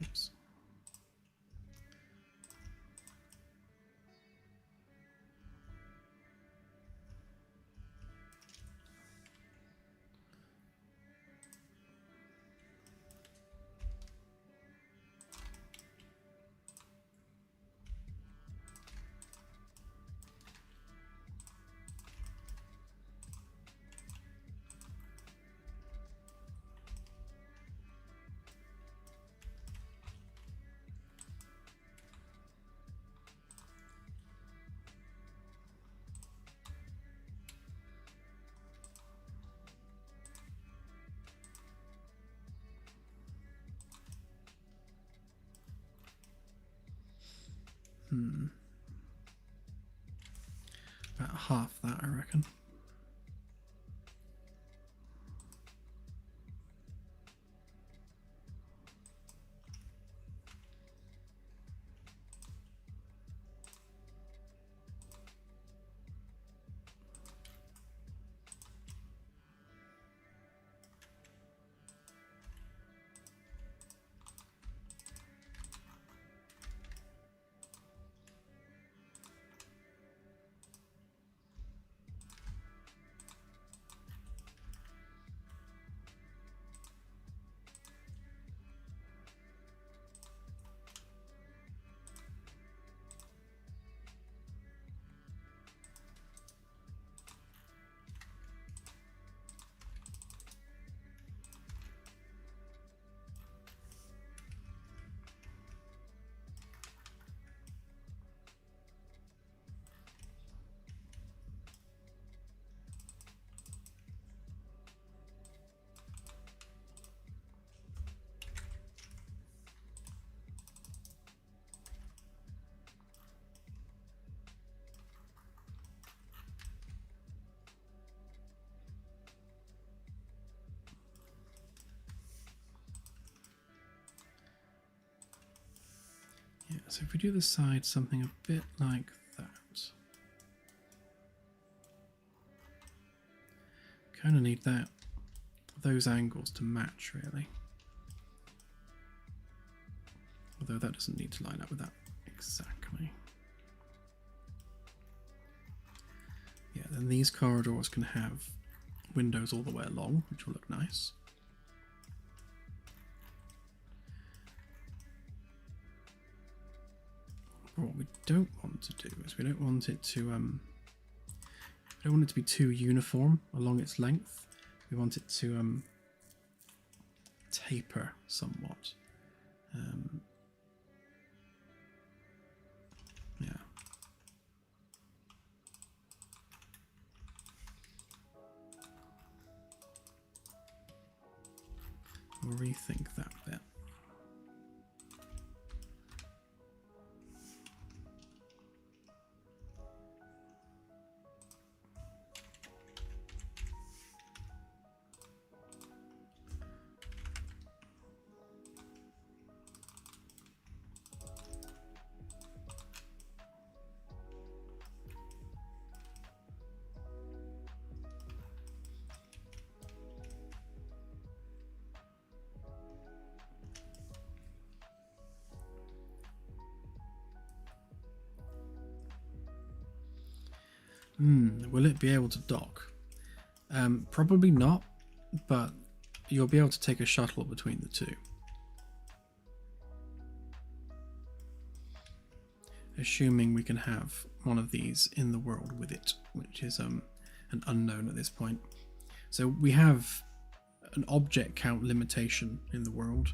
Oops. About half that, I reckon. Yeah, so if we do the side something a bit like that. Kind of need those angles to match, really. Although that doesn't need to line up with that exactly. Yeah, then these corridors can have windows all the way along, which will look nice. But what we don't want to do is we don't want it to be too uniform along its length. We want it to taper somewhat. Yeah. We'll rethink that bit. Will it be able to dock? Probably not, but you'll be able to take a shuttle between the two. Assuming we can have one of these in the world with it, which is an unknown at this point. So we have an object count limitation in the world.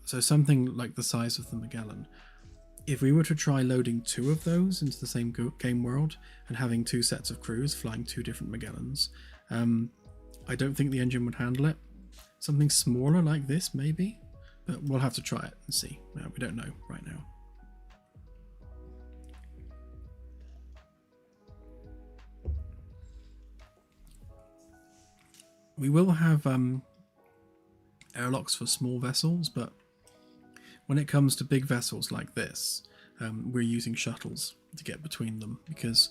So something like the size of the Magellan. If we were to try loading two of those into the same game world and having two sets of crews flying two different Magellans, I don't think the engine would handle it. Something smaller like this, maybe, but we'll have to try it and see. No, we don't know right now. We will have airlocks for small vessels, but when it comes to big vessels like this, we're using shuttles to get between them, because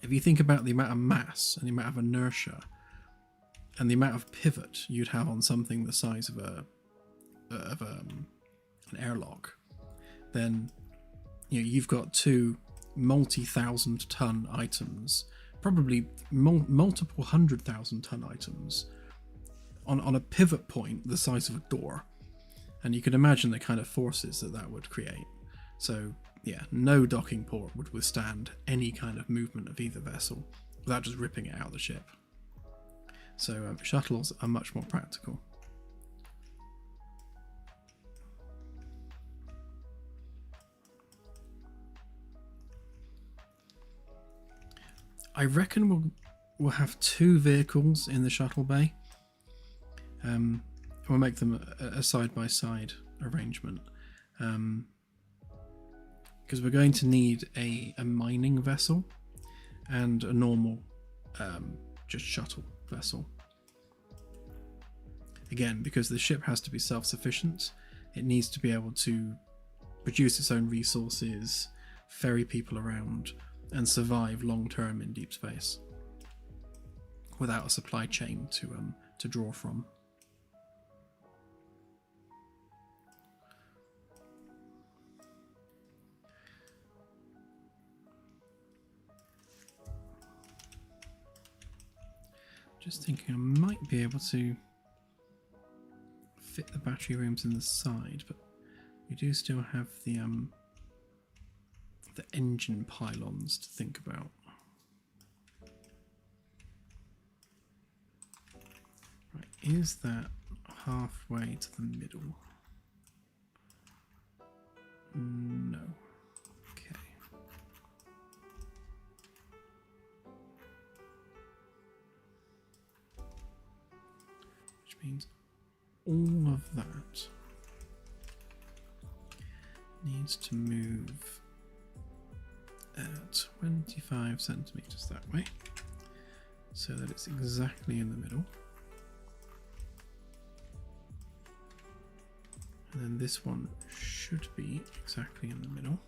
if you think about the amount of mass and the amount of inertia and the amount of pivot you'd have on something the size of an airlock, then you've got two multi-thousand ton items, probably multiple 100,000 ton items on a pivot point the size of a door. And you can imagine the kind of forces that would create. So yeah, no docking port would withstand any kind of movement of either vessel without just ripping it out of the ship. So shuttles are much more practical. I reckon we'll have two vehicles in the shuttle bay. We'll make them a side-by-side arrangement. because we're going to need a mining vessel and a normal just shuttle vessel. Again, because the ship has to be self-sufficient, it needs to be able to produce its own resources, ferry people around, and survive long-term in deep space without a supply chain to draw from. Just thinking I might be able to fit the battery rooms in the side, but we do still have the engine pylons to think about. Right, is that halfway to the middle? No. Okay. Which means all of that needs to move 25 centimeters that way, so that it's exactly in the middle. And then this one should be exactly in the middle.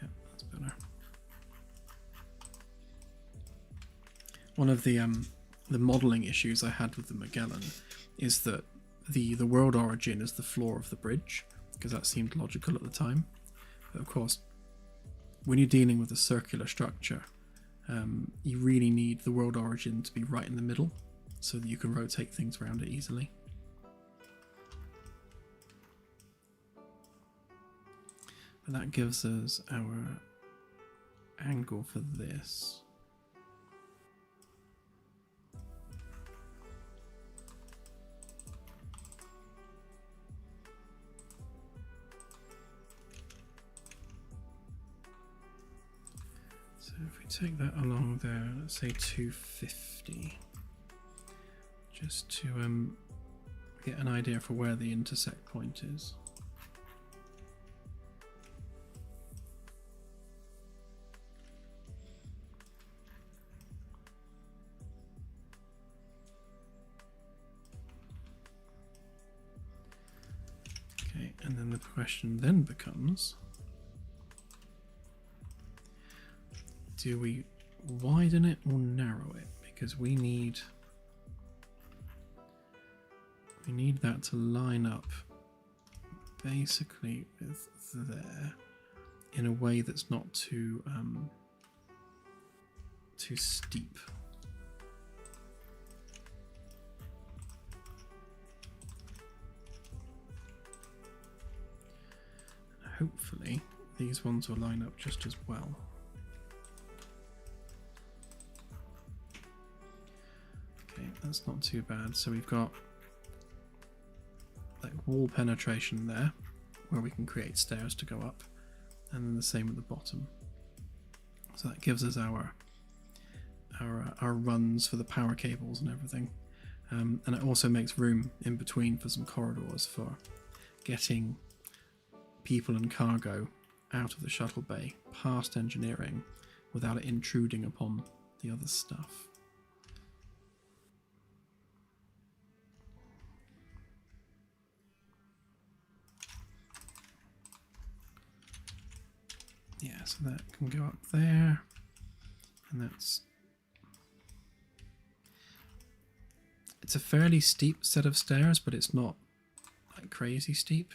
Yeah, that's better. One of the modeling issues I had with the Magellan is that the world origin is the floor of the bridge, because that seemed logical at the time. But of course, when you're dealing with a circular structure, you really need the world origin to be right in the middle so that you can rotate things around it easily. And that gives us our angle for this. So if we take that along there, let's say 250, just to get an idea for where the intersect point is. Okay, and then the question then becomes, do we widen it or narrow it? Because we need that to line up basically with there in a way that's not too steep. Hopefully these ones will line up just as well. Okay, that's not too bad. So we've got like wall penetration there, where we can create stairs to go up, and then the same at the bottom. So that gives us our runs for the power cables and everything, and it also makes room in between for some corridors for getting people and cargo out of the shuttle bay past engineering without it intruding upon the other stuff. Yeah, so that can go up there, and it's a fairly steep set of stairs, but it's not like crazy steep.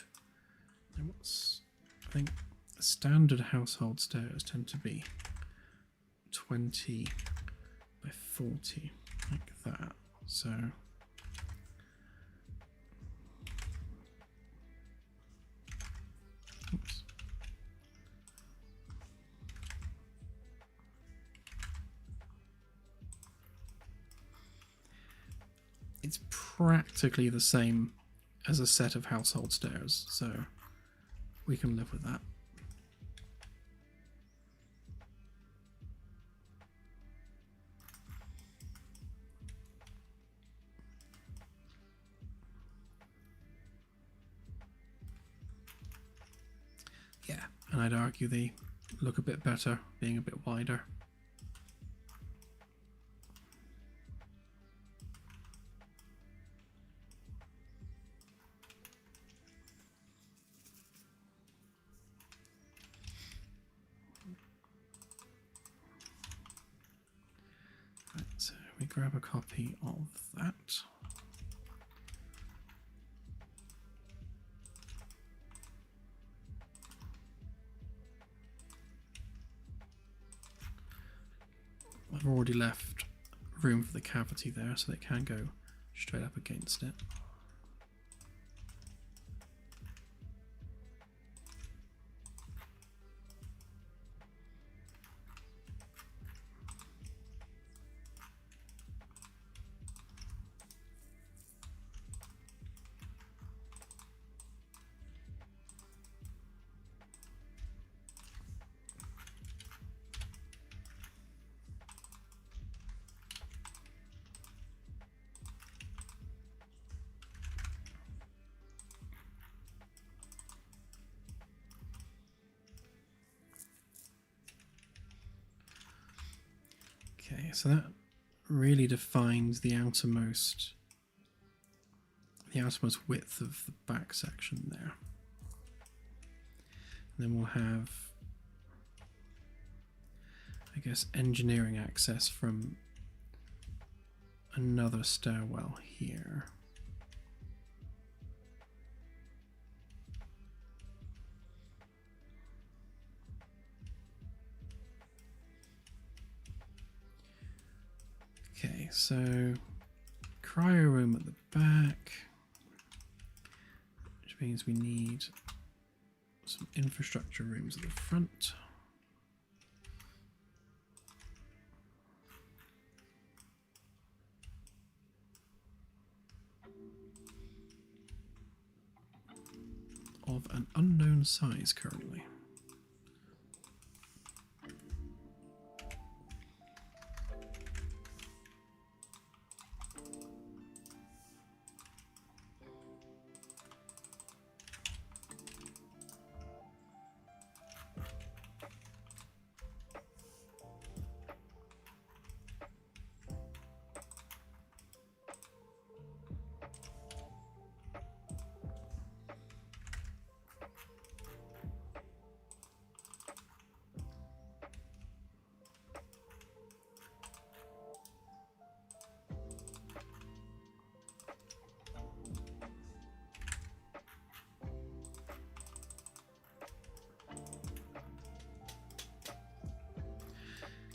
And I think standard household stairs tend to be 20 by 40, like that. So oops. It's practically the same as a set of household stairs, so we can live with that. and I'd argue they look a bit better being a bit wider. Right, so we grab a copy of that. I've already left room for the cavity there, so they can go straight up against it. Okay, so that really defines the outermost width of the back section there. And then we'll have, I guess, engineering access from another stairwell here. Okay, so cryo room at the back, which means we need some infrastructure rooms at the front. Of an unknown size currently.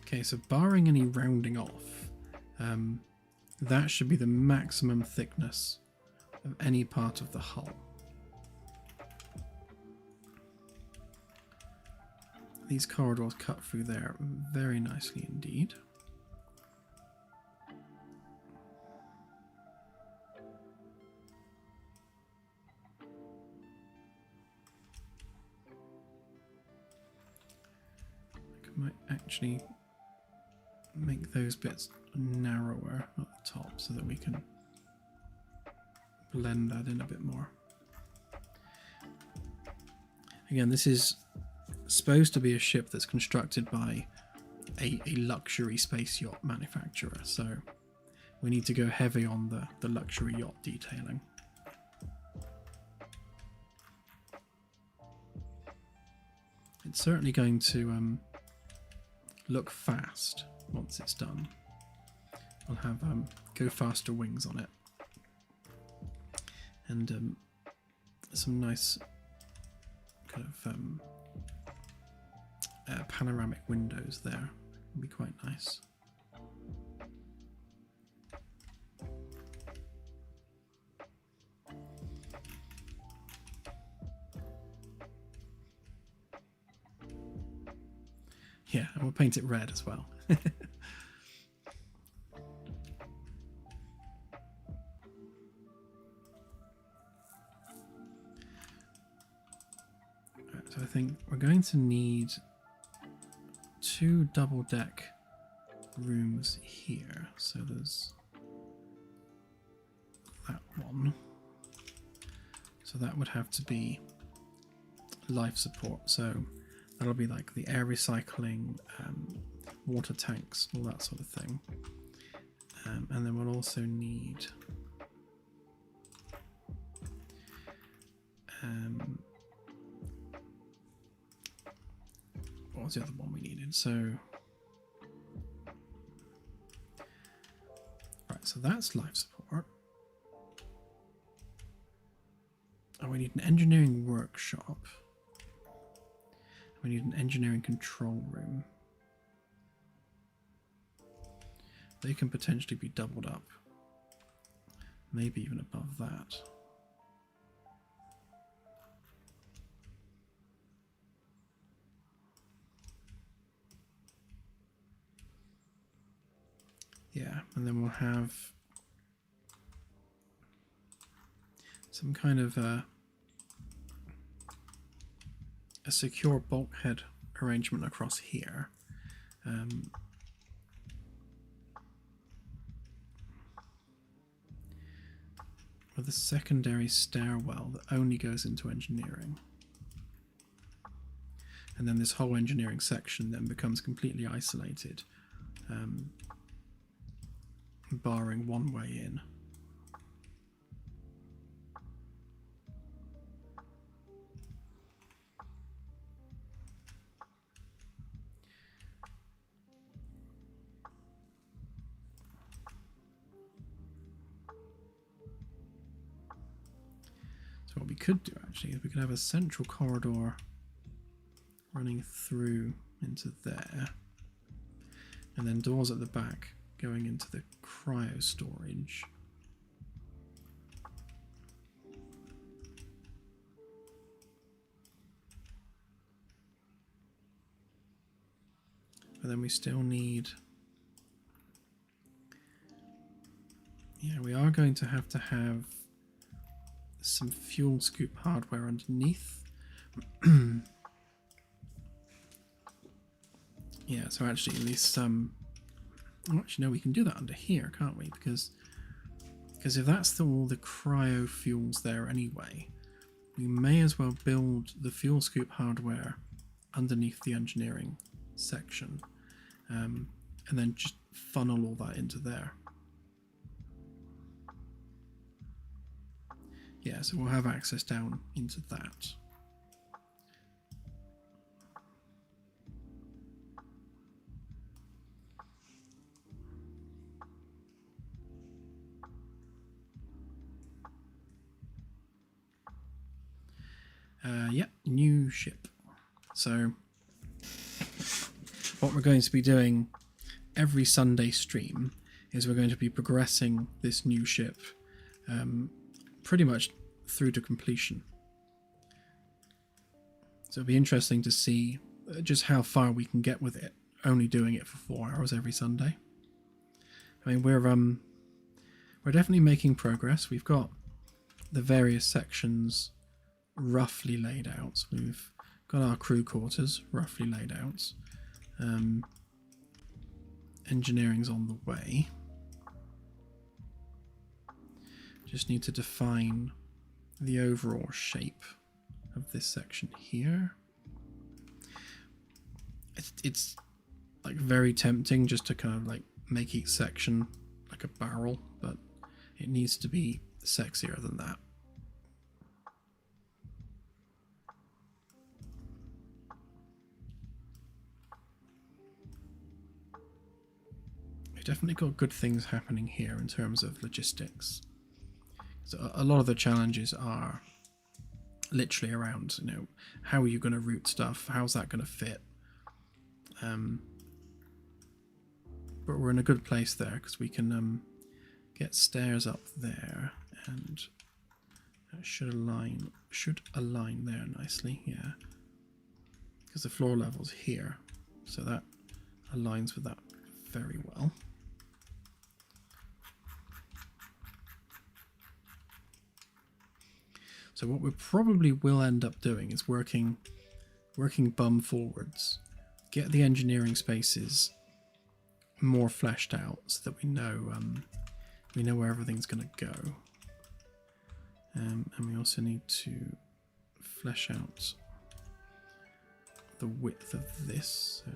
Okay, so barring any rounding off, that should be the maximum thickness of any part of the hull. These corridors cut through there very nicely indeed. I might actually make those bits narrower at the top so that we can blend that in a bit more. Again, this is supposed to be a ship that's constructed by a luxury space yacht manufacturer, so we need to go heavy on the luxury yacht detailing. It's certainly going to look fast once it's done. We'll have go faster wings on it, and some nice kind of panoramic windows there. Will be quite nice. Yeah, and we'll paint it red as well. So I think we're going to need 2 double-deck rooms here. So there's that one. So that would have to be life support. So That'll be like the air recycling, water tanks, all that sort of thing. And then we'll also need what was the other one we needed? So right, so that's life support. Oh, we need an engineering workshop. We need an engineering control room. They can potentially be doubled up. Maybe even above that. Yeah, and then we'll have some kind of a secure bulkhead arrangement across here. With a secondary stairwell that only goes into engineering. And then this whole engineering section then becomes completely isolated, barring one way in. So what we could do actually is we could have a central corridor running through into there, and then doors at the back going into the cryo storage. But then we still need, yeah, we are going to have some fuel scoop hardware underneath. Yeah, so actually at least oh, actually no, we can do that under here, can't we? Because if that's all the cryo fuels there anyway, we may as well build the fuel scoop hardware underneath the engineering section, and then just funnel all that into there. Yeah, so we'll have access down into that. Yep, new ship. So what we're going to be doing every Sunday stream is we're going to be progressing this new ship pretty much through to completion. So it'll be interesting to see just how far we can get with it, only doing it for 4 hours every Sunday. I mean, we're definitely making progress. We've got the various sections roughly laid out. We've got our crew quarters roughly laid out. Engineering's on the way. Just need to define the overall shape of this section here. It's like very tempting just to kind of like make each section like a barrel, but it needs to be sexier than that. We've definitely got good things happening here in terms of logistics. So a lot of the challenges are literally around, you know, how are you going to route stuff? How's that going to fit? But we're in a good place there because we can get stairs up there, and that should align there nicely. Yeah, because the floor level's here, so that aligns with that very well. So what we probably will end up doing is working bum forwards, get the engineering spaces more fleshed out so that we know where everything's going to go, and we also need to flesh out the width of this. So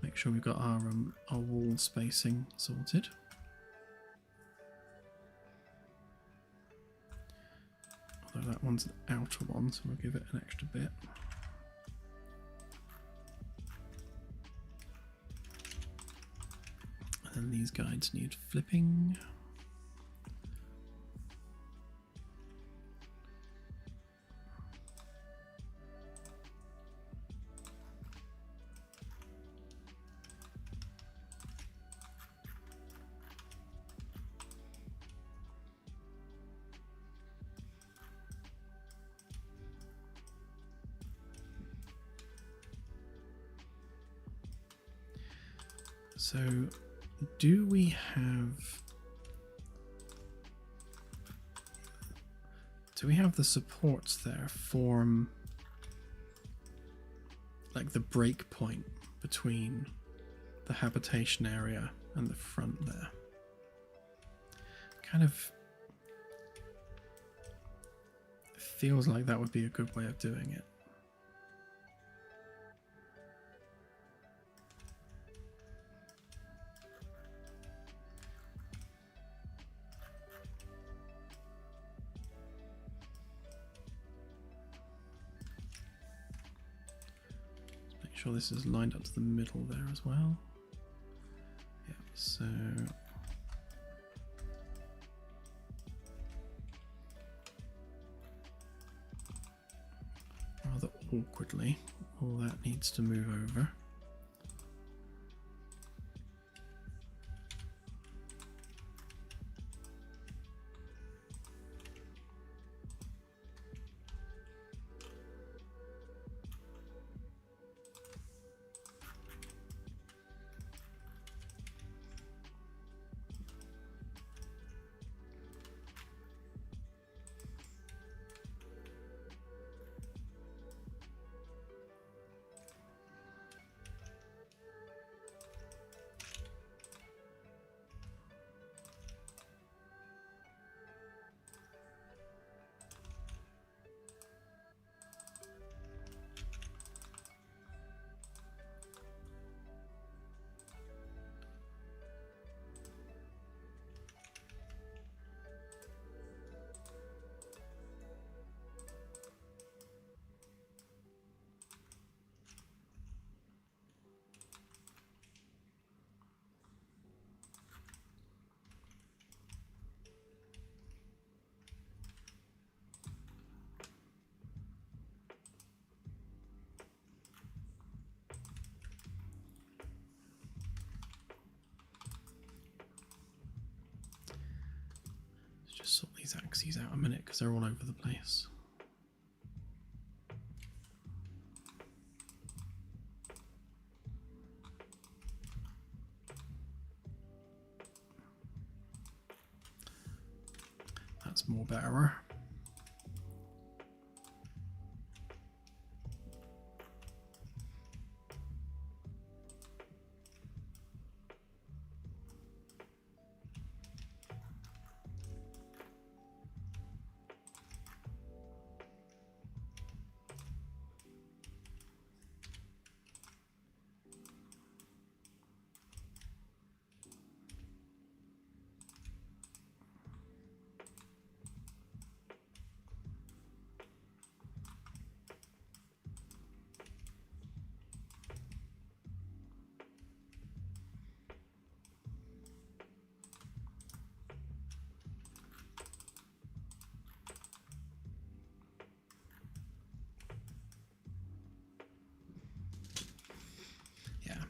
make sure we've got our wall spacing sorted. Although that one's an outer one, so we'll give it an extra bit. And these guides need flipping. So, do we have the supports there form like the break point between the habitation area and the front there? Kind of feels like that would be a good way of doing it. Sure this is lined up to the middle there as well. Yeah, so rather awkwardly, all that needs to move over. Just sort these axes out a minute because they're all over the place. That's more better.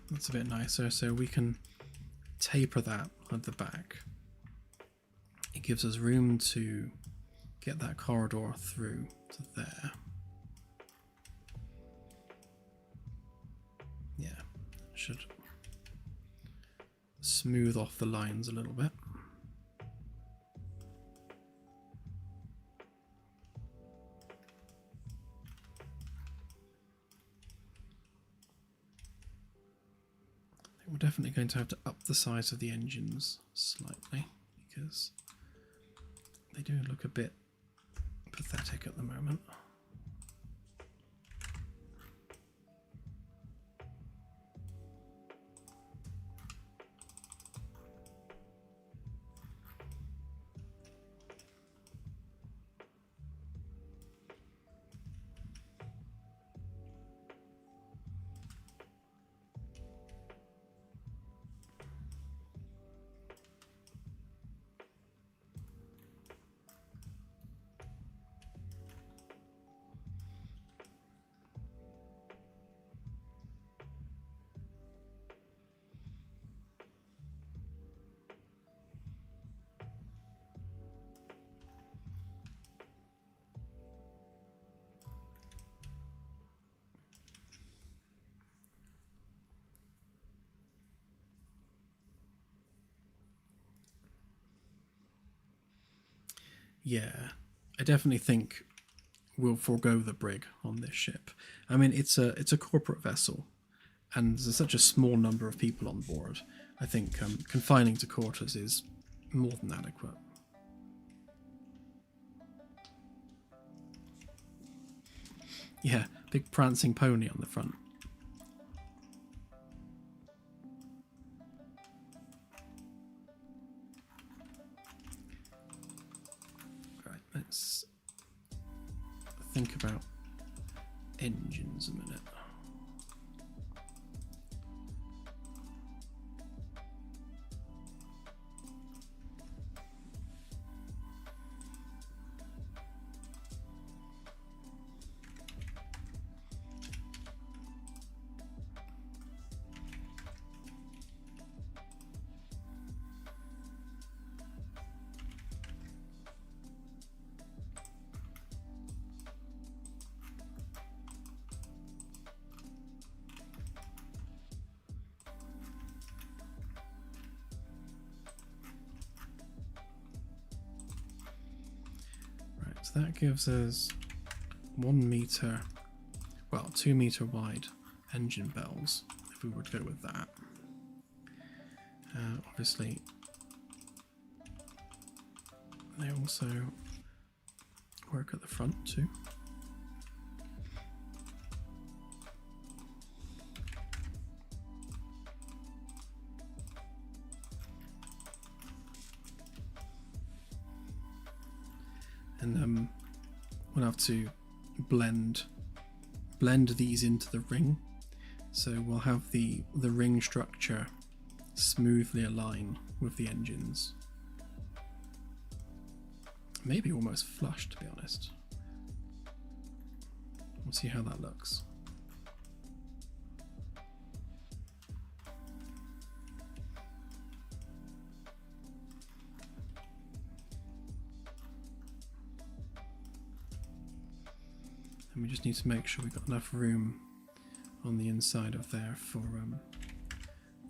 That's a bit nicer, so we can taper that at the back. It gives us room to get that corridor through to there. Yeah, should smooth off the lines a little bit. We're definitely going to have to up the size of the engines slightly because they do look a bit pathetic at the moment. Yeah, I definitely think we'll forego the brig on this ship. I mean, it's a corporate vessel, and there's such a small number of people on board. I think confining to quarters is more than adequate. Yeah, big prancing pony on the front. Right, let's think about engines a minute. So that gives us 1 meter, well, 2 meter wide engine bells, if we were to go with that. Obviously, they also work at the front too. And we'll have to blend these into the ring, so we'll have the ring structure smoothly align with the engines, maybe almost flush, to be honest. We'll see how that looks. And we just need to make sure we've got enough room on the inside of there for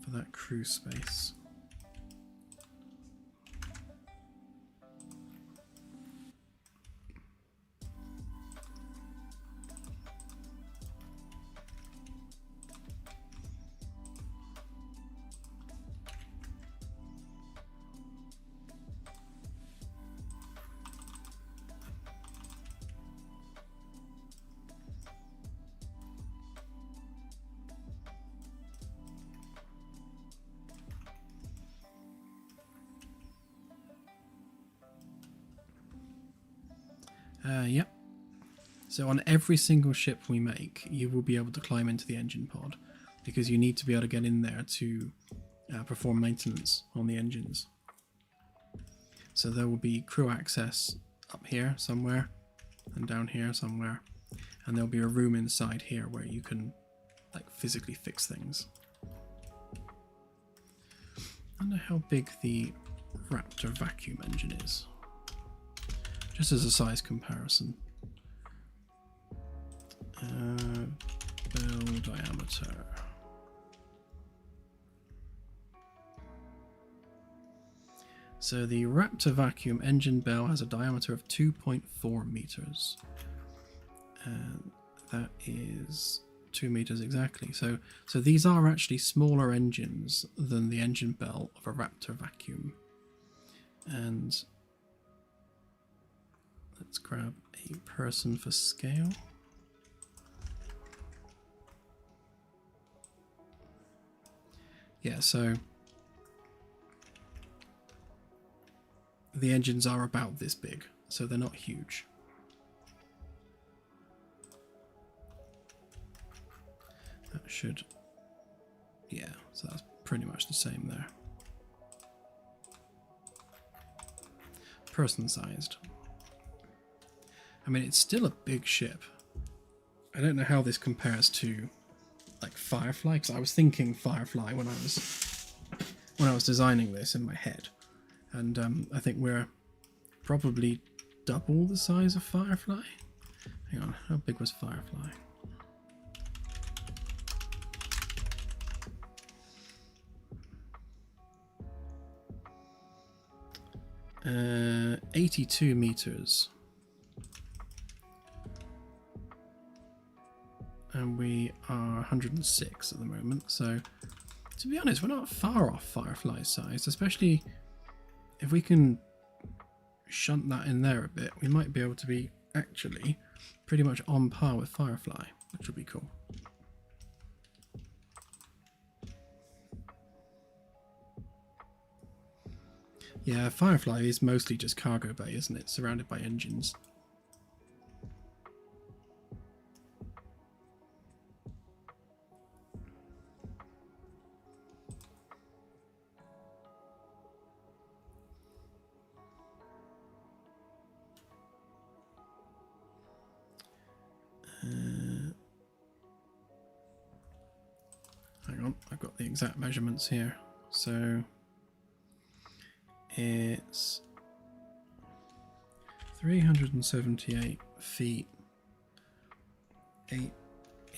that crew space. Yep. So on every single ship we make, you will be able to climb into the engine pod, because you need to be able to get in there to perform maintenance on the engines. So there will be crew access up here somewhere, and down here somewhere, and there'll be a room inside here where you can like physically fix things. I wonder how big the Raptor vacuum engine is, just as a size comparison. Bell diameter. So the Raptor vacuum engine bell has a diameter of 2.4 meters. And that is 2 meters exactly. So these are actually smaller engines than the engine bell of a Raptor vacuum. And let's grab a person for scale. Yeah, so the engines are about this big, so they're not huge. That should, yeah, so that's pretty much the same there. Person sized. I mean, it's still a big ship. I don't know how this compares to like Firefly, because I was thinking Firefly when I was designing this in my head, and I think we're probably double the size of Firefly. Hang on, how big was Firefly? 82 meters. And we are 106 at the moment, so to be honest, we're not far off Firefly's size, especially if we can shunt that in there a bit. We might be able to be actually pretty much on par with Firefly, which would be cool. Yeah, Firefly is mostly just cargo bay, isn't it? Surrounded by engines. Hang on, I've got the exact measurements here. So it's 378 feet 8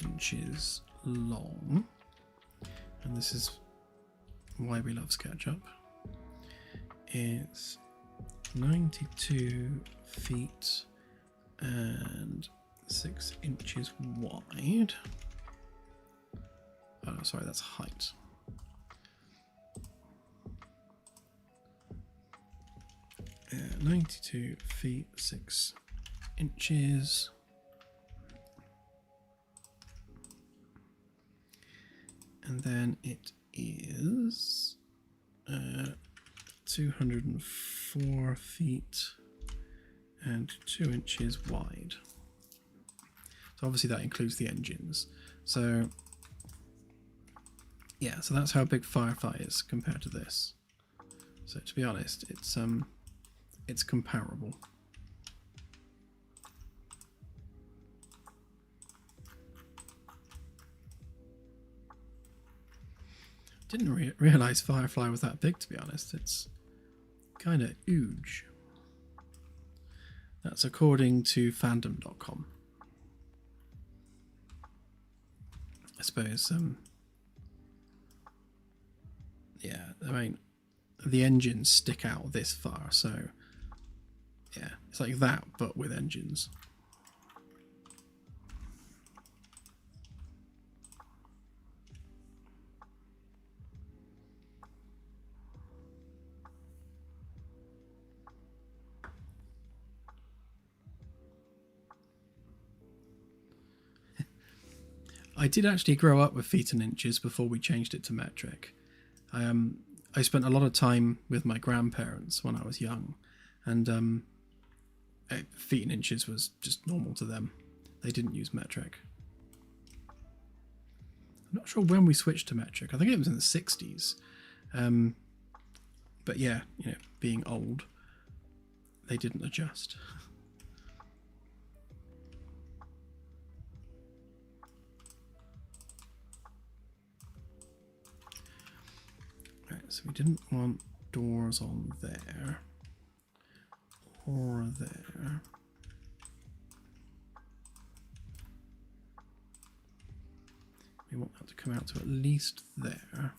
inches long, and this is why we love SketchUp. It's 92 feet and 6 inches wide. Oh, sorry, that's height. Uh, 92 feet 6 inches. And then it is 204 feet and 2 inches wide. So obviously that includes the engines. So yeah, so that's how big Firefly is compared to this. So to be honest, it's comparable. Didn't realize Firefly was that big, to be honest. It's kind of huge. That's according to fandom.com. I suppose, yeah, I mean, the engines stick out this far, so yeah, it's like that, but with engines. I did actually grow up with feet and inches before we changed it to metric. I spent a lot of time with my grandparents when I was young, and feet and inches was just normal to them. They didn't use metric. I'm not sure when we switched to metric. I think it was in the 60s. But yeah, you know, being old, they didn't adjust. Right, so we didn't want doors on there or there. We want that to come out to at least there.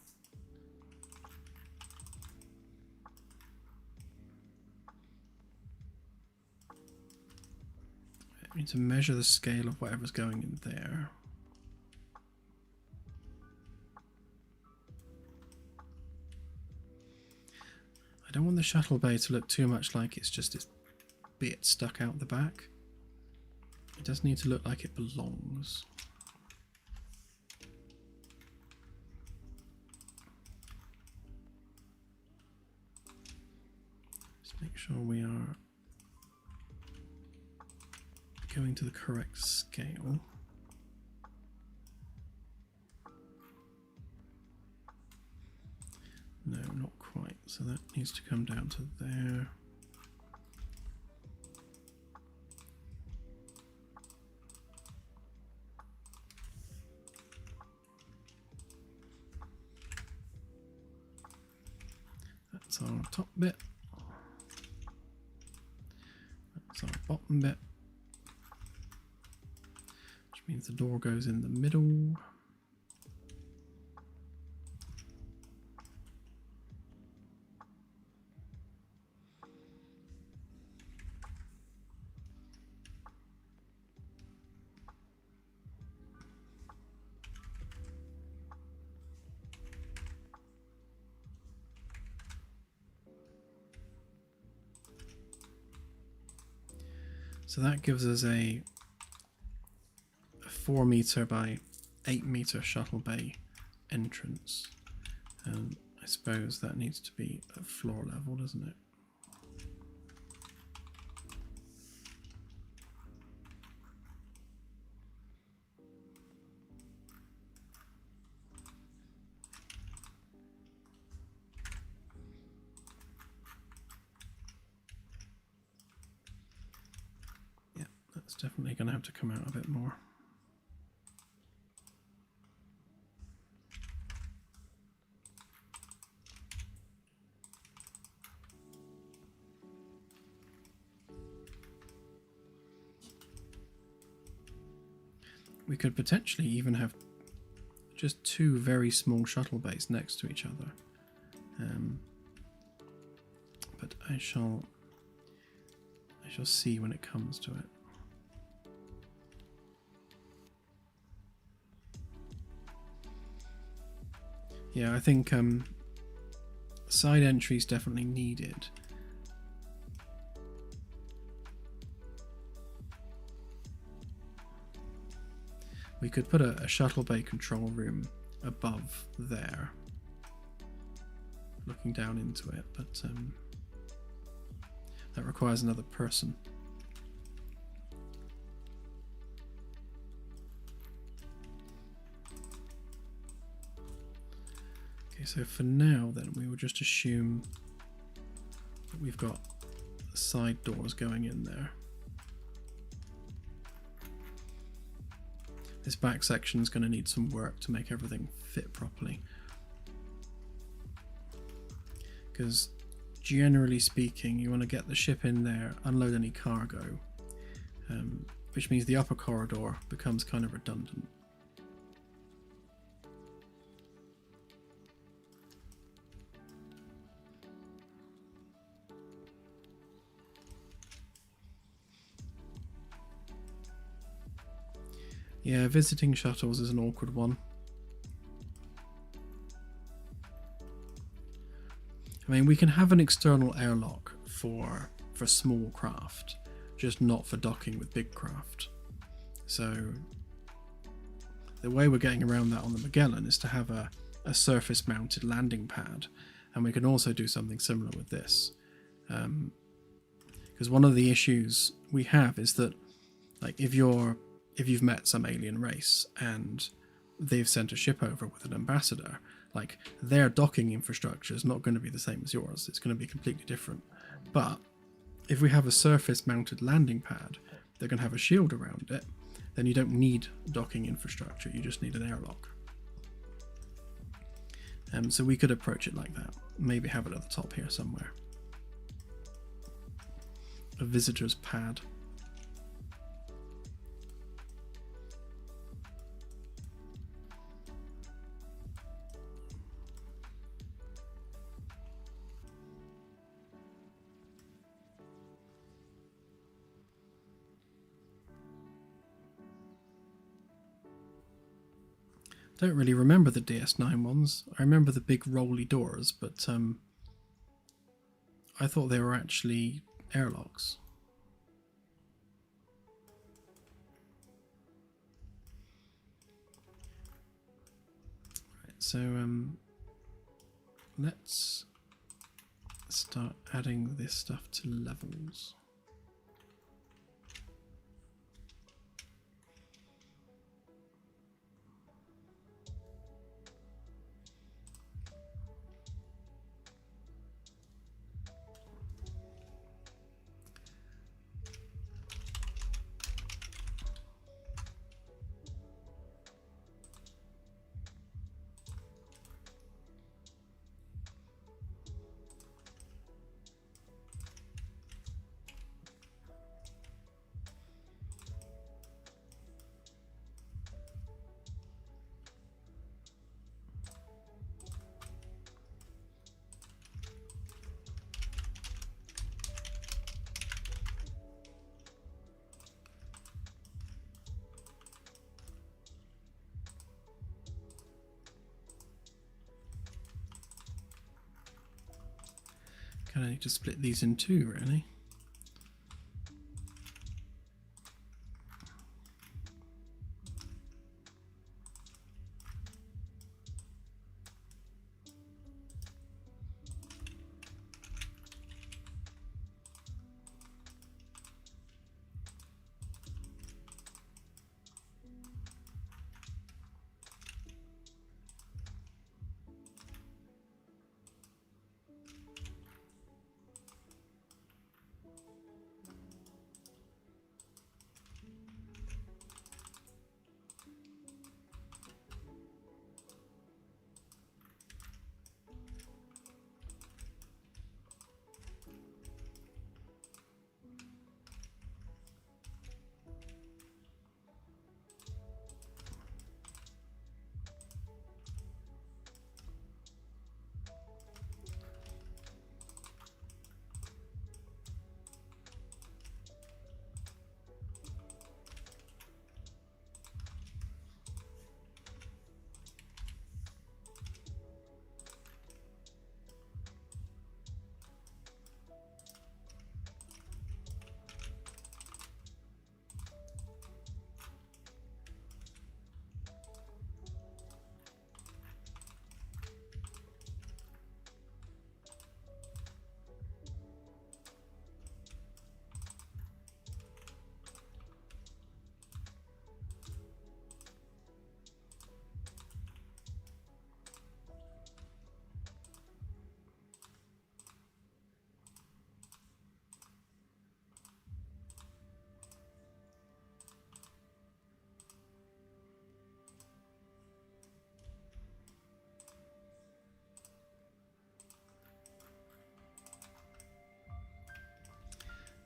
We need to measure the scale of whatever's going in there. I don't want the shuttle bay to look too much like it's just this bit stuck out the back. It does need to look like it belongs. Just make sure we are going to the correct scale. No, not quite. So that needs to come down to there. That's our top bit. That's our bottom bit. Which means the door goes in the middle. So that gives us a 4 meter by 8 meter shuttle bay entrance. And I suppose that needs to be at floor level, doesn't it? Yeah, that's definitely going to have to come out a bit more. We could potentially even have just 2 very small shuttle bays next to each other. But I shall see when it comes to it. Yeah, I think side entries definitely needed. We could put a shuttle bay control room above there, looking down into it, but that requires another person. Okay, so for now then we will just assume that we've got side doors going in there. This back section is going to need some work to make everything fit properly. Because generally speaking, you want to get the ship in there, unload any cargo, which means the upper corridor becomes kind of redundant. Yeah, visiting shuttles is an awkward one. I mean, we can have an external airlock for small craft, just not for docking with big craft. So the way we're getting around that on the Magellan is to have a surface mounted landing pad, and we can also do something similar with this. Because one of the issues we have is that, like, if you've met some alien race and they've sent a ship over with an ambassador, like, their docking infrastructure is not going to be the same as yours. It's going to be completely different. But if we have a surface mounted landing pad, they're going to have a shield around it, then you don't need docking infrastructure, you just need an airlock. So we could approach it like that. Maybe have it at the top here somewhere. A visitor's pad. Don't really remember the DS9 ones. I remember the big rolly doors, but I thought they were actually airlocks. Right, so let's start adding this stuff to levels. Kind of need to split these in two, really.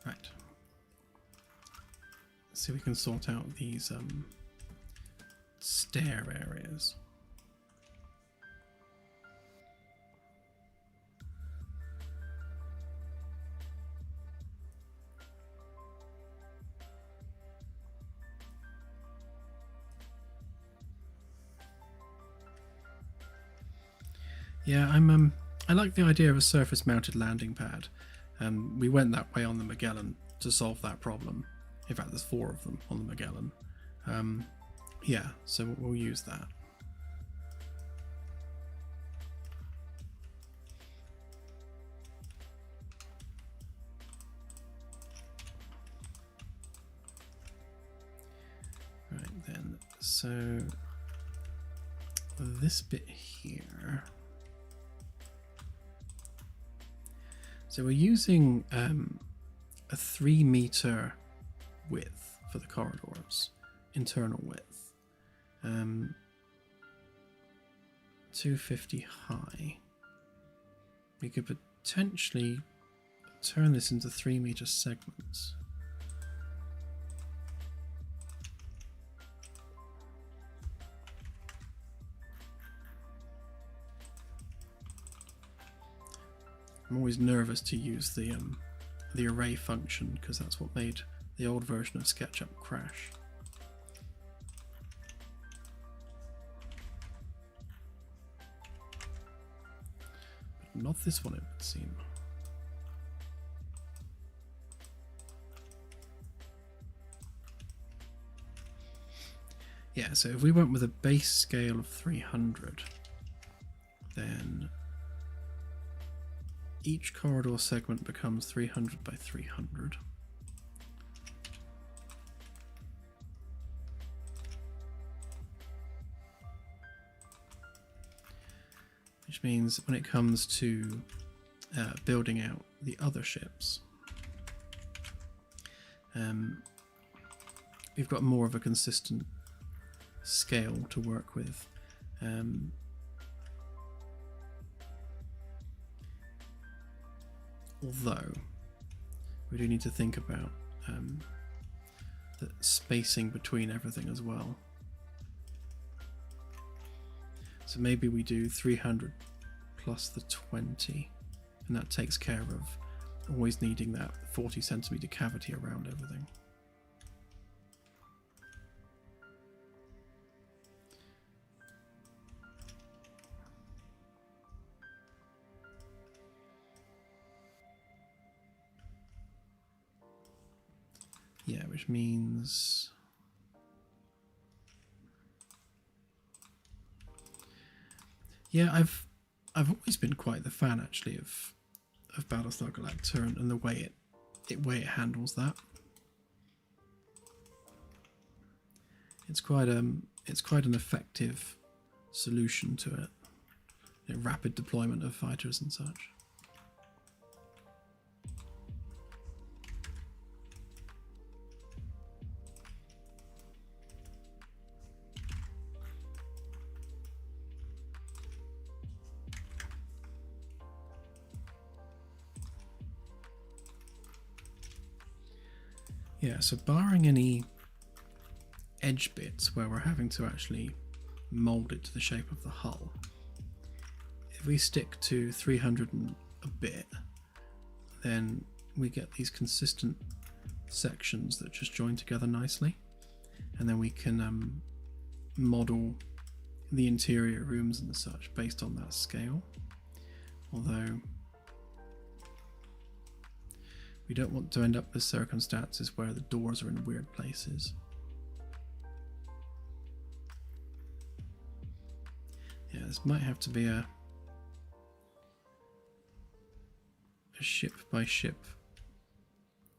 Right. Let's see if we can sort out these stair areas. Yeah, I like the idea of a surface-mounted landing pad. We went that way on the Magellan to solve that problem. In fact, there's 4 of them on the Magellan. Yeah, so we'll use that. Right then, so this bit here. So we're using a 3-meter width for the corridors, internal width, 250 high. We could potentially turn this into 3-meter segments. I'm always nervous to use the array function because that's what made the old version of SketchUp crash. But not this one, it would seem. Yeah, so if we went with a base scale of 300, then each corridor segment becomes 300 by 300. Which means when it comes to building out the other ships, we've got more of a consistent scale to work with. Although we do need to think about the spacing between everything as well. So maybe we do 300 plus the 20, and that takes care of always needing that 40 centimeter cavity around everything. Yeah, which means yeah, I've always been quite the fan actually of Battlestar Galactica and the way it handles that. It's quite an effective solution to it. You know, rapid deployment of fighters and such. Yeah, so barring any edge bits where we're having to actually mold it to the shape of the hull, if we stick to 300 and a bit, then we get these consistent sections that just join together nicely, and then we can model the interior rooms and such based on that scale. Although we don't want to end up with circumstances where the doors are in weird places. Yeah, this might have to be a ship by ship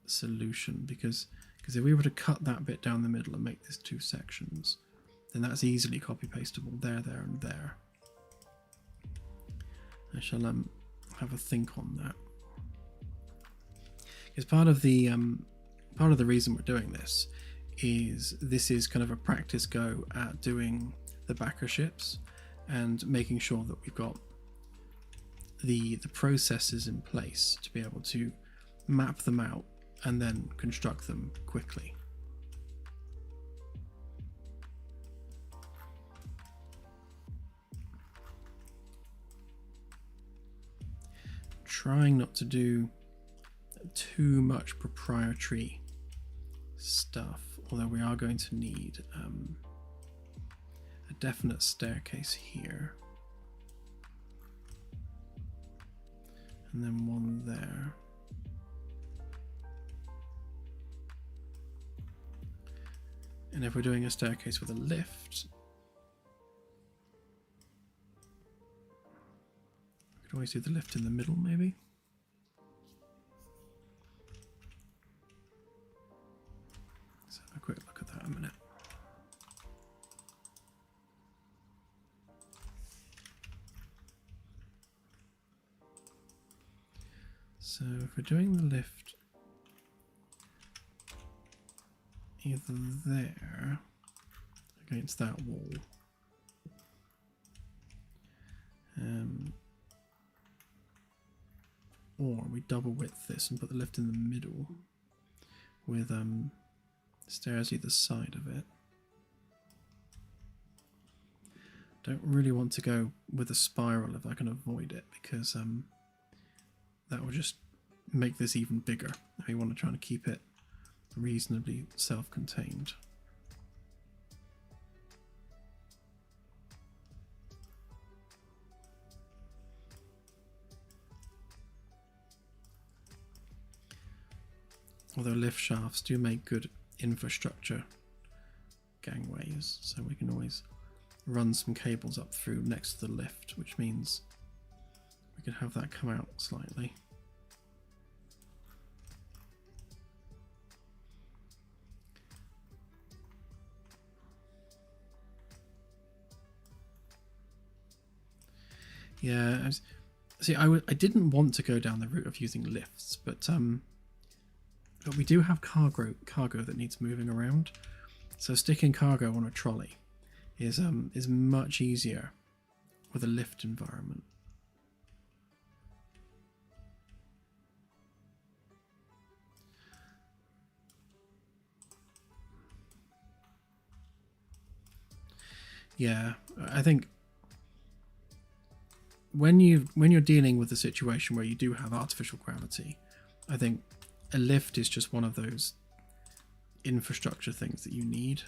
solution, because if we were to cut that bit down the middle and make this 2 sections, then that's easily copy pastable there, and there. I shall have a think on that. Because part of the reason we're doing this is kind of a practice go at doing the backer ships and making sure that we've got the processes in place to be able to map them out and then construct them quickly. Trying not to do too much proprietary stuff, although we are going to need a definite staircase here, and then one there. And if we're doing a staircase with a lift, we could always do the lift in the middle, maybe. Let's have a quick look at that in a minute. So if we're doing the lift either there against that wall, or we double width this and put the lift in the middle with stairs either side of it. Don't really want to go with a spiral if I can avoid it, because that will just make this even bigger. We want to try and keep it reasonably self-contained. Although lift shafts do make good infrastructure gangways, so we can always run some cables up through next to the lift, which means we can have that come out slightly. Yeah, I didn't want to go down the route of using lifts, but we do have cargo that needs moving around, so sticking cargo on a trolley is much easier with a lift environment. Yeah, I think when you're dealing with a situation where you do have artificial gravity, I think a lift is just one of those infrastructure things that you need.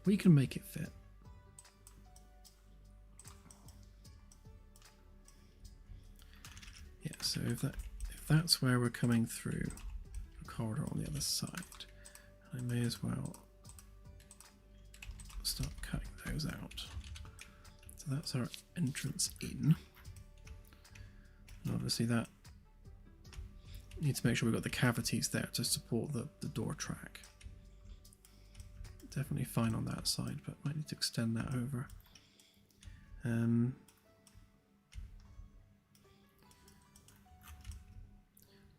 We can make it fit. Yeah, so if that's where we're coming through a corridor on the other side, I may as well start cutting those out. So that's our entrance in. And obviously that needs to make sure we've got the cavities there to support the door track. Definitely fine on that side, but might need to extend that over.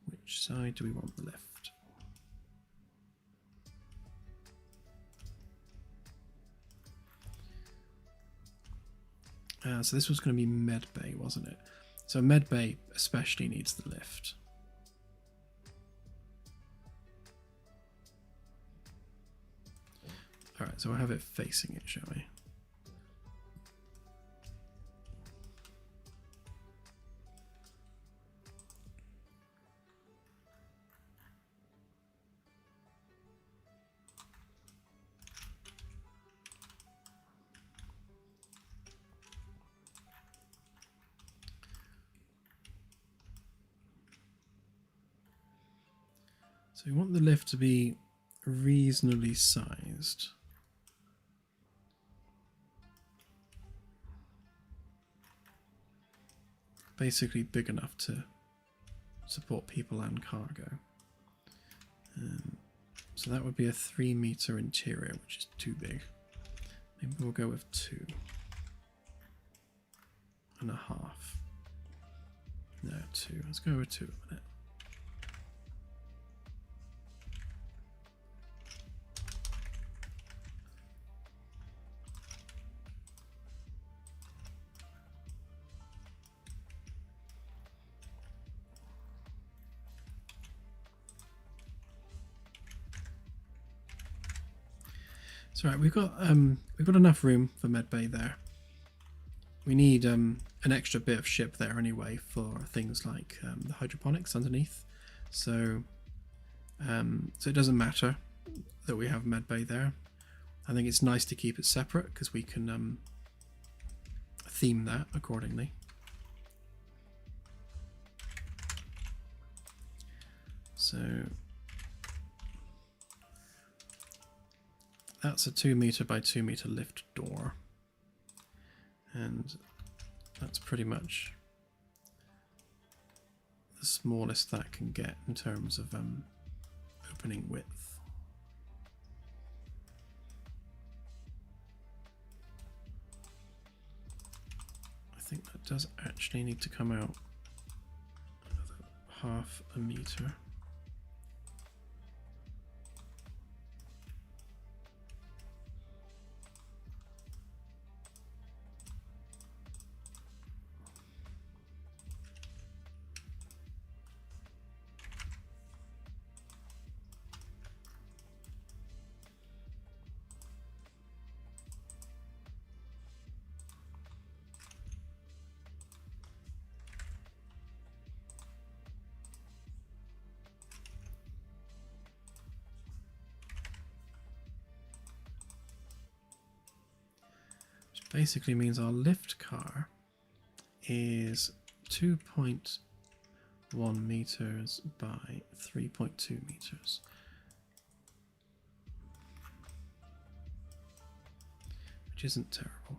Which side do we want the lift? So this was going to be med bay, wasn't it? So med bay especially needs the lift. Alright, so we'll have it facing it, shall we? So we want the lift to be reasonably sized. Basically big enough to support people and cargo. So that would be a 3 meter interior, which is too big. Maybe we'll go with 2.5. No, 2. Let's go with 2 a minute. It's alright, we've got enough room for medbay there. We need an extra bit of ship there anyway for things like the hydroponics underneath. So it doesn't matter that we have medbay there. I think it's nice to keep it separate because we can theme that accordingly. So that's a 2 meter by 2 meter lift door, and that's pretty much the smallest that can get in terms of opening width. I think that does actually need to come out another half a meter. Basically means our lift car is 2.1 meters by 3.2 meters, which isn't terrible.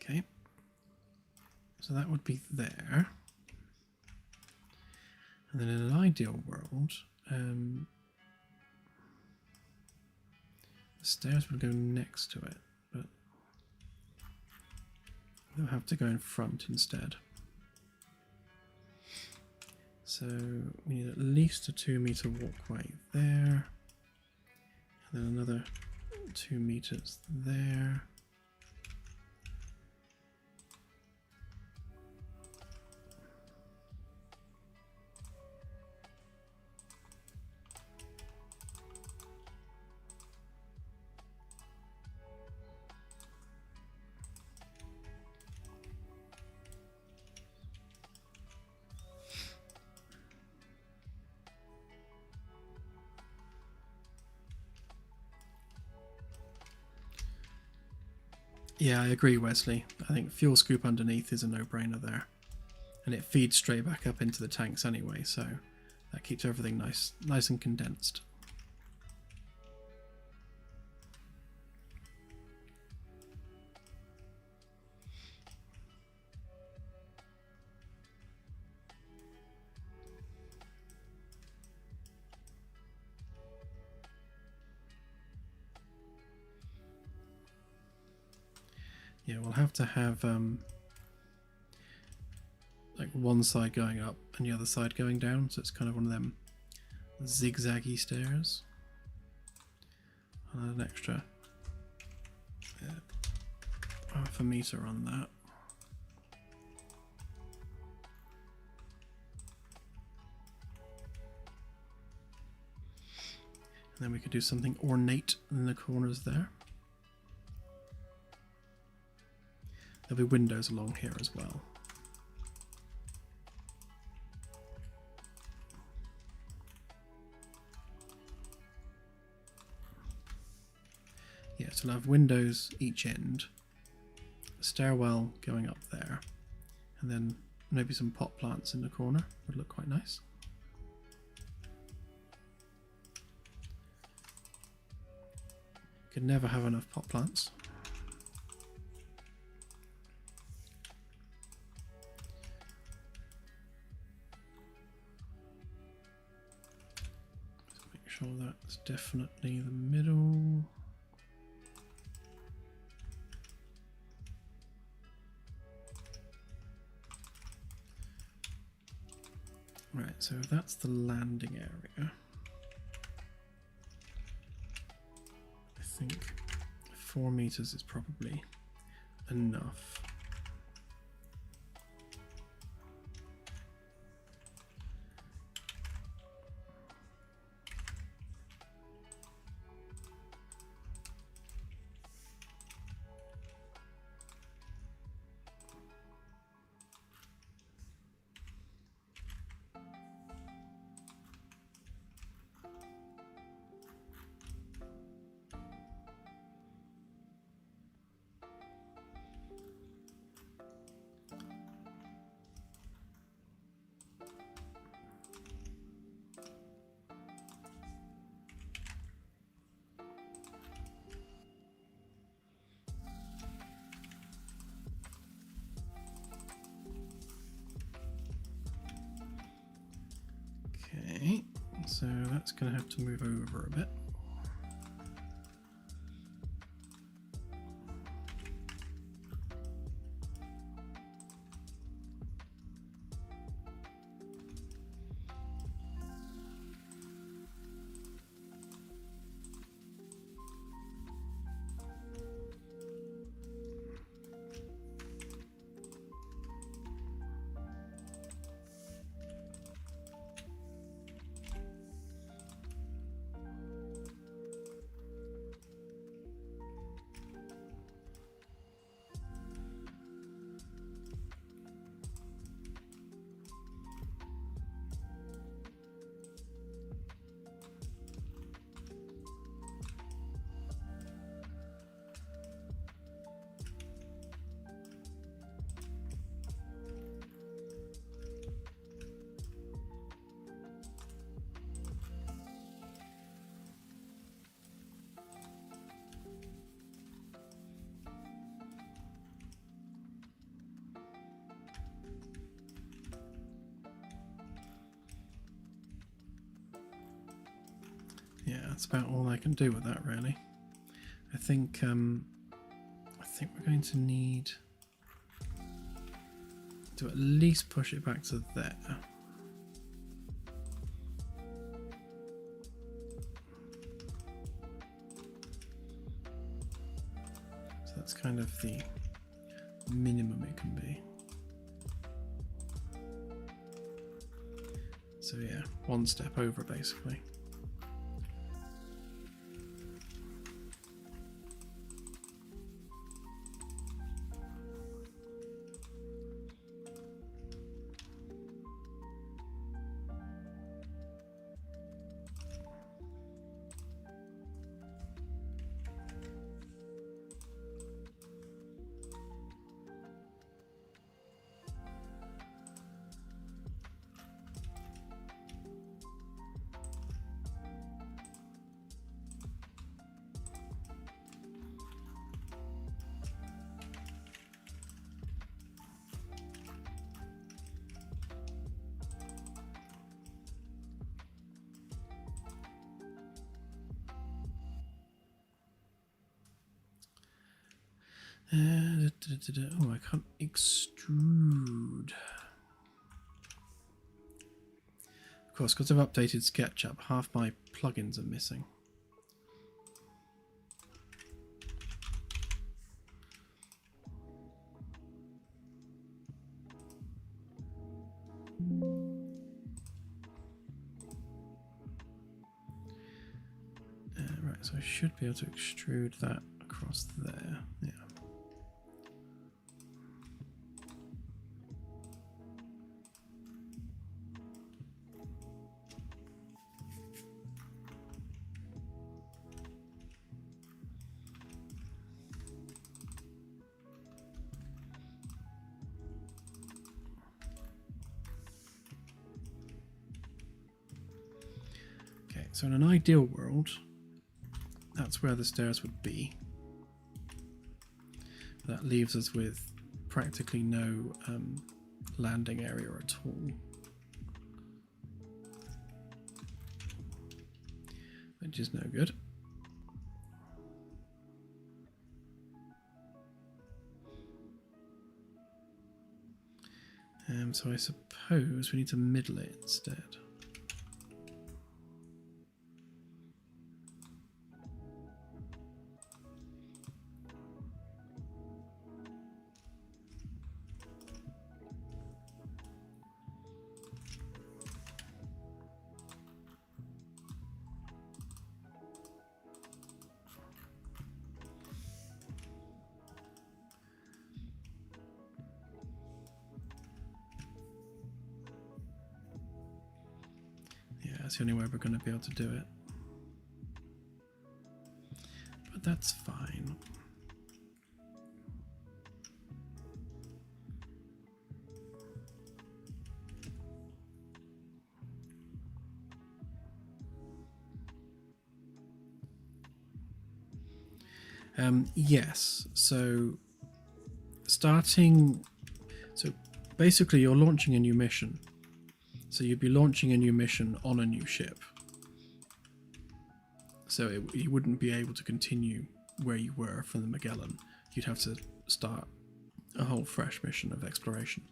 Okay, so that would be there. And then in an ideal world, the stairs would go next to it, but they'll have to go in front instead. So we need at least a 2 meter walkway there, and then another 2 meters there. Yeah, I agree, Wesley. I think fuel scoop underneath is a no-brainer there. And it feeds straight back up into the tanks anyway, so that keeps everything nice and condensed. Yeah, we'll have to have like one side going up and the other side going down, so it's kind of one of them zigzaggy stairs. And an extra half a meter on that. And then we could do something ornate in the corners there. There'll be windows along here as well. Yeah, so we'll have windows each end, a stairwell going up there, and then maybe some pot plants in the corner would look quite nice. Could never have enough pot plants. Make sure that It's definitely the middle. Right, so that's the landing area. I think 4 meters is probably enough. Okay, so that's going to have to move over a bit. Yeah, that's about all I can do with that, really. I think we're going to need to at least push it back to there. So that's kind of the minimum it can be. So yeah, one step over basically. Oh, I can't extrude. Of course, because I've updated SketchUp, half my plugins are missing. Right, so I should be able to extrude that across there. Yeah. Okay, so in an ideal world, that's where the stairs would be. That leaves us with practically no landing area at all. which is no good. So I suppose we need to middle it instead. That's the only way we're going to be able to do it. But that's fine. Yes, so basically you're launching a new mission. So you'd be launching a new mission on a new ship. So you wouldn't be able to continue where you were from the Magellan. You'd have to start a whole fresh mission of exploration.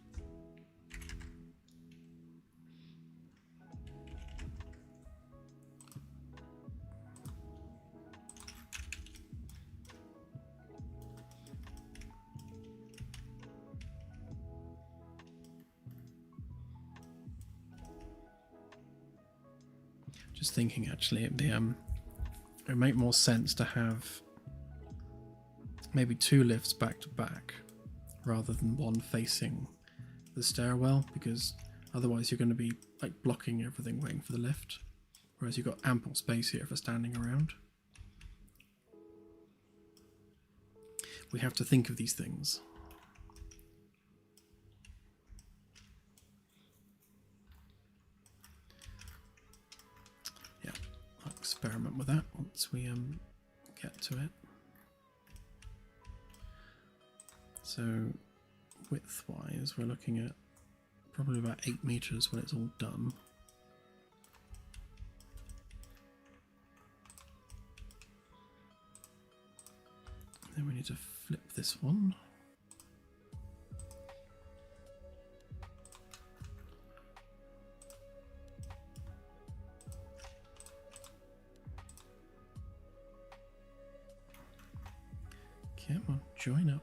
Just thinking, actually, it would make more sense to have maybe 2 lifts back to back rather than one facing the stairwell, because otherwise you're going to be like blocking everything waiting for the lift, whereas you've got ample space here for standing around. We have to think of these things. Experiment with that once we get to it. So width wise we're looking at probably about 8 meters when it's all done. Then we need to flip this one. Come on, join up.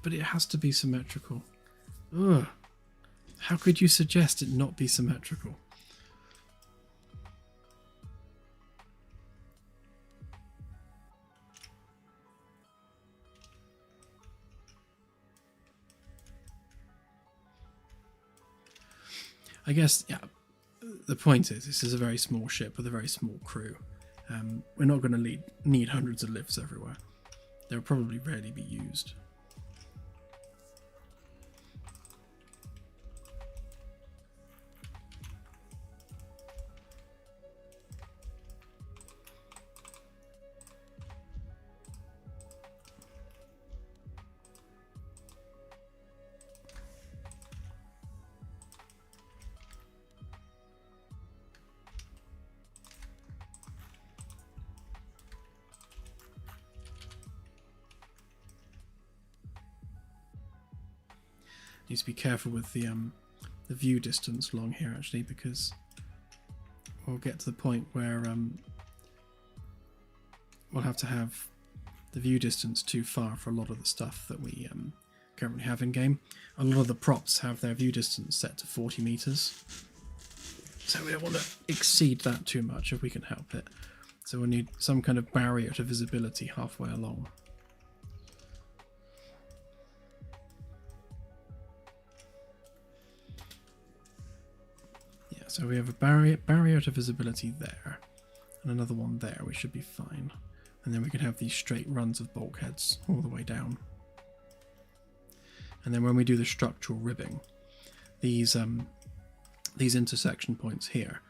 But it has to be symmetrical. Ugh. How could you suggest it not be symmetrical? I guess, yeah, the point is this is a very small ship with a very small crew. We're not going to need hundreds of lifts everywhere. They'll probably rarely be used. Need to be careful with the view distance along here, actually, because we'll get to the point where we'll have to have the view distance too far for a lot of the stuff that we currently have in game. A lot of the props have their view distance set to 40 meters, so we don't want to exceed that too much if we can help it. So we'll need some kind of barrier to visibility halfway along. So we have a barrier to visibility there, and another one there. We should be fine. And then we can have these straight runs of bulkheads all the way down. And then when we do the structural ribbing, these intersection points here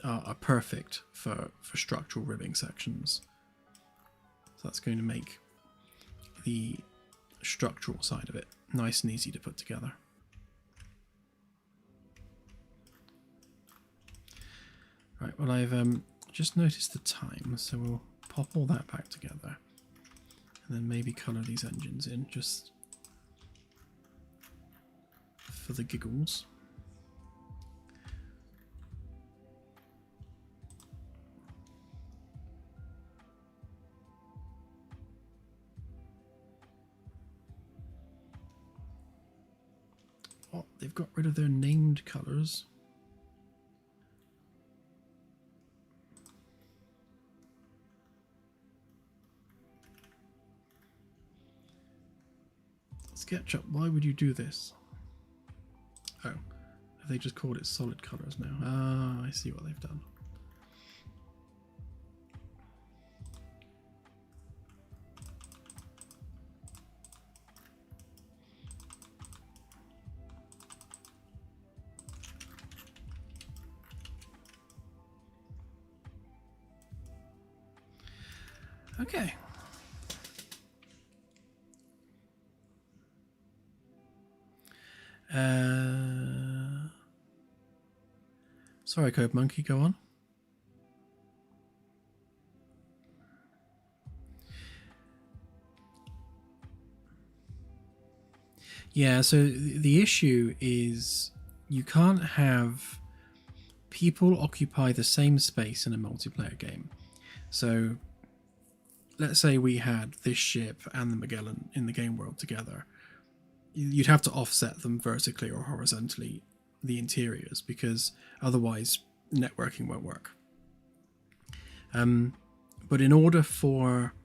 are perfect for structural ribbing sections. So that's going to make the structural side of it nice and easy to put together. Right, well, I've just noticed the time, so we'll pop all that back together and then maybe colour these engines in just for the giggles. Oh, they've got rid of their named colours. SketchUp, why would you do this? Oh, have they just called it solid colours now? Ah, I see what they've done. Okay. Sorry, Code Monkey, go on. Yeah, so the issue is you can't have people occupy the same space in a multiplayer game. So let's say we had this ship and the Magellan in the game world together. You'd have to offset them vertically or horizontally, the interiors, because otherwise networking won't work. But in order for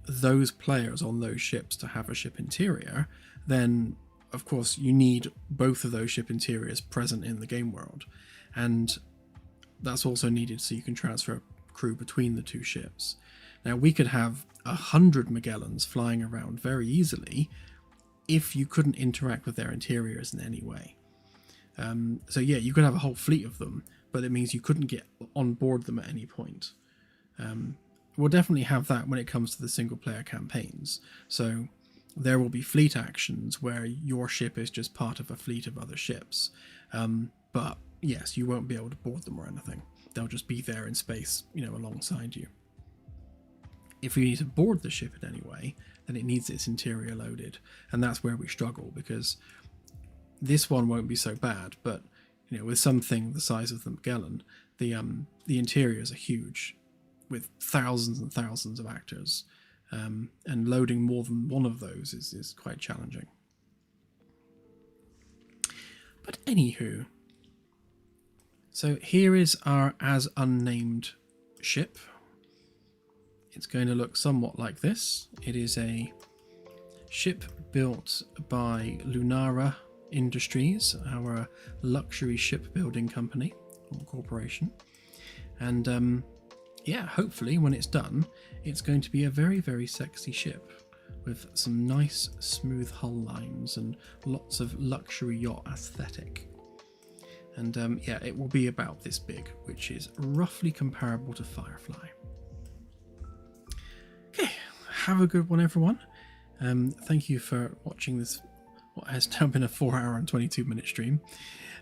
those players on those ships to have a ship interior, then of course you need both of those ship interiors present in the game world, and that's also needed so you can transfer crew between the two ships. Now we could have 100 Magellans flying around very easily if you couldn't interact with their interiors in any way. So yeah, you could have a whole fleet of them, but it means you couldn't get on board them at any point. We'll definitely have that when it comes to the single player campaigns. So there will be fleet actions where your ship is just part of a fleet of other ships. But yes, you won't be able to board them or anything. They'll just be there in space, alongside you. If you need to board the ship in any way, then it needs its interior loaded. And that's where we struggle, because this one won't be so bad, but with something the size of the Magellan, the interiors are huge, with thousands and thousands of actors, and loading more than one of those is quite challenging. But anywho, so here is our as unnamed ship. It's going to look somewhat like this. It is a ship built by Lunara Industries, our luxury shipbuilding company or corporation. And yeah, hopefully when it's done, it's going to be a very, very sexy ship with some nice smooth hull lines and lots of luxury yacht aesthetic. And yeah, it will be about this big, which is roughly comparable to Firefly. Okay, have a good one, everyone. Thank you for watching this, what has now been a 4-hour and 22-minute stream.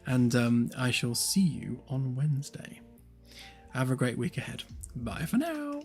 And I shall see you on Wednesday. Have a great week ahead. Bye for now.